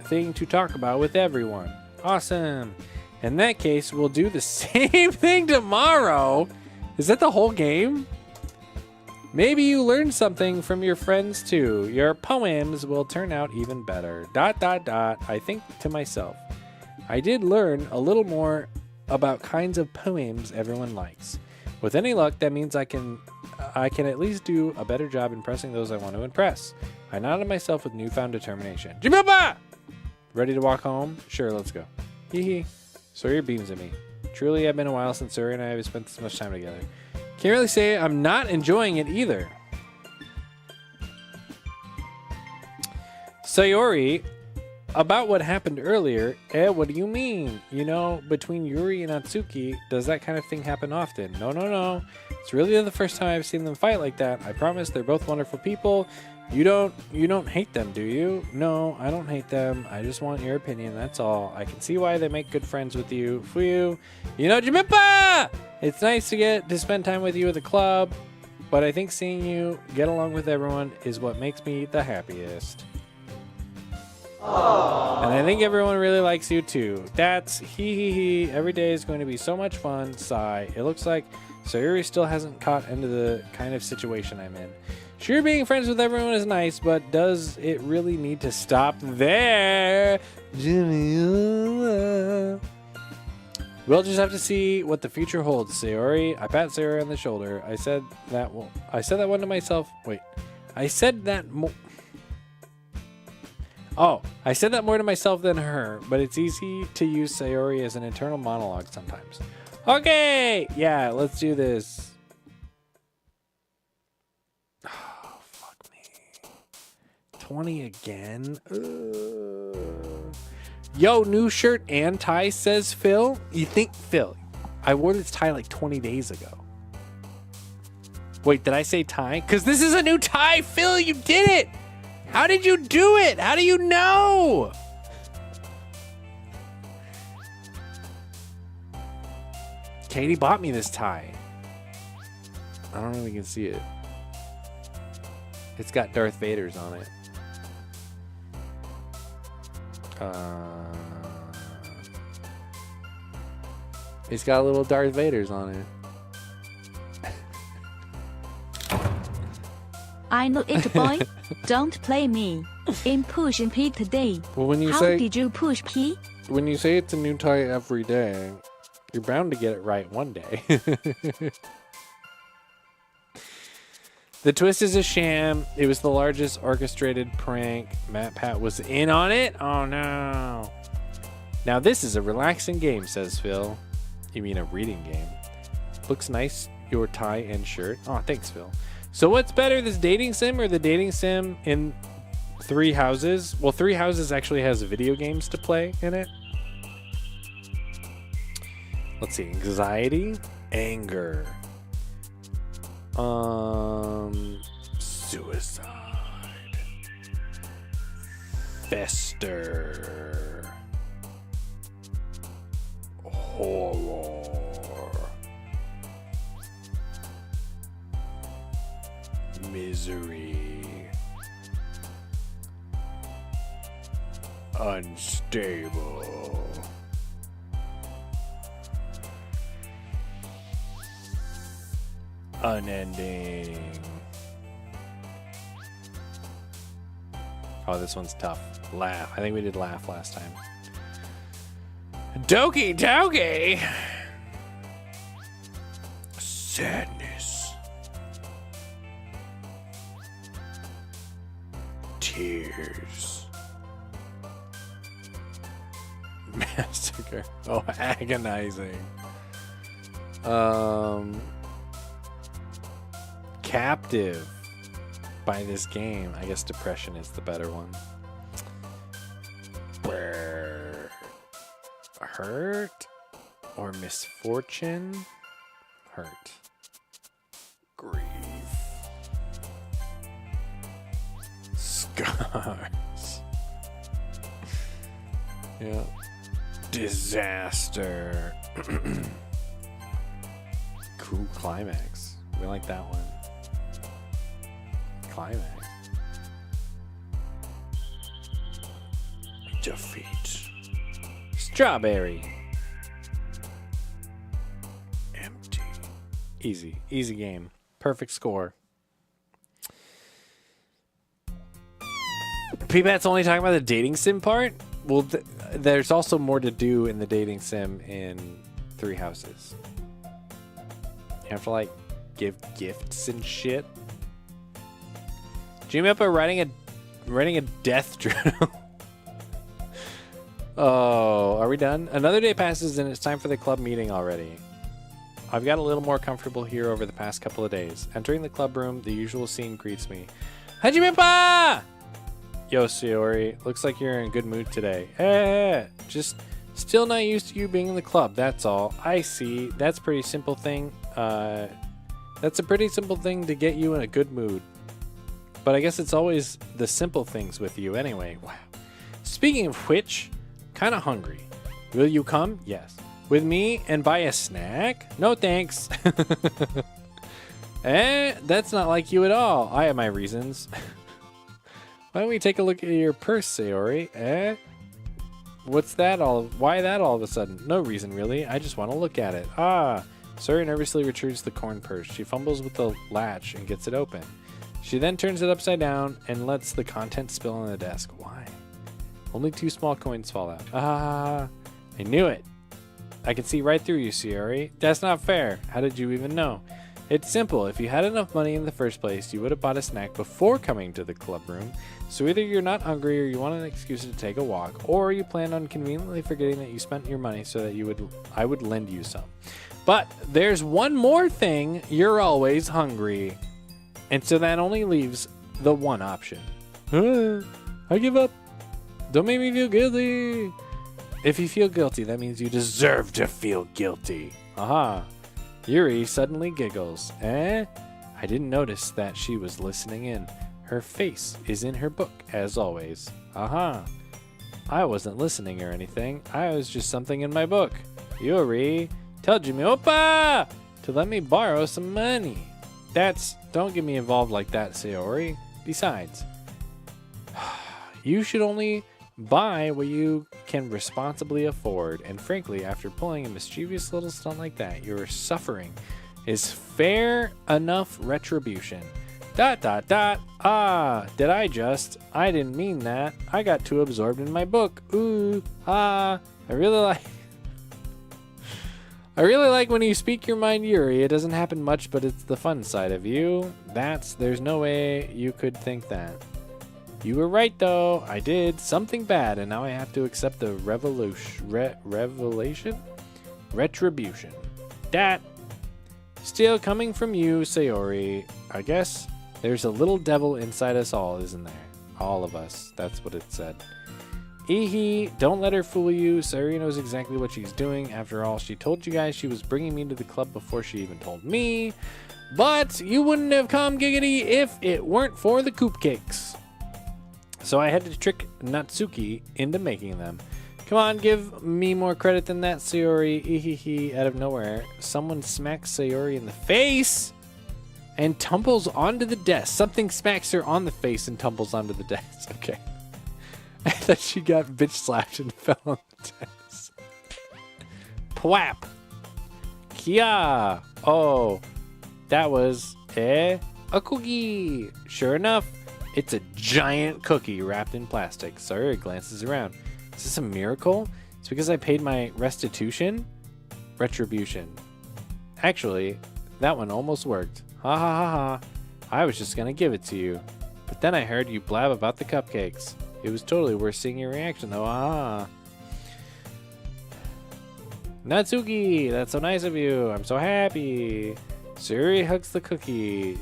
thing to talk about with everyone. Awesome. In that case, we'll do the same thing tomorrow. Is that the whole game? Maybe you learned something from your friends too. Your poems will turn out even better. ... I think to myself. I did learn a little more about kinds of poems everyone likes. With any luck, that means I can at least do a better job impressing those I want to impress. I nodded myself with newfound determination. Jimba! Ready to walk home? Sure, let's go. Hee hee. Sawyer beams at me. Truly, I've been a while since Sawyer and I have spent this much time together. Can't really say I'm not enjoying it either. Sayori, about what happened earlier, what do you mean? You know, between Yuri and Natsuki, does that kind of thing happen often? No. It's really the first time I've seen them fight like that. I promise they're both wonderful people. You don't hate them, do you? No, I don't hate them. I just want your opinion, that's all. I can see why they make good friends with you. Fuyu. You know, Jimippa! It's nice to get to spend time with you at the club, but I think seeing you get along with everyone is what makes me the happiest. Aww. And I think everyone really likes you too. That's hee. Every day is going to be so much fun. Sigh. It looks like Sayuri still hasn't caught into the kind of situation I'm in. Sure, being friends with everyone is nice, but does it really need to stop there? Jimmy. We'll just have to see what the future holds, Sayori. I pat Sayori on the shoulder. I said that one to myself. Wait. I said that more to myself than her, but it's easy to use Sayori as an internal monologue sometimes. Okay! Yeah, let's do this. Oh, fuck me. 20 again? Yo, new shirt and tie, says Phil. You think, Phil, I wore this tie like 20 days ago. Wait, did I say tie? Because this is a new tie, Phil, you did it! How did you do it? How do you know? Katie bought me this tie. I don't know if you can see it. It's got Darth Vader's on it. It's got little Darth Vader's on it. I know it, boy. Don't play me. In pushing P today. Well, when you How did you push P? When you say it's a new tie every day, you're bound to get it right one day. The twist is a sham. It was the largest orchestrated prank. Matt Pat was in on it? Oh no. Now this is a relaxing game, says Phil. You mean a reading game. Looks nice, your tie and shirt. Oh, thanks, Phil. So what's better, this dating sim or the dating sim in Three Houses? Well, Three Houses actually has video games to play in it. Let's see, anxiety, anger, suicide, fester, horror, misery, unstable, unending. Oh, this one's tough. Laugh. I think we did laugh last time. Doki Doki! Sadness. Tears. Massacre. Oh, agonizing. Captive by this game. I guess depression is the better one. Hurt or misfortune? Hurt. Grief. Scars. Yeah. Disaster. Cool climax. We like that one. Climax. Defeat. Strawberry. Empty. Easy. Easy game. Perfect score. P-Pat's only talking about the dating sim part? Well, there's also more to do in the dating sim in Three Houses. You have to, like, give gifts and shit. Jimmy up writing a death journal. Oh, are we done? Another day passes and it's time for the club meeting already. I've got a little more comfortable here over the past couple of days. Entering the club room, the usual scene greets me. Hajime-pa! Yo, Sayori, looks like you're in a good mood today. Just still not used to you being in the club, that's all. I see. That's a pretty simple thing. That's a pretty simple thing to get you in a good mood. But I guess it's always the simple things with you anyway. Wow. Speaking of which, kind of hungry. Will you come? Yes. With me and buy a snack? No thanks. That's not like you at all. I have my reasons. Why don't we take a look at your purse, Sayori? What's that all? Why that all of a sudden? No reason, really. I just want to look at it. Sayori nervously retrieves the corn purse. She fumbles with the latch and gets it open. She then turns it upside down and lets the contents spill on the desk. Why? Only 2 small coins fall out. I knew it. I can see right through you, Sayori. That's not fair. How did you even know? It's simple. If you had enough money in the first place, you would have bought a snack before coming to the club room. So either you're not hungry or you want an excuse to take a walk, or you plan on conveniently forgetting that you spent your money so that I would lend you some. But there's one more thing. You're always hungry. And so that only leaves the one option. I give up. Don't make me feel guilty. If you feel guilty, that means you deserve to feel guilty. Aha. Yuri suddenly giggles. I didn't notice that she was listening in. Her face is in her book, as always. Aha. I wasn't listening or anything. I was just something in my book. Yuri, tell Jimmy Oppa to let me borrow some money. Don't get me involved like that, Sayori. Besides, you should only buy what you can responsibly afford. And frankly, after pulling a mischievous little stunt like that, your suffering is fair enough retribution. ... Did I didn't mean that. I got too absorbed in my book. I really like when you speak your mind, Yuri. It doesn't happen much, but it's the fun side of you. There's no way you could think that. You were right, though. I did something bad, and now I have to accept the retribution. That still coming from you, Sayori. I guess there's a little devil inside us all, isn't there? All of us. That's what it said. Don't let her fool you. Sayori knows exactly what she's doing. After all, she told you guys she was bringing me to the club before she even told me. But you wouldn't have come, Giggity, if it weren't for the coop cakes. So I had to trick Natsuki into making them. Come on, give me more credit than that, Sayori. Out of nowhere, someone smacks Sayori in the face and tumbles onto the desk. Something smacks her on the face and tumbles onto the desk. Okay. I thought she got bitch slapped and fell on the desk. Pwap. Kia. Oh, that was a cookie. Sure enough, it's a giant cookie wrapped in plastic. Sayori glances around. Is this a miracle? It's because I paid my restitution? Retribution. Actually, that one almost worked. Ha ha ha ha. I was just gonna give it to you. But then I heard you blab about the cupcakes. It was totally worth seeing your reaction though. Ah. Natsuki, that's so nice of you. I'm so happy. Suri hugs the cookie.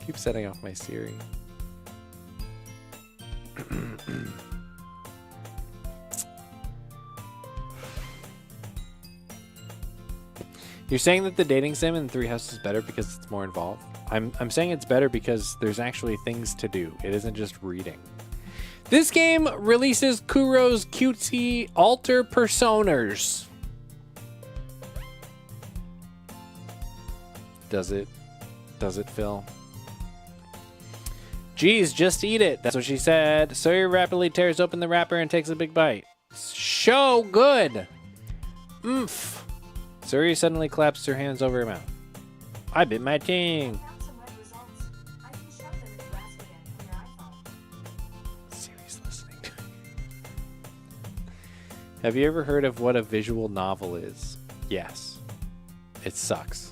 Keep setting off my Siri. You're saying that the dating sim in Three Houses is better because it's more involved? I'm saying it's better because there's actually things to do. It isn't just reading. This game releases Kuro's cutesy alter personas. Does it? Does it, Phil? Geez, just eat it. That's what she said. Sawyer rapidly tears open the wrapper and takes a big bite. So good. Oomph. Suri suddenly claps her hands over her mouth. I bit my tongue. Siri's listening to me. Have you ever heard of what a visual novel is? Yes. It sucks.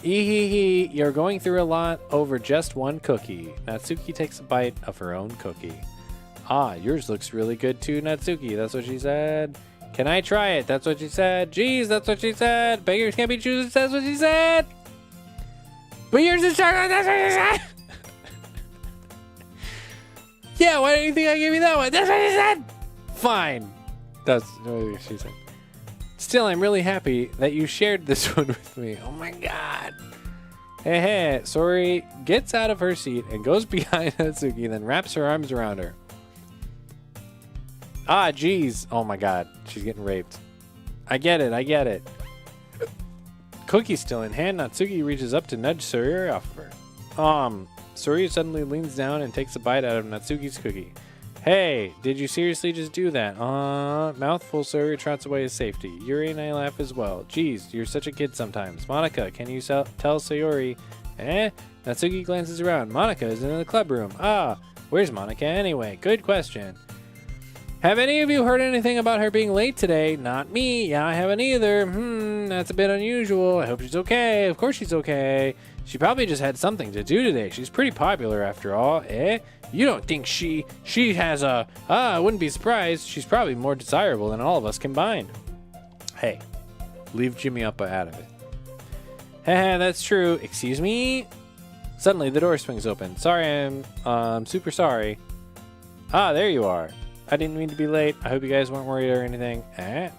Ehehe, you're going through a lot over just one cookie. Natsuki takes a bite of her own cookie. Ah, yours looks really good too, Natsuki. That's what she said. Can I try it? That's what she said. Jeez, that's what she said. Beggars can't be choosers. That's what she said. But yours is chocolate. That's what she said. Yeah, why didn't you think I gave you that one? That's what she said. Fine. That's what she said. Still, I'm really happy that you shared this one with me. Oh my god. Hey, hey. Sori gets out of her seat and goes behind Natsuki, then wraps her arms around her. Ah, jeez. Oh my god. She's getting raped. I get it. I get it. Cookie still in hand, Natsuki reaches up to nudge Suri off of her. Suri suddenly leans down and takes a bite out of Natsuki's cookie. Hey, did you seriously just do that? Mouthful, Suri trots away his safety. Yuri and I laugh as well. Jeez, you're such a kid sometimes. Monica, can you tell Sayori? Natsuki glances around. Monica is in the club room. Ah, where's Monica anyway? Good question. Have any of you heard anything about her being late today? Not me. Yeah, I haven't either. That's a bit unusual. I hope she's okay. Of course she's okay. She probably just had something to do today. She's pretty popular after all. You don't think she has a... I wouldn't be surprised. She's probably more desirable than all of us combined. Hey, leave Jimmy Uppa out of it. Haha, that's true. Excuse me? Suddenly, the door swings open. Sorry, I'm super sorry. Ah, there you are. I didn't mean to be late. I hope you guys weren't worried or anything.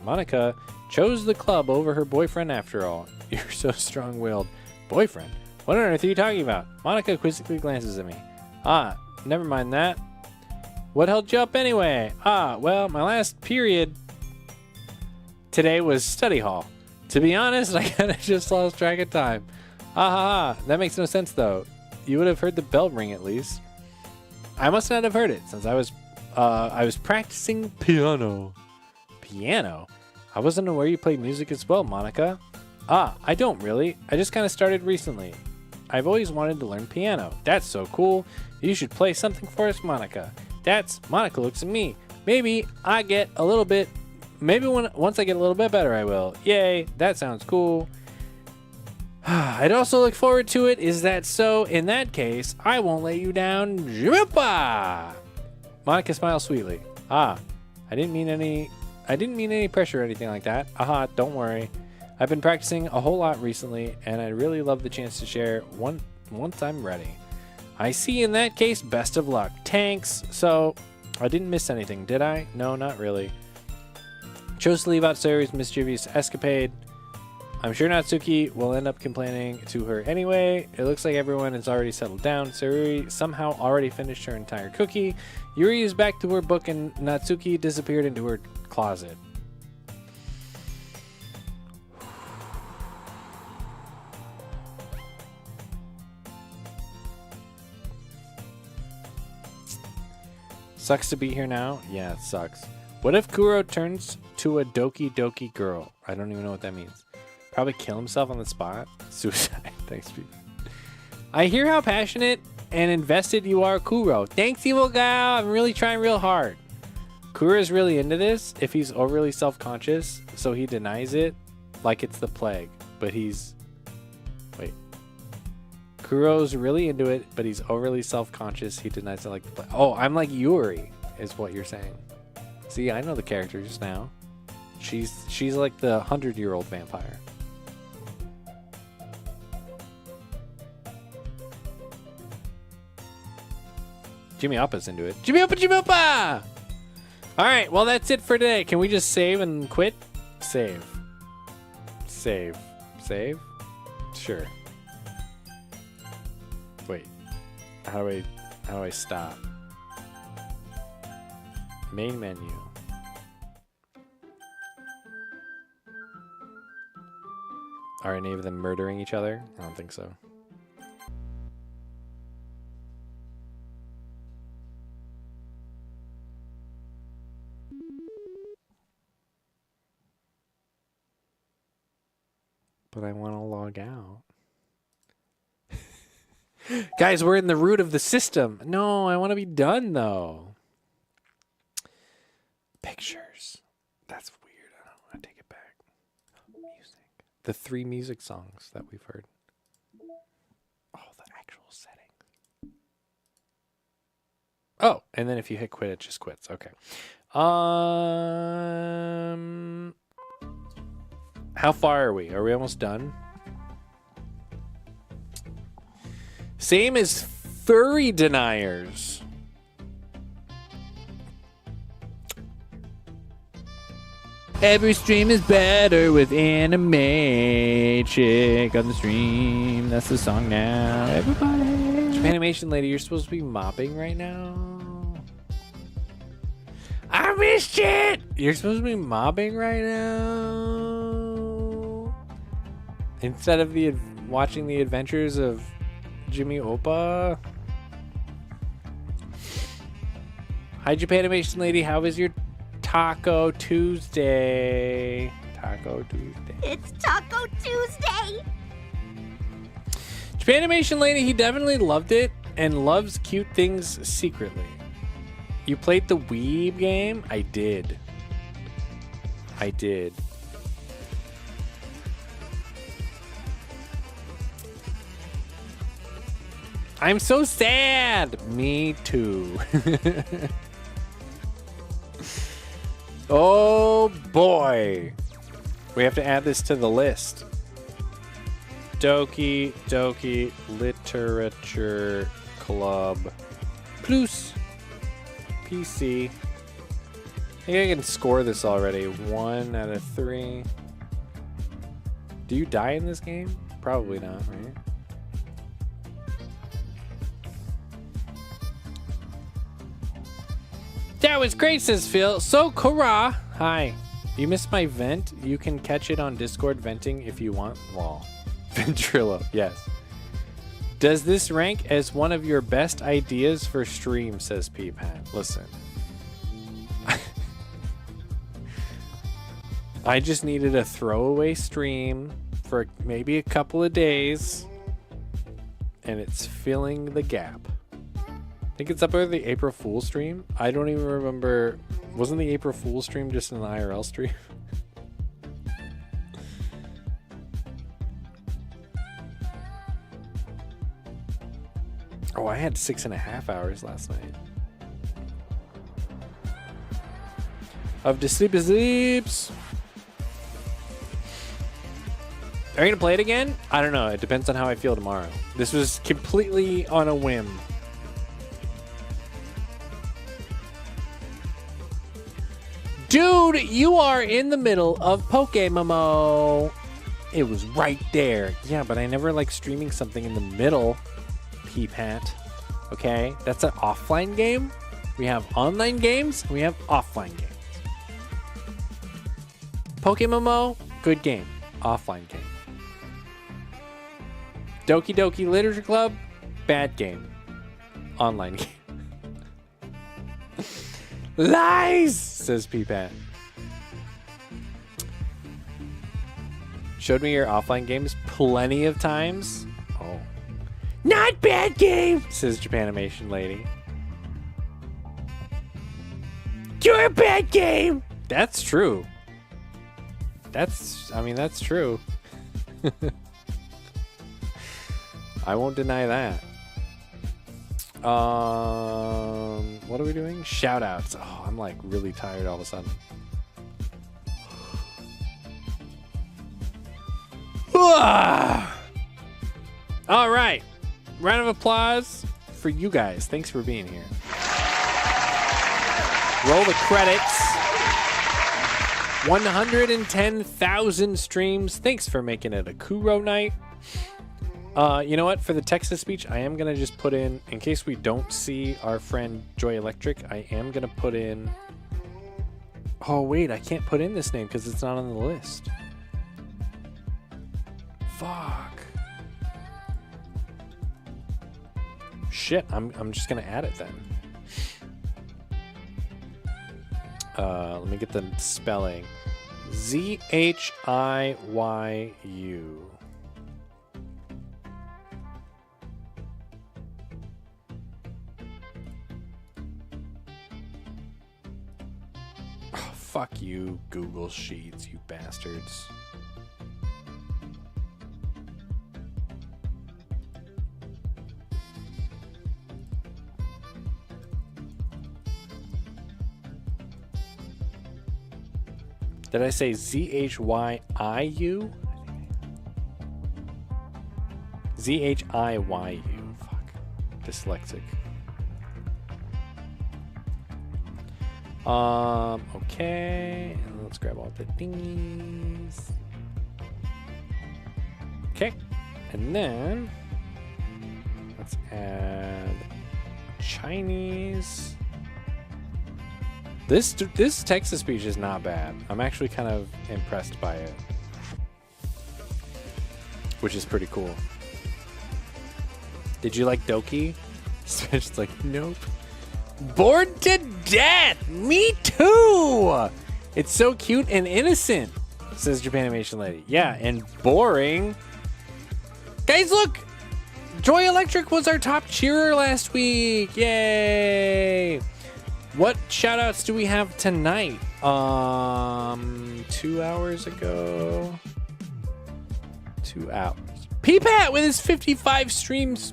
Monica chose the club over her boyfriend after all. You're so strong-willed. Boyfriend? What on earth are you talking about? Monica quizzically glances at me. Ah, never mind that. What held you up anyway? Ah, well, my last period today was study hall. To be honest, I kind of just lost track of time. Ah ha ha, that makes no sense though. You would have heard the bell ring at least. I must not have heard it since I was practicing piano. Piano? I wasn't aware you played music as well, Monica. Ah, I don't really. I just kind of started recently. I've always wanted to learn piano. That's so cool. You should play something for us, Monica. Monica looks at me. Maybe I get a little bit, once I get a little bit better, I will. Yay, that sounds cool. I'd also look forward to it. Is that so? In that case, I won't let you down. Jimpa! Monica smiles sweetly. Ah, I didn't mean any pressure or anything like that. Aha, don't worry. I've been practicing a whole lot recently, and I'd really love the chance to share once I'm ready. I see. In that case, best of luck. Tanks. So, I didn't miss anything, did I? No, not really. Chose to leave out Sayori's mischievous escapade. I'm sure Natsuki will end up complaining to her anyway. It looks like everyone is already settled down. Sayori somehow already finished her entire cookie. Yuri is back to her book, and Natsuki disappeared into her closet. Sucks to be here now? Yeah, it sucks. What if Kuro turns to a Doki Doki girl? I don't even know what that means. Probably kill himself on the spot. Suicide. Thanks, Pete. I hear how passionate and invested you are, Kuro. Thanks, Evil Gal. I'm really trying real hard. Kuro is really into this if he's overly self-conscious, so he denies it like it's the plague. But he's... Wait. Kuro's really into it, but he's overly self-conscious. He denies it like the plague. Oh, I'm like Yuri, is what you're saying. See, I know the characters now. She's like the 100-year-old vampire. Jimmy Oppa's into it. Jimmy Oppa, Jimmy Oppa! Alright, well that's it for today. Can we just save and quit? Save. Save. Save? Sure. Wait. How do I stop? Main menu. Are any of them murdering each other? I don't think so. But I want to log out. Guys, we're in the root of the system. No, I want to be done, though. Pictures. That's weird. I don't want to take it back. Music. The 3 music songs that we've heard. Oh, the actual settings. Oh, and then if you hit quit, it just quits. Okay. How far are we? Are we almost done? Same as furry deniers. Every stream is better with anime chick on the stream. That's the song now. Everybody. Animation lady, you're supposed to be mopping right now. I missed it. You're supposed to be mopping right now. Instead of watching the adventures of Jimmy Oppa. Hi, Japanimation lady. How was your Taco Tuesday? Taco Tuesday. It's Taco Tuesday. Japanimation lady, he definitely loved it and loves cute things secretly. You played the Weeb game? I did. I did. I'm so sad. Me too. Oh boy. We have to add this to the list. Doki Literature Club Plus PC. I think I can score this already. 1 out of 3. Do you die in this game? Probably not, right? That was great, says Phil. So, Kara. Hi. You missed my vent? You can catch it on Discord venting if you want. Lol. Ventrilo. Yes. Does this rank as one of your best ideas for stream, says P-Pat. Listen. I just needed a throwaway stream for maybe a couple of days. And it's filling the gap. I think it's up over the April Fool's stream. I don't even remember. Wasn't the April Fool's stream just an IRL stream? Oh, I had 6.5 hours last night. Of the sleeps. Are you gonna play it again? I don't know. It depends on how I feel tomorrow. This was completely on a whim. Dude, you are in the middle of Pokemomo. It was right there. Yeah, but I never like streaming something in the middle, P-Pat. Okay? That's an offline game. We have online games. We have offline games. Pokemomo, good game. Offline game. Doki Literature Club, bad game. Online game. Lies, says P-Pat. Showed me your offline games plenty of times. Oh. Not bad game. says Japanimation Lady. You're a bad game. That's true. That's true. I won't deny that. What are we doing? Shout outs. Oh, I'm like really tired all of a sudden. All right. Round of applause for you guys. Thanks for being here. Roll the credits. 110,000 streams. Thanks for making it a Kuro night. You know what? For the text to speech, I am going to just put in case we don't see our friend Joy Electric, I am going to put in... Oh, wait. I can't put in this name because it's not on the list. Fuck. Shit, I'm just gonna add it then. Let me get the spelling. Z-H-I-Y-U. Oh, fuck you, Google Sheets, you bastards. Did I say Z-H-Y-I-U? Z-H-I-Y-U. Fuck. Dyslexic. Okay. And let's grab all the thingies. Okay. And then let's add Chinese. This text-to-speech is not bad. I'm actually kind of impressed by it, which is pretty cool. Did you like Doki? It's like, nope. Bored to death! Me too! It's so cute and innocent, says Japanimation Lady. Yeah, and boring. Guys, look! Joy Electric was our top cheerer last week. Yay! What shoutouts do we have tonight? 2 hours ago. 2 hours. Peepat with his 55 streams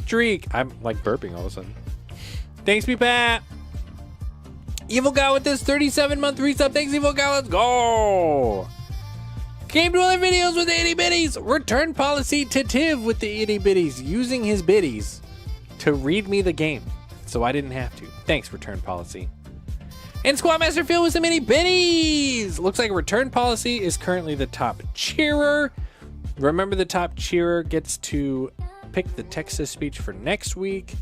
streak. I'm like burping all of a sudden. Thanks, Peepat. Evil Guy with this 37-month resub. Thanks, Evil Guy. Let's go. Came to other videos with the itty bitties. Return policy to Tiv with the itty bitties, using his bitties to read me the game, so I didn't have to. Thanks, Return Policy. And Squad Master Phil with some mini bitties. Looks like Return Policy is currently the top cheerer. Remember, the top cheerer gets to pick the text-to speech for next week.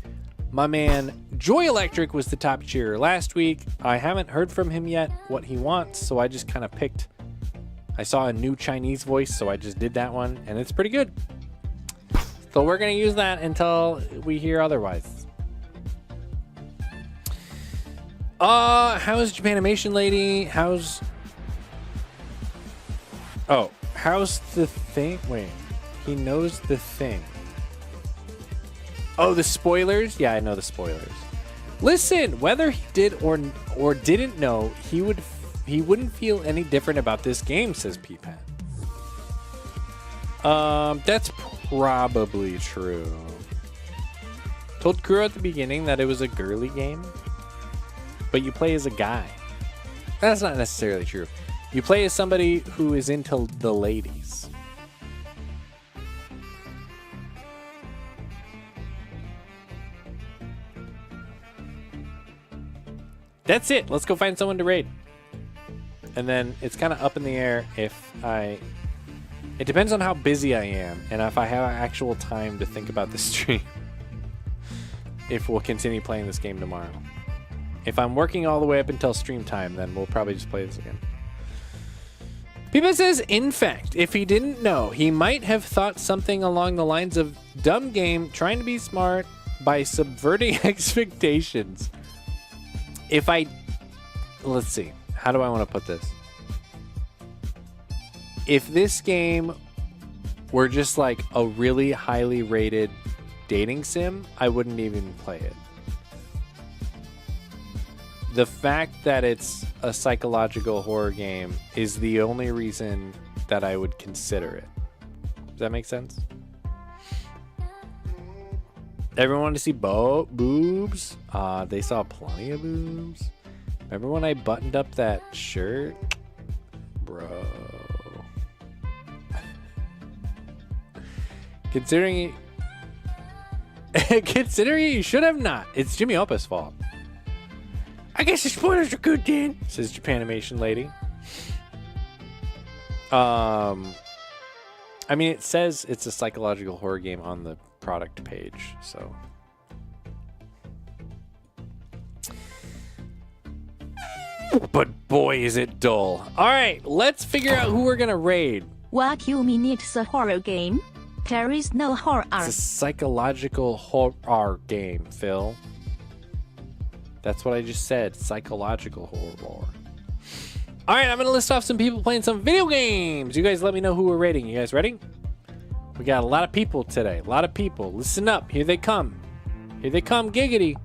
My man Joy Electric was the top cheerer last week. I haven't heard from him yet what he wants, so I just kind of picked. I saw a new Chinese voice, so I just did that one, and it's pretty good. So we're going to use that until we hear otherwise. How's Japanimation Lady? How's the thing? Wait, he knows the thing. Oh, the spoilers? Yeah, I know the spoilers. Listen, whether he did or didn't know, he wouldn't feel any different about this game, says Peepat. That's probably true. Told Kuro at the beginning that it was a girly game, but you play as a guy. That's not necessarily true. You play as somebody who is into the ladies. That's it. Let's go find someone to raid. And then it's kind of up in the air if it depends on how busy I am and if I have actual time to think about the stream. If we'll continue playing this game tomorrow. If I'm working all the way up until stream time, then we'll probably just play this again. Peepa says, in fact, if he didn't know, he might have thought something along the lines of dumb game trying to be smart by subverting expectations. Let's see. How do I want to put this? If this game were just like a really highly rated dating sim, I wouldn't even play it. The fact that it's a psychological horror game is the only reason that I would consider it. Does that make sense? Everyone wanted to see boobs. They saw plenty of boobs. Remember when I buttoned up that shirt? Bro. Considering you should have not. It's Jimmy Opa's fault. I guess the spoilers are good then, says Japanimation lady. I mean, it says it's a psychological horror game on the product page, so. But boy, is it dull. All right, let's figure out who we're gonna raid. What you mean it's a horror game? There is no horror. It's a psychological horror game, Phil. That's what I just said. Psychological horror. All right, I'm going to list off some people playing some video games. You guys let me know who we're rating. You guys ready? We got a lot of people today. A lot of people. Listen up. Here they come. Here they come, giggity.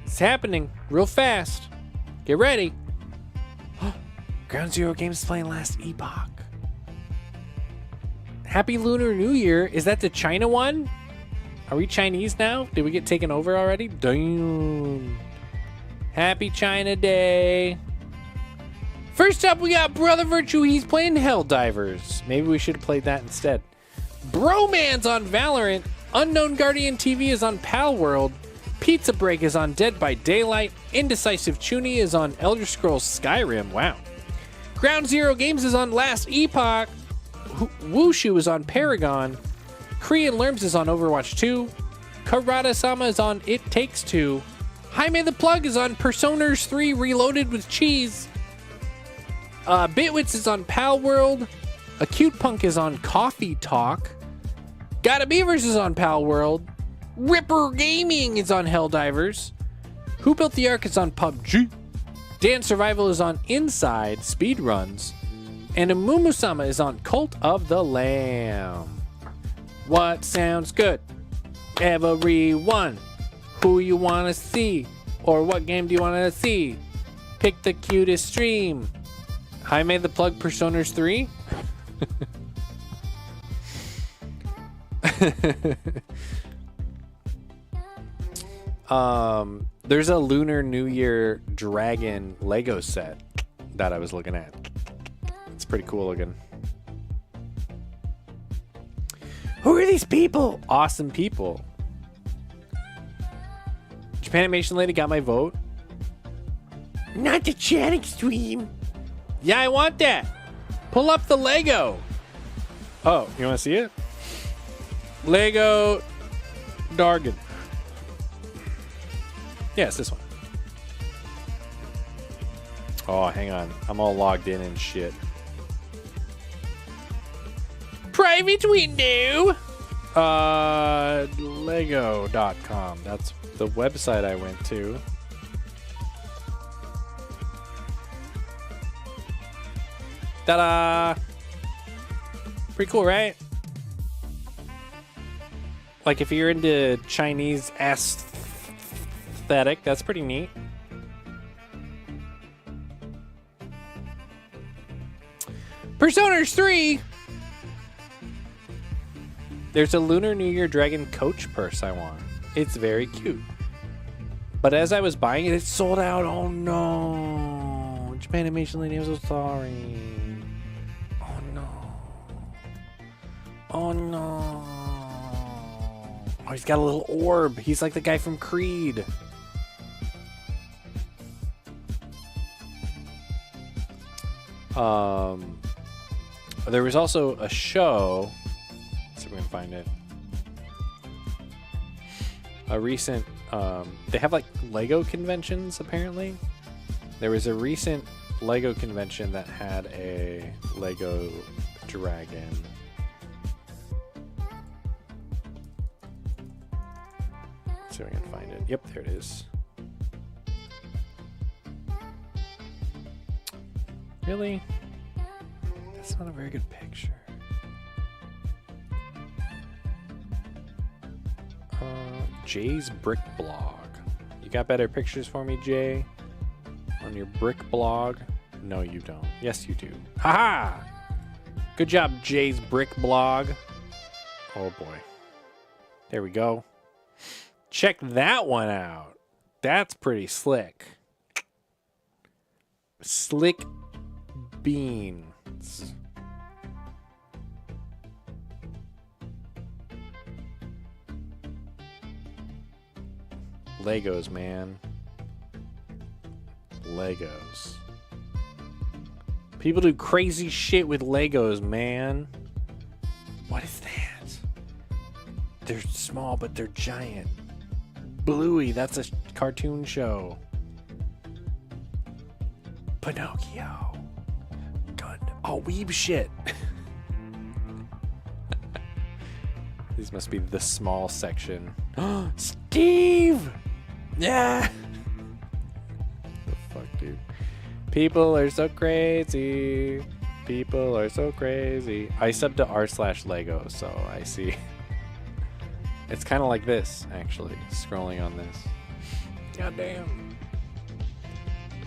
It's happening real fast. Get ready. Ground Zero Games playing Last Epoch. Happy Lunar New Year. Is that the China one? Are we Chinese now? Did we get taken over already? Damn. Happy China Day. First up, we got Brother Virtue. He's playing Helldivers. Maybe we should have played that instead. Broman's on Valorant. Unknown Guardian TV is on Pal World. Pizza Break is on Dead by Daylight. Indecisive Chuny is on Elder Scrolls Skyrim. Wow. Ground Zero Games is on Last Epoch. Wushu is on Paragon. Korean Lerms is on Overwatch 2. Karada-sama is on It Takes Two. Jaime the Plug is on Personers 3 Reloaded with Cheese. Bitwits is on Pal World. Acute Punk is on Coffee Talk. Gotta Beavers is on Pal World. Ripper Gaming is on Helldivers. Who Built the Ark is on PUBG. Dan Survival is on Inside Speedruns. And Amumusama is on Cult of the Lamb. What sounds good? Everyone. Who you want to see? Or what game do you want to see? Pick the cutest stream. Jaime the Plug Personers 3? There's a Lunar New Year dragon Lego set that I was looking at. It's pretty cool looking. Who are these people? Awesome people. Japanimation lady got my vote. Not the chatting stream. Yeah, I want that. Pull up the Lego. Oh, you want to see it? Lego Dargan. Yeah, it's this one. Oh, hang on. I'm all logged in and shit. Private window. Lego.com. That's the website I went to. Ta-da! Pretty cool, right? Like if you're into Chinese aesthetic, that's pretty neat. Personers 3! There's a Lunar New Year Dragon Coach purse I want. It's very cute. But as I was buying it, it sold out. Oh no. Japanimation lady, I'm so sorry. Oh no. Oh no. Oh, he's got a little orb. He's like the guy from Creed. There was also a show. Let's see if we can find it. A recent, they have like Lego conventions apparently. There was a recent Lego convention that had a Lego dragon. Let's see if we can find it. Yep, there it is. Really? That's not a very good picture. Jay's Brick Blog. You got better pictures for me, Jay? On your brick blog? No, you don't. Yes, you do. Haha! Good job, Jay's Brick Blog. Oh boy. There we go. Check that one out. That's pretty slick. Slick beans. Legos, man. Legos. People do crazy shit with Legos, man. What is that? They're small, but they're giant. Bluey, that's a cartoon show. Pinocchio. Gun. Oh, weeb shit. These must be the small section. Steve! Yeah! The fuck, dude? People are so crazy. People are so crazy. I subbed to r/Lego, so I see. It's kind of like this, actually, scrolling on this. Goddamn.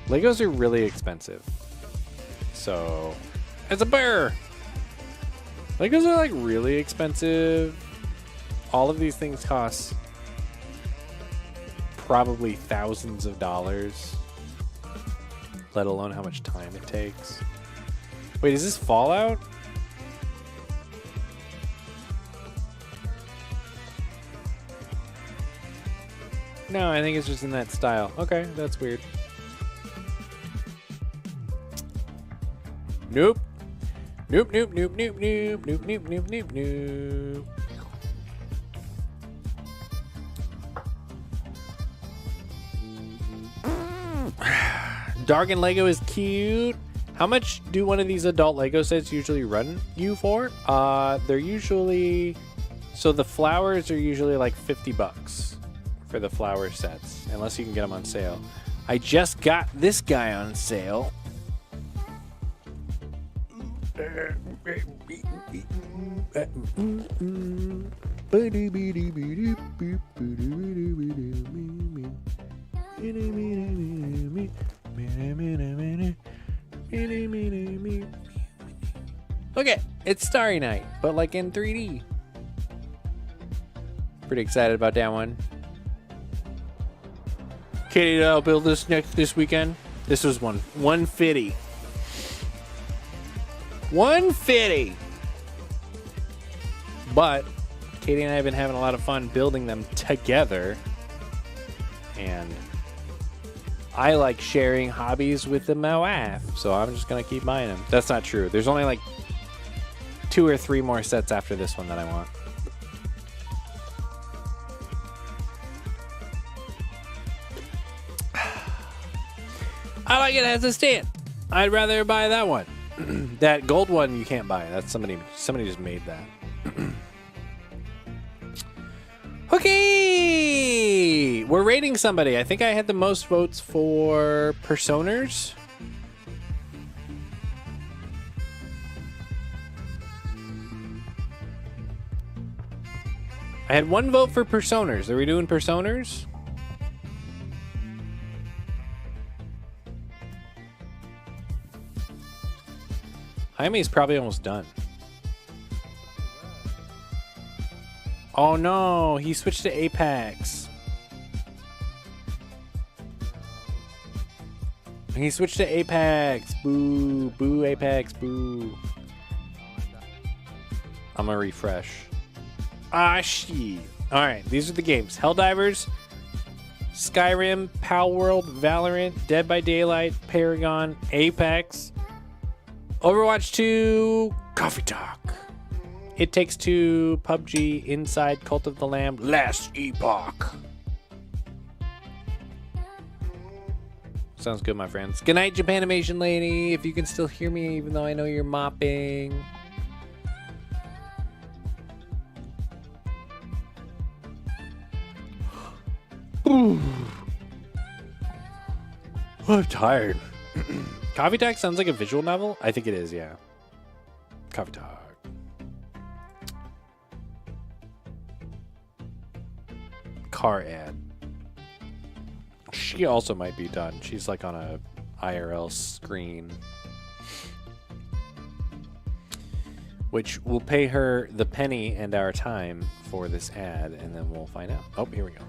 Legos are really expensive. So, it's a bear! Legos are like really expensive. All of these things cost probably thousands of dollars, let alone how much time it takes. Wait, is this Fallout? No, I think it's just in that style. Okay, that's weird. Nope. Nope, nope, nope, nope, nope, nope, nope, nope, nope, nope. Dark and Lego is cute. How much do one of these adult Lego sets usually run you for? They're usually... So the flowers are usually like $50 for the flower sets, unless you can get them on sale. I just got this guy on sale. Okay, it's Starry Night, but like in 3D. Pretty excited about that one. Katie, I'll build this weekend. This was 150. 150. But Katie and I have been having a lot of fun building them together, and I like sharing hobbies with my wife, so I'm just gonna keep buying them. That's not true. There's only like 2 or 3 more sets after this one that I want. I like it as a stand. I'd rather buy that one. That gold one you can't buy. That's somebody just made that. Okay, we're rating somebody. I think I had the most votes for Personers. I had 1 vote for Personers. Are we doing Personers? Jaime's probably almost done. Oh no, he switched to Apex. He switched to Apex. Boo, boo, Apex, boo. I'm gonna refresh. Ah, shit. Alright, these are the games. Helldivers, Skyrim, Palworld, Valorant, Dead by Daylight, Paragon, Apex, Overwatch 2, Coffee Talk, It Takes Two, PUBG, Inside, Cult of the Lamb, Last Epoch. Sounds good, my friends. Good night, Japanimation lady. If you can still hear me, even though I know you're mopping. Ooh. I'm tired. Coffee Talk sounds like a visual novel. I think it is, yeah. Coffee Talk. car ad. She also might be done. She's like on a IRL screen. Which will pay her the penny and our time for this ad, and then we'll find out. Oh, here we go.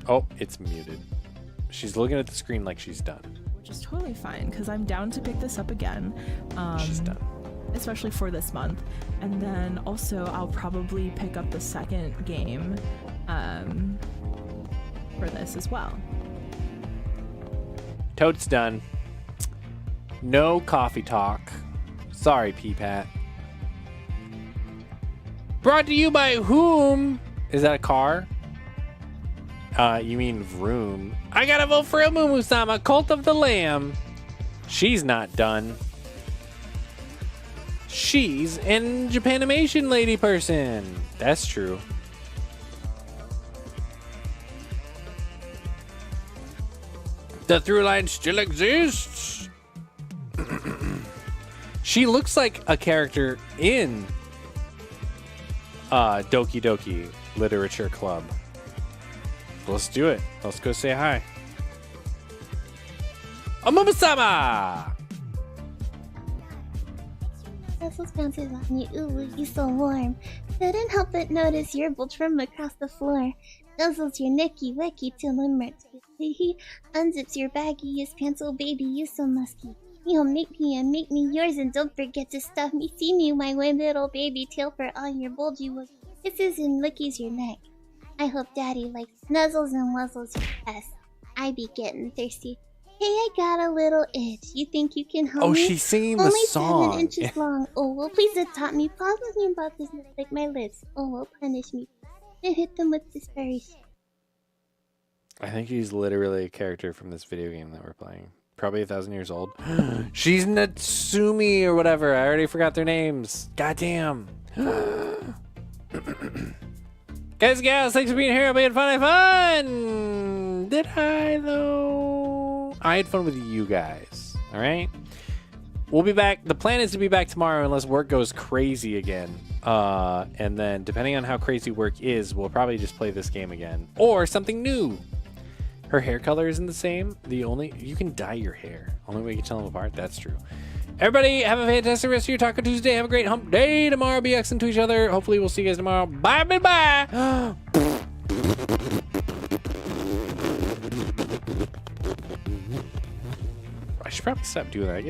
Oh, it's muted. She's looking at the screen like she's done. Which is totally fine, because I'm down to pick this up again. She's done. Especially for this month. And then also I'll probably pick up the second game for this as well. Toad's done. No coffee talk. Sorry, P-Pat. Brought to you by whom? Is that a car? You mean Vroom. I gotta vote for Mumu-sama, Cult of the Lamb. She's not done. She's an Japanimation lady person. That's true. The through line still exists. She looks like a character in Doki Doki Literature Club. Let's do it. Let's go say hi. Mumu-sama! Nuzzles bounces on you. Ooh, you so warm. Couldn't help but notice your bulge from across the floor. Nuzzles your nicky wicky till it merks. He unzips your baggiest pants, oh baby, you so musky. You'll make me and make me yours, and don't forget to stuff me. See me, my one little baby tail for all your bulgy kisses and lickies your neck. I hope daddy likes nuzzles and wuzzles your best. I be getting thirsty. Hey, I got a little itch. You think you can help me? Oh, she's singing the Only song. 7 inches long. Oh, well, please adopt me. Pause me about this, like my lips. Oh, well, punish me. And hit them with this fairy shit. I think he's literally a character from this video game that we're playing. Probably 1,000 years old. She's Natsumi or whatever. I already forgot their names. Goddamn. Guys and gals, thanks for being here. I had fun. Did I, though? I had fun with you guys. All right? We'll be back. The plan is to be back tomorrow unless work goes crazy again. And then, depending on how crazy work is, we'll probably just play this game again. Or something new. Her hair color isn't the same. You can dye your hair. Only way you can tell them apart. That's true. Everybody, have a fantastic rest of your Taco Tuesday. Have a great hump day tomorrow. Be excellent to each other. Hopefully, we'll see you guys tomorrow. Bye, bye, bye. I should probably stop doing that.